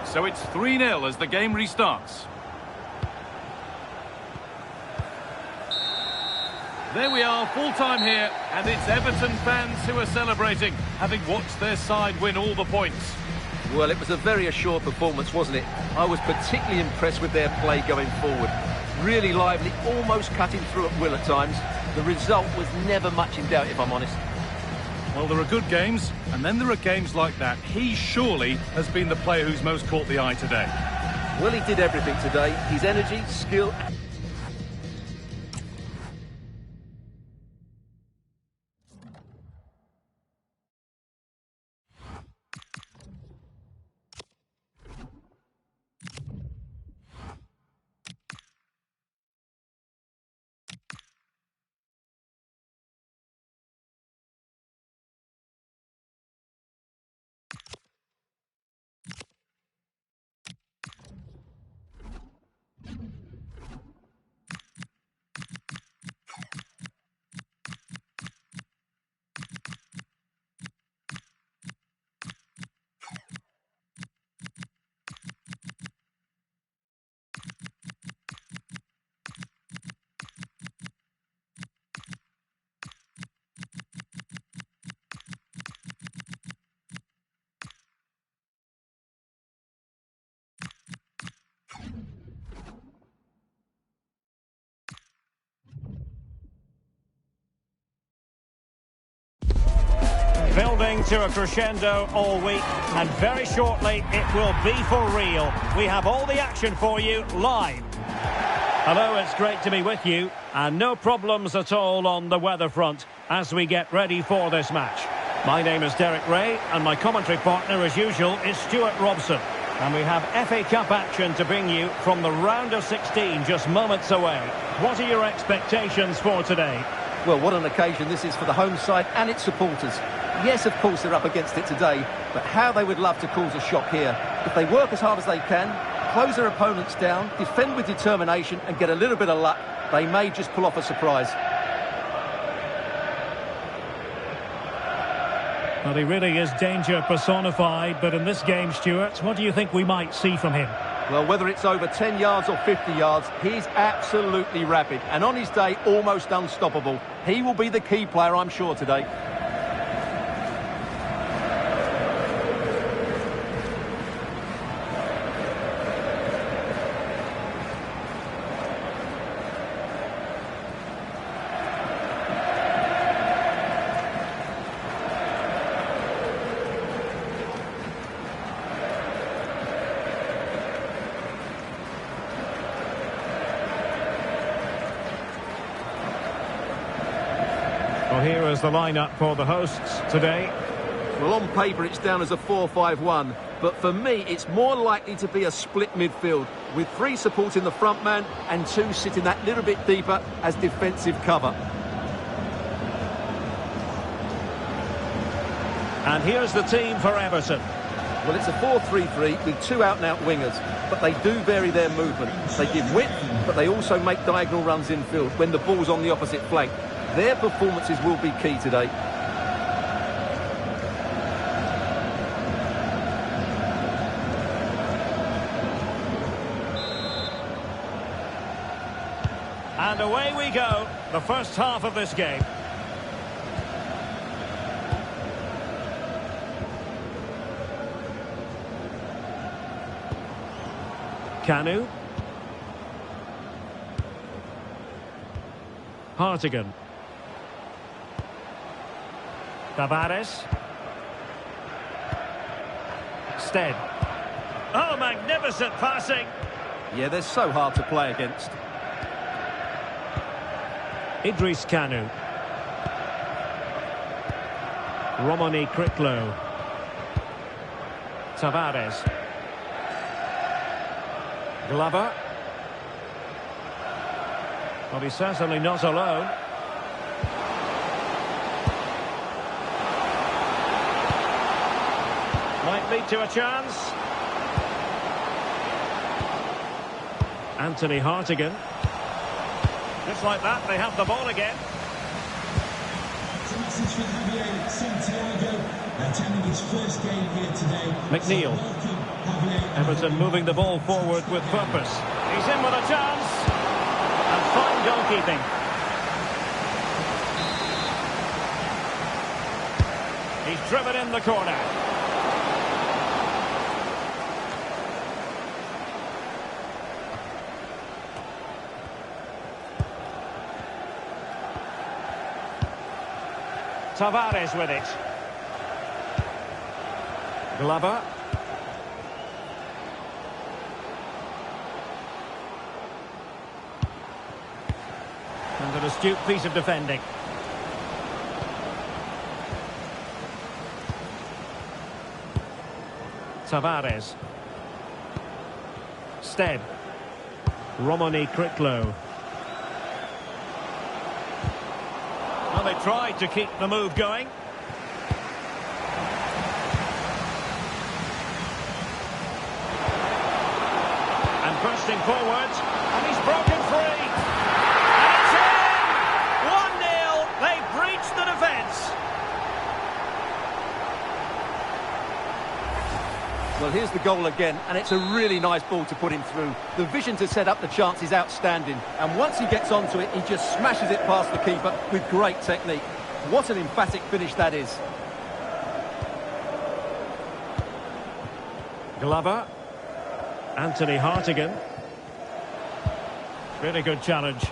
Speaker 1: So it's 3-0 as the game restarts. There we are, full-time here, and it's Everton fans who are celebrating, having watched their side win all the points.
Speaker 2: Well, it was a very assured performance, wasn't it? I was particularly impressed with their play going forward. Really lively, almost cutting through at will at times. The result was never much in doubt, if I'm honest.
Speaker 1: Well, there are good games, and then there are games like that. He surely has been the player who's most caught the eye today.
Speaker 2: Well, he did everything today. His energy, skill...
Speaker 5: Building to a crescendo all week, and very shortly it will be for real. We have all the action for you live. Hello, it's great to be with you, and no problems at all on the weather front as we get ready for this match. My name is Derek Ray, and my commentary partner as usual is Stuart Robson. And we have FA Cup action to bring you from the round of 16 just moments away. What are your expectations for today?
Speaker 2: Well, what an occasion this is for the home side and its supporters. Yes, of course, they're up against it today, but how they would love to cause a shock here. If they work as hard as they can, close their opponents down, defend with determination and get a little bit of luck, they may just pull off a surprise.
Speaker 10: Well, he really is danger personified, but in this game, Stuart, what do you think we might see from him?
Speaker 2: Well, whether it's over 10 yards or 50 yards, he's absolutely rapid, and on his day, almost unstoppable. He will be the key player, I'm sure, today.
Speaker 5: Well, here is the lineup for the hosts today.
Speaker 2: Well, on paper it's down as a 4-5-1, but for me it's more likely to be a split midfield, with 3 supporting the front man and 2 sitting that little bit deeper as defensive cover.
Speaker 5: And here's the team for Everton.
Speaker 2: Well, it's a 4-3-3 with two out-and-out wingers, but they do vary their movement. They give width, but they also make diagonal runs infield when the ball's on the opposite flank. Their performances will be key today.
Speaker 5: And away we go, the first half of this game. Kanu. Hartigan. Tavares. Stead. Oh, magnificent passing.
Speaker 2: Yeah, they're so hard to play against.
Speaker 5: Idrissa Kanu. Romani Kriklo. Tavares. Glover. Well, he's certainly not alone. Might lead to a chance. Anthony Hartigan. Just like that, they have the ball again.
Speaker 3: It's a message for Javier Santiago, attending his first game here today.
Speaker 5: McNeil. Everton moving the ball forward with purpose. He's in with a chance. And fine goalkeeping. He's driven in the corner. Tavares with it. Glover. And an astute piece of defending. Tavares. Stead. Romani Kriklo. Well, they tried to keep the move going. And bursting forward. And he's broken free. And it's in! 1-0. They've breached the defence.
Speaker 2: Well, here's the goal again, and it's a really nice ball to put him through. The vision to set up the chance is outstanding, and once he gets onto it, he just smashes it past the keeper with great technique. What an emphatic finish that is.
Speaker 5: Glover. Anthony Hartigan. Really good challenge.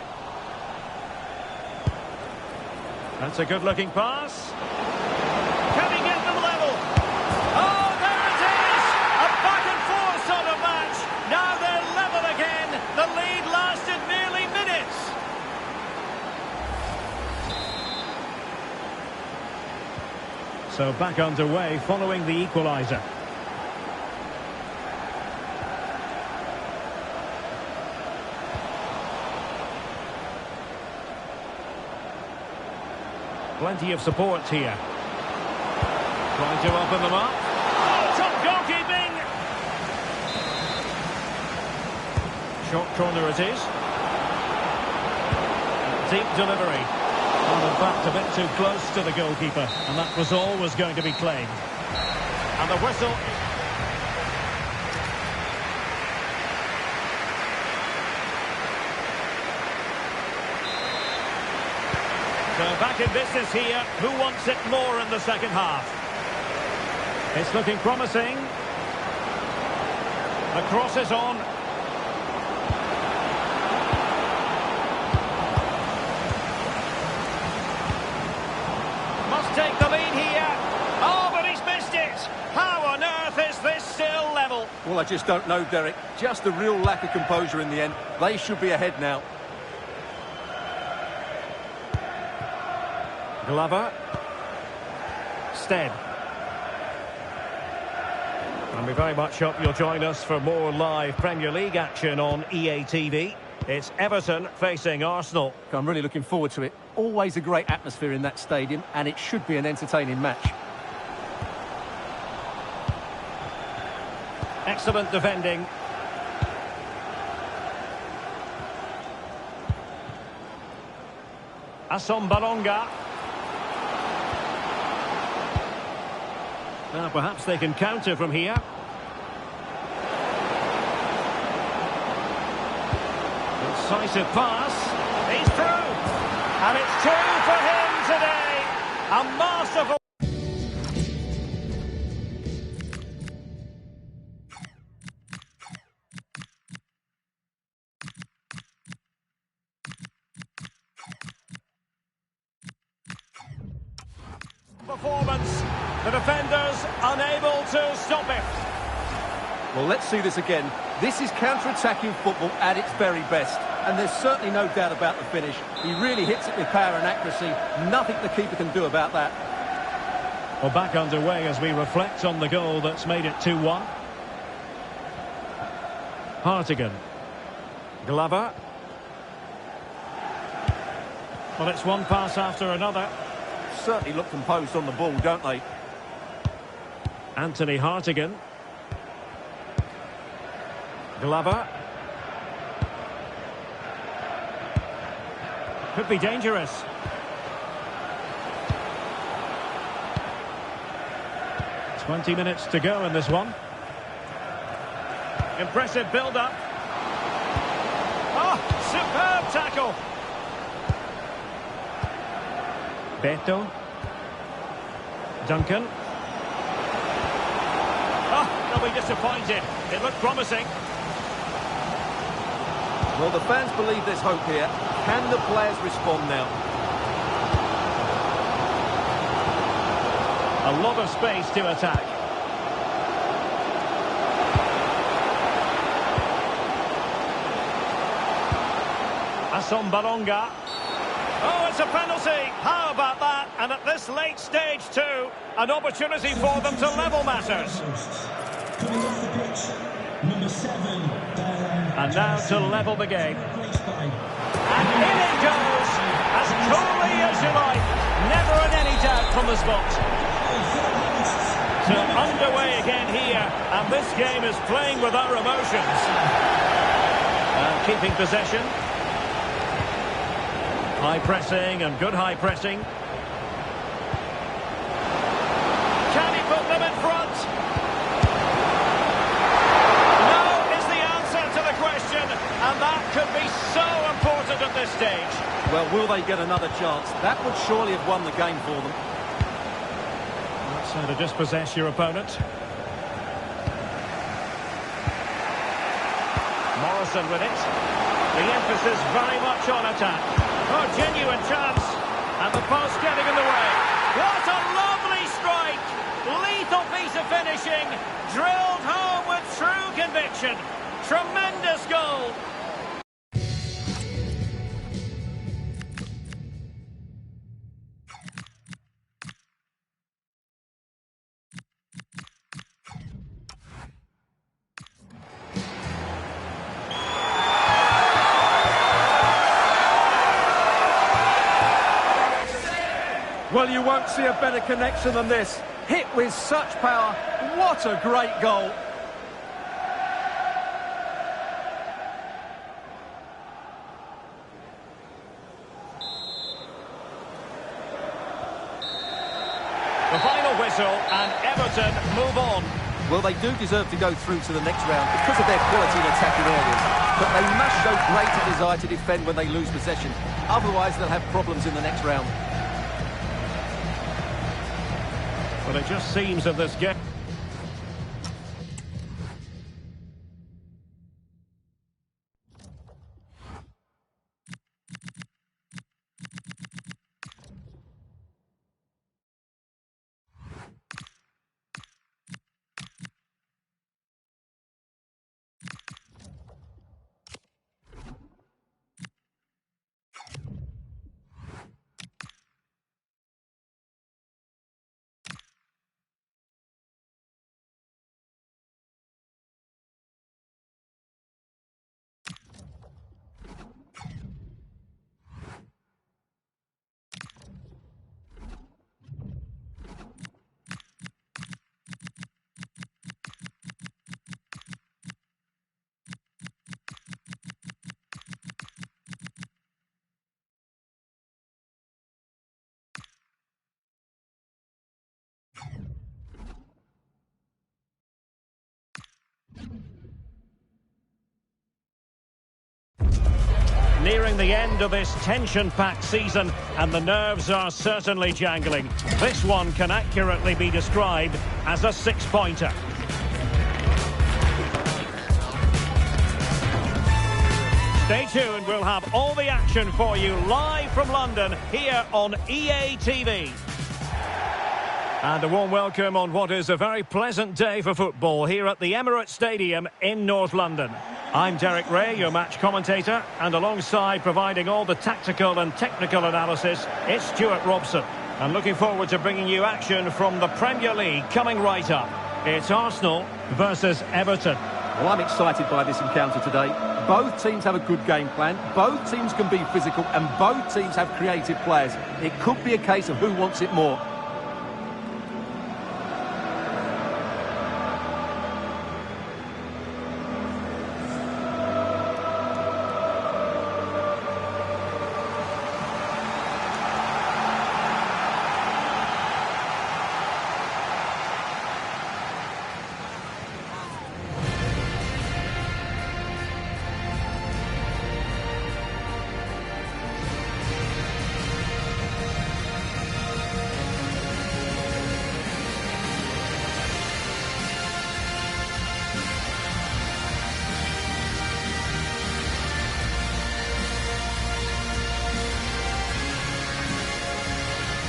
Speaker 5: That's a good-looking pass. Can he get them level? Oh, there it is! A back-and-forth sort of match. Now they're level again. The lead lasted nearly minutes. So back underway following the equaliser. Plenty of support here. Trying to open them up. Oh, top goalkeeping! Short corner it is. Deep delivery. Well, in fact, a bit too close to the goalkeeper. And that was always going to be claimed. And the whistle. So back in business here. Who wants it more in the second half? It's looking promising. The cross is on. Must take the lead here. Oh, but he's missed it. How on earth is this still level?
Speaker 2: Well, I just don't know, Derek. Just a real lack of composure in the end. They should be ahead now.
Speaker 5: Glover. Stead. And we very much hope you'll join us for more live Premier League action on EA TV. It's Everton facing Arsenal.
Speaker 2: I'm really looking forward to it. Always a great atmosphere in that stadium, and it should be an entertaining match.
Speaker 5: Excellent defending. Balonga. Now perhaps they can counter from here. Incisive pass. He's through. And it's two for him today. A masterful... performance. The defenders unable to stop it.
Speaker 2: Well, let's see this again. This is counter-attacking football at its very best. And there's certainly no doubt about the finish. He really hits it with power and accuracy. Nothing the keeper can do about that.
Speaker 10: Well, back underway as we reflect on the goal that's made it 2-1. Hartigan.
Speaker 5: Glover.
Speaker 10: Well, it's one pass after another.
Speaker 2: Certainly look composed on the ball, don't they?
Speaker 10: Anthony Hartigan.
Speaker 5: Glover.
Speaker 10: Could be dangerous. "20 minutes to go in this one.
Speaker 5: Impressive build-up. Oh, superb tackle.
Speaker 10: Beto. Duncan.
Speaker 5: Oh, they'll be disappointed. It looked promising.
Speaker 2: Well, the fans believe there's hope here. Can the players respond now?
Speaker 10: A lot of space to attack.
Speaker 5: Balonga. Oh, it's a penalty. How about that? And at this late stage too, an opportunity for them to level matters.
Speaker 3: Coming off the pitch, number 7.
Speaker 10: And now to level the game.
Speaker 5: And in it goes, as coolly as you like. Never in any doubt from the spot. So underway again here, and this game is playing with our emotions. And keeping possession.
Speaker 10: High pressing and good high pressing.
Speaker 5: Can he put them in front? No is the answer to the question, and that could be so important at this stage.
Speaker 2: Well, will they get another chance? That would surely have won the game for them.
Speaker 10: That's how to dispossess your opponent.
Speaker 5: Morrison with it. The emphasis very much on attack. Oh, genuine chance. And the post getting in the way. What a lovely strike. Lethal piece of finishing. Drilled home with true conviction. Tremendous goal.
Speaker 2: Well, you won't see a better connection than this. Hit with such power. What a great goal.
Speaker 5: The final whistle, and Everton move on.
Speaker 2: Well, they do deserve to go through to the next round because of their quality in attacking areas. But they must show greater desire to defend when they lose possession. Otherwise, they'll have problems in the next round.
Speaker 10: But it just seems that this game...
Speaker 5: the end of this tension-packed season, and the nerves are certainly jangling. This one can accurately be described as a six-pointer. Stay tuned, we'll have all the action for you live from London here on EA TV. And a warm welcome on what is a very pleasant day for football here at the Emirates Stadium in North London. I'm Derek Ray, your match commentator, and alongside providing all the tactical and technical analysis, it's Stuart Robson. I'm looking forward to bringing you action from the Premier League coming right up. It's Arsenal versus Everton.
Speaker 2: Well, I'm excited by this encounter today. Both teams have a good game plan, both teams can be physical, and both teams have creative players. It could be a case of who wants it more.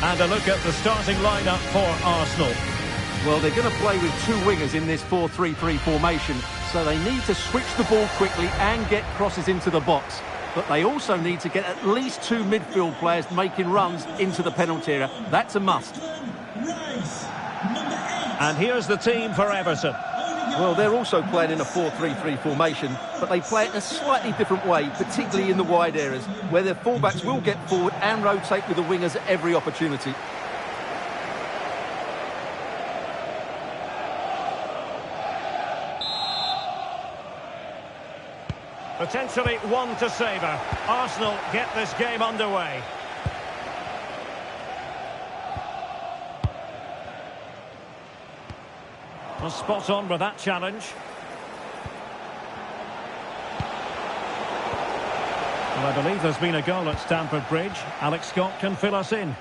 Speaker 5: And a look at the starting lineup for Arsenal.
Speaker 2: Well, they're going to play with two wingers in this 4-3-3 formation, so they need to switch the ball quickly and get crosses into the box. But they also need to get at least two midfield players making runs into the penalty area. That's a must.
Speaker 5: And here's the team for Everton.
Speaker 2: Well, they're also playing in a 4-3-3 formation, but they play it in a slightly different way, particularly in the wide areas, where their fullbacks will get forward and rotate with the wingers at every opportunity.
Speaker 5: Potentially one to savour. Arsenal get this game underway. Well, spot on with that challenge. Well, I believe there's been a goal at Stamford Bridge. Alex Scott can fill us in.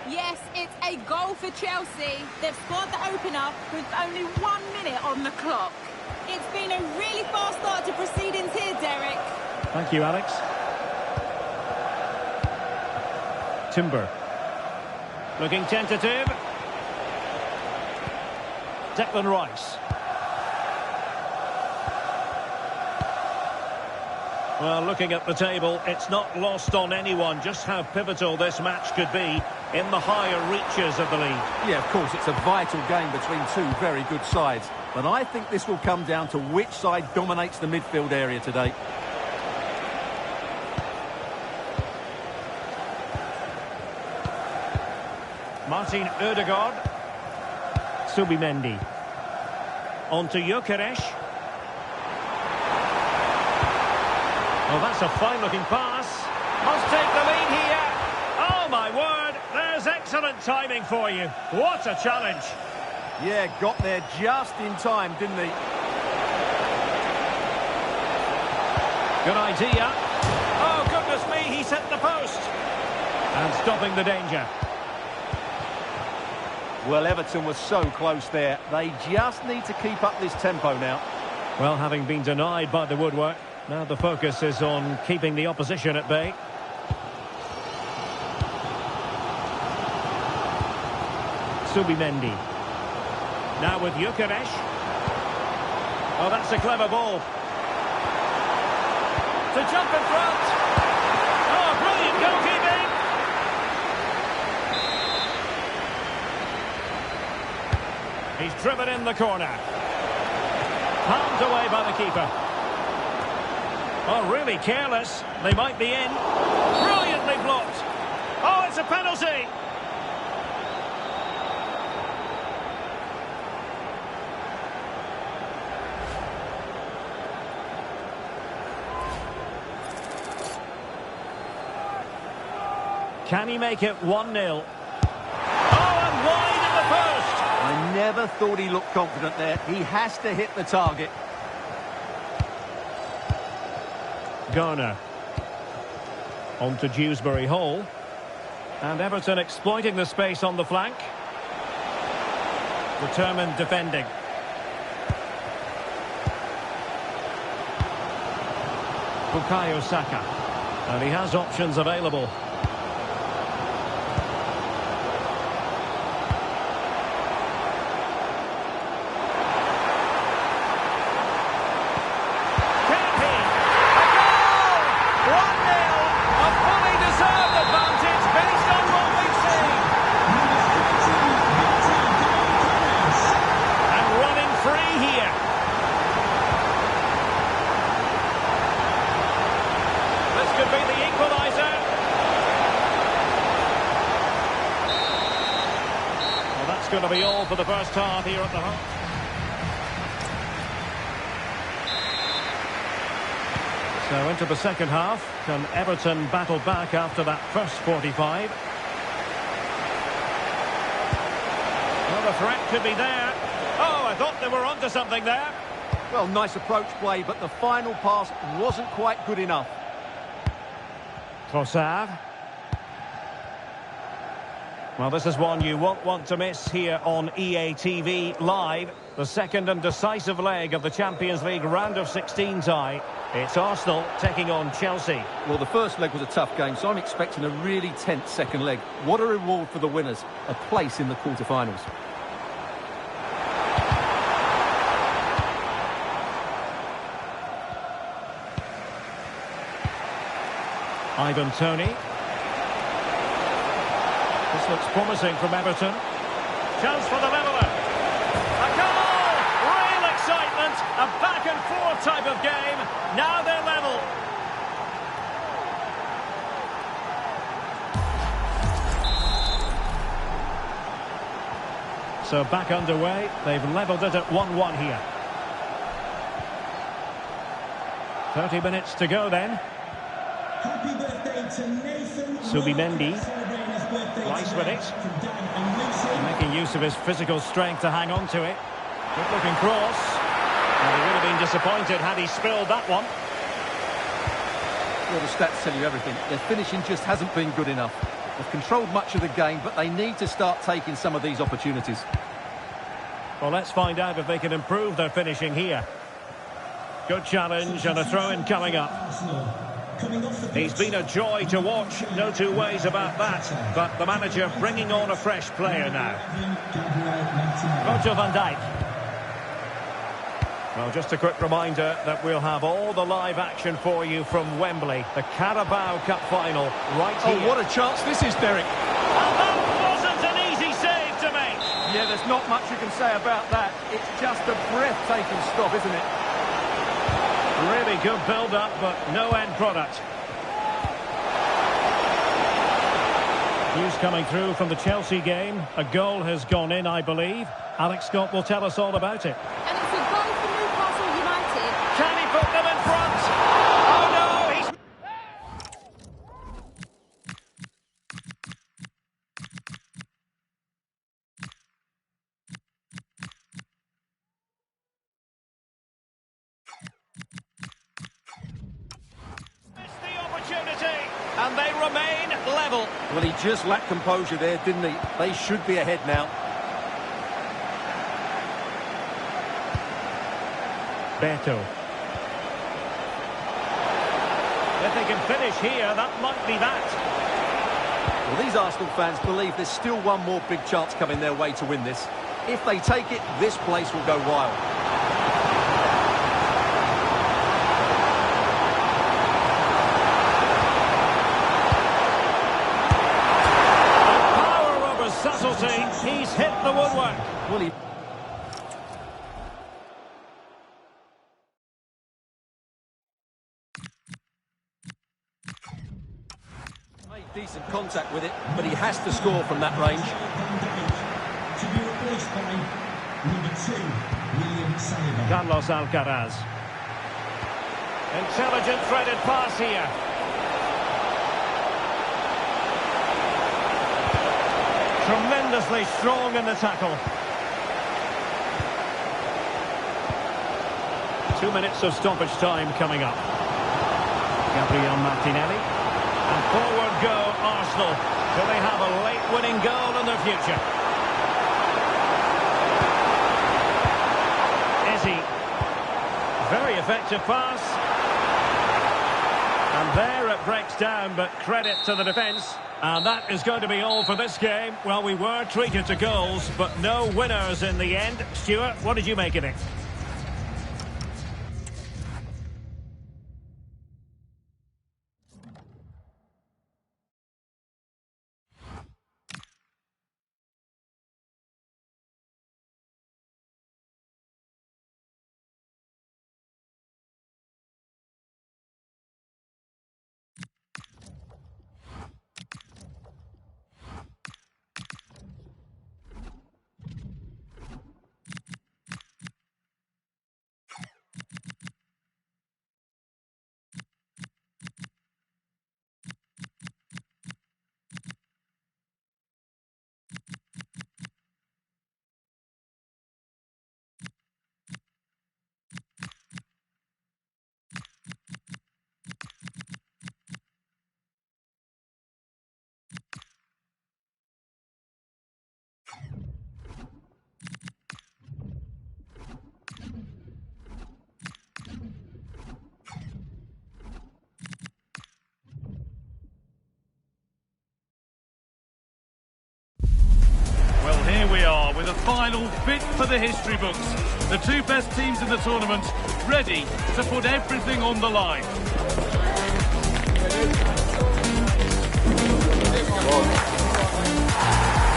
Speaker 4: Yes, it's a goal for Chelsea. They've scored the opener with only 1 minute on the clock. It's been a really fast start to proceedings here, Derek.
Speaker 5: Thank you, Alex. Timber. Looking tentative. Declan Rice. Well, looking at the table, it's not lost on anyone just how pivotal this match could be in the higher reaches of the league.
Speaker 2: Yeah, of course, it's a vital game between two very good sides. But I think this will come down to which side dominates the midfield area today.
Speaker 5: Martin Ødegaard. Subimendi. On to Gyökeres. Oh, that's a fine-looking pass. Must take the lead here. Oh, my word. There's excellent timing for you. What a challenge.
Speaker 2: Yeah, got there just in time, didn't he?
Speaker 5: Good idea. Oh, goodness me, he set the post. And stopping the danger.
Speaker 2: Well, Everton was so close there. They just need to keep up this tempo now.
Speaker 5: Well, having been denied by the woodwork, now the focus is on keeping the opposition at bay. Subimendi. Now with Gyökeres. Oh, that's a clever ball. To jump in front. Oh, brilliant goalkeeping. He's driven in the corner. Palmed away by the keeper. Oh, really careless. They might be in. Brilliantly blocked. Oh, it's a penalty. Can he make it 1-0? Oh, and wide of the post.
Speaker 2: I never thought he looked confident there. He has to hit the target.
Speaker 5: Garner. On to Dewsbury-Hall. And Everton exploiting the space on the flank. Determined defending. Bukayo Saka. And he has options available. Going to be all for the first half here at the home. So into the second half. Can Everton battle back after that first 45? Well, the threat could be there. Oh, I thought they were onto something there.
Speaker 2: Well, nice approach play, but the final pass wasn't quite good enough.
Speaker 5: Trossard. Well, this is one you won't want to miss here on EA TV Live. The second and decisive leg of the Champions League round of 16 tie. It's Arsenal taking on Chelsea.
Speaker 2: Well, the first leg was a tough game, so I'm expecting a really tense second leg. What a reward for the winners, a place in the quarter-finals.
Speaker 5: Ivan Toney. This looks promising from Everton. Chance for the leveller. A goal! Real excitement. A back-and-forth type of game. Now they're level. So back underway. They've levelled it at 1-1 here. 30 minutes to go then.
Speaker 3: Happy birthday to Nathan.
Speaker 5: Subimendi. Nice with it. Making use of his physical strength to hang on to it. Good looking cross. And he would have been disappointed had he spilled that one.
Speaker 2: Well, the stats tell you everything. Their finishing just hasn't been good enough. They've controlled much of the game, but they need to start taking some of these opportunities.
Speaker 5: Well, let's find out if they can improve their finishing here. Good challenge and a throw-in coming up. He's been a joy to watch, no two ways about that. But the manager bringing on a fresh player now. Roger van Dijk. Well, just a quick reminder that we'll have all the live action for you from Wembley. The Carabao Cup final right here.
Speaker 2: Oh, what a chance this is, Derek.
Speaker 5: And that wasn't an easy save to make.
Speaker 2: Yeah, there's not much you can say about that. It's just a breathtaking stop, isn't it?
Speaker 5: Really good build-up, but no end product. News coming through from the Chelsea game. A goal has gone in, I believe. Alex Scott will tell us all about it.
Speaker 4: And it's a goal for Newcastle United.
Speaker 5: Can he put them in front? Oh no, he's... And they remain level.
Speaker 2: Well, he just lacked composure there, didn't he? They should be ahead now.
Speaker 5: Beto. If they can finish here, that might be that.
Speaker 2: Well, these Arsenal fans believe there's still one more big chance coming their way to win this. If they take it, this place will go wild.
Speaker 5: He's hit the woodwork.
Speaker 2: Well, he... made decent contact with it, but he has to score from that range.
Speaker 3: To be replaced by number 2, William Saliba.
Speaker 5: Carlos Alcaraz. Intelligent threaded pass here. Tremendously strong in the tackle. 2 minutes of stoppage time coming up. Gabriel Martinelli. And forward go Arsenal. Do they have a late winning goal in their future? Very effective pass. And there it breaks down, but credit to the defence. And that is going to be all for this game. Well, we were treated to goals, but no winners in the end. Stuart, what did you make of it?
Speaker 1: Here we are with a final fit for the history books. The two best teams in the tournament ready to put everything on the line.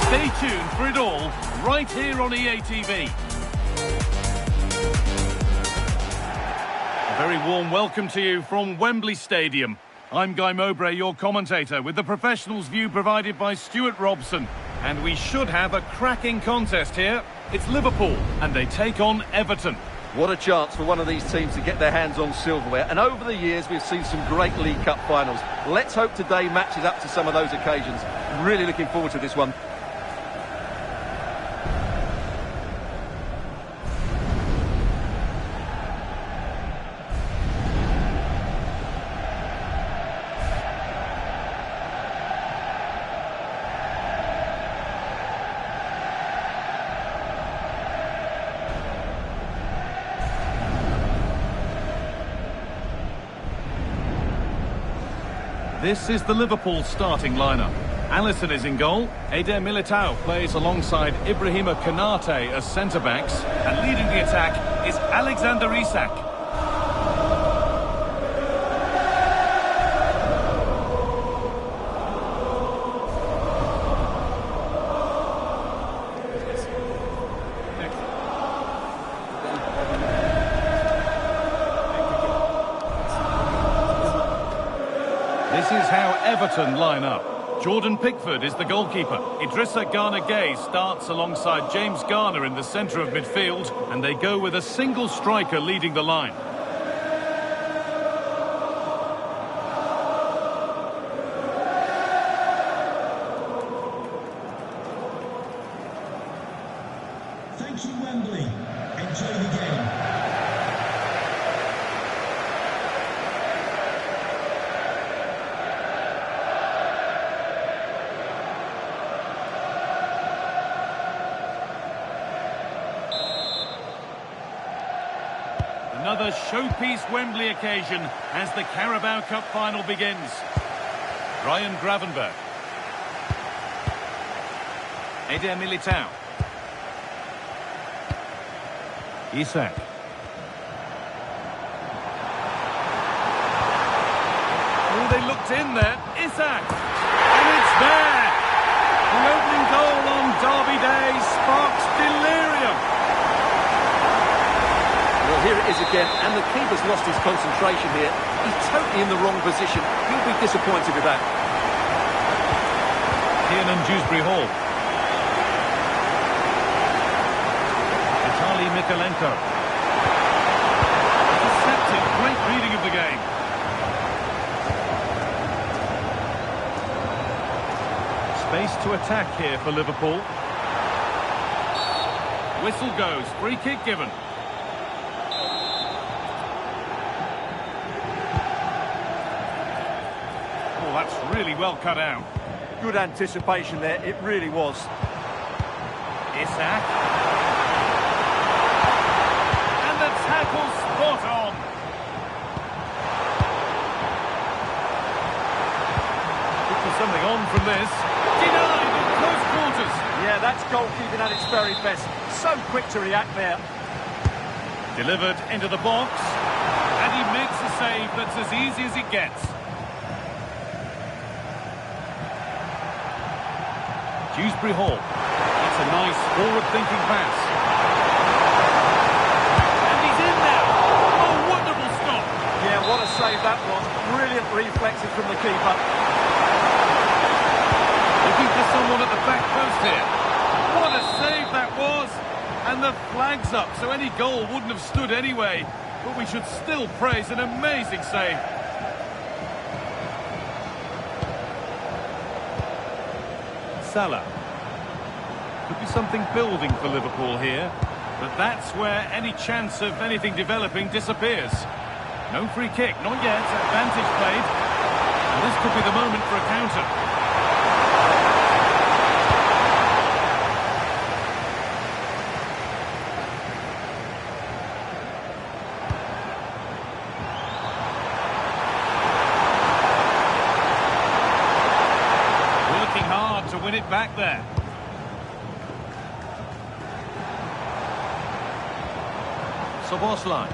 Speaker 1: Stay tuned for it all right here on EA TV. A very warm welcome to you from Wembley Stadium. I'm Guy Mowbray, your commentator, with the professionals' view provided by Stuart Robson. And we should have a cracking contest here. It's Liverpool, and they take on Everton.
Speaker 2: What a chance for one of these teams to get their hands on silverware. And over the years, we've seen some great League Cup finals. Let's hope today matches up to some of those occasions. Really looking forward to this one.
Speaker 1: This is the Liverpool starting lineup. Alisson is in goal. Eder Militao plays alongside Ibrahima Konate as centre-backs. And leading the attack is Alexander Isak. This is how Everton line up. Jordan Pickford is the goalkeeper. Idrissa Gana-Gueye starts alongside James Garner in the centre of midfield, and they go with a single striker leading the line.
Speaker 3: Thank you, Wembley. Enjoy the game.
Speaker 1: Another showpiece Wembley occasion as the Carabao Cup final begins. Ryan Gravenberch. Eder Militao. Isak. Oh, they looked in there. Isak. And it's there. The opening goal on Derby Day sparks delirium.
Speaker 2: Well, here it is again, and the keeper's lost his concentration here. He's totally in the wrong position. He'll be disappointed with that.
Speaker 1: Kiernan Dewsbury-Hall. Vitaliy Mykolenko. Intercepted. Great reading of the game. Space to attack here for Liverpool. Whistle goes. Free kick given. that's really well cut out.
Speaker 2: Good anticipation there, it really was.
Speaker 1: Isak. And the tackle spot on. Looking something on from this. Denied in close quarters.
Speaker 2: Yeah, that's goalkeeping at its very best. So quick to react there.
Speaker 1: Delivered into the box. And he makes a save that's as easy as it gets. Dewsbury-Hall. It's a nice forward-thinking pass. And he's in there. Oh, wonderful stop.
Speaker 2: Yeah, what a save that was. Brilliant reflexes from the keeper.
Speaker 1: Looking for someone at the back post here. What a save that was. And the flag's up, so any goal wouldn't have stood anyway. But we should still praise an amazing save. Salah. Could be something building for Liverpool here. But that's where any chance of anything developing disappears. No free kick, not yet. Advantage played. And this could be the moment for a counter. Win it back there. Soboslai.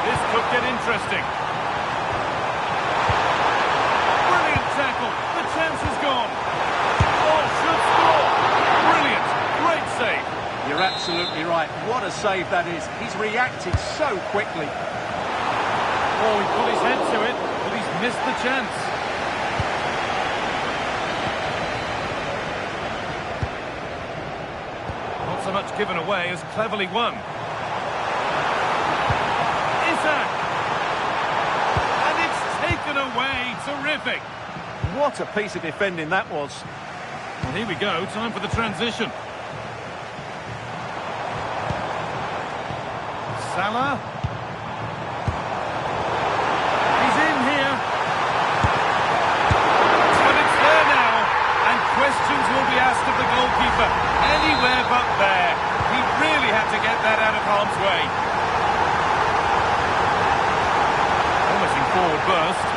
Speaker 1: This could get interesting. Brilliant tackle. The chance is gone. Oh, should score. Brilliant. Great save.
Speaker 2: You're absolutely right. What a save that is. He's reacted so quickly.
Speaker 1: Oh, he put his head to it, but he's missed the chance. So much given away as cleverly won. Isak! And it's taken away. Terrific.
Speaker 2: What a piece of defending that was.
Speaker 1: Well, here we go. Time for the transition. Salah. He's in here. But it's there now. And questions will be asked of the goalkeeper. Anywhere but there. He really had to get that out of harm's way. Promising forward burst.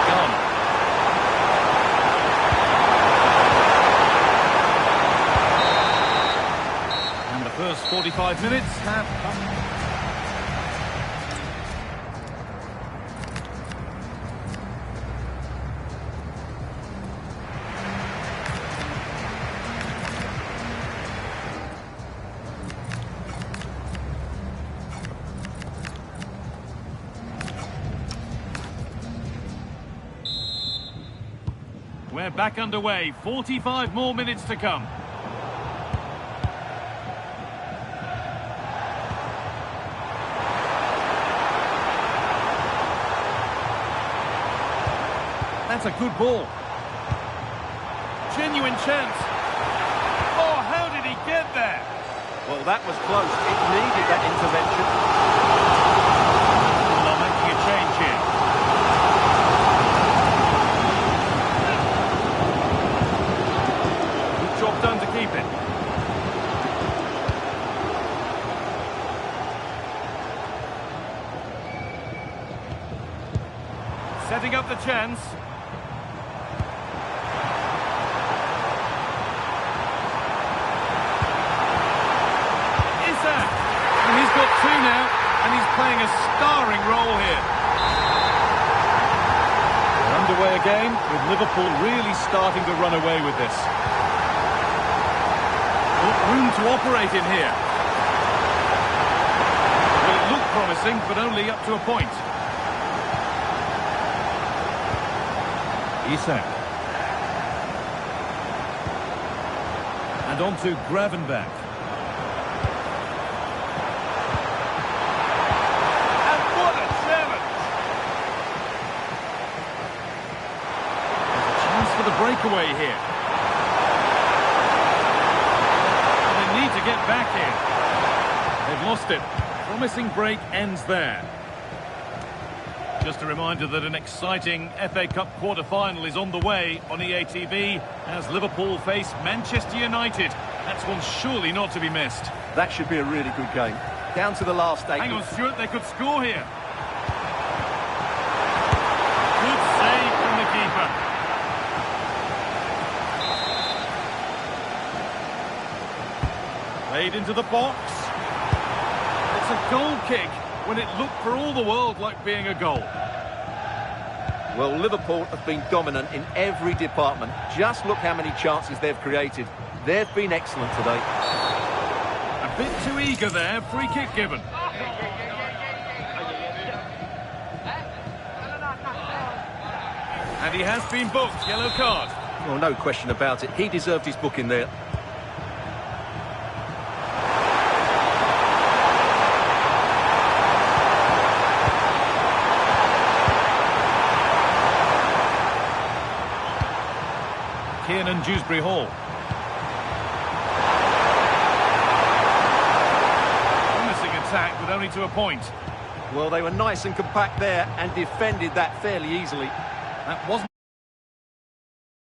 Speaker 1: Gone. And the first 45 minutes have come. We're back underway. 45 more minutes to come. That's a good ball. Genuine chance. Oh, how did he get there?
Speaker 2: Well, that was close. It needed that intervention.
Speaker 1: They're making a change here. Job done to keep it. Setting up the chance. Isak! And he's got two now, and he's playing a starring role here. We're underway again, with Liverpool really starting to run away with this. Room to operate in here. Well, it looked promising, but only up to a point. Isak. And on to Gravenberch. And what a challenge! There's a chance for the breakaway here. Need to get back here. They've lost it. Promising break ends there. Just a reminder that an exciting FA Cup quarter-final is on the way on EA TV as Liverpool face Manchester United. That's one surely not to be missed.
Speaker 2: That should be a really good game. Down to the last 8.
Speaker 1: Hang on, Stuart, they could score here. Good save from the keeper. Played into the box. It's a goal kick when it looked for all the world like being a goal.
Speaker 2: Well, Liverpool have been dominant in every department. Just look how many chances they've created. They've been excellent today.
Speaker 1: A bit too eager there, free kick given. And he has been booked, yellow card.
Speaker 2: Well, no question about it. He deserved his booking there.
Speaker 1: Kiernan, Dewsbury-Hall. Promising attack, but only to a point.
Speaker 2: Well, they were nice and compact there and defended that fairly easily.
Speaker 1: That wasn't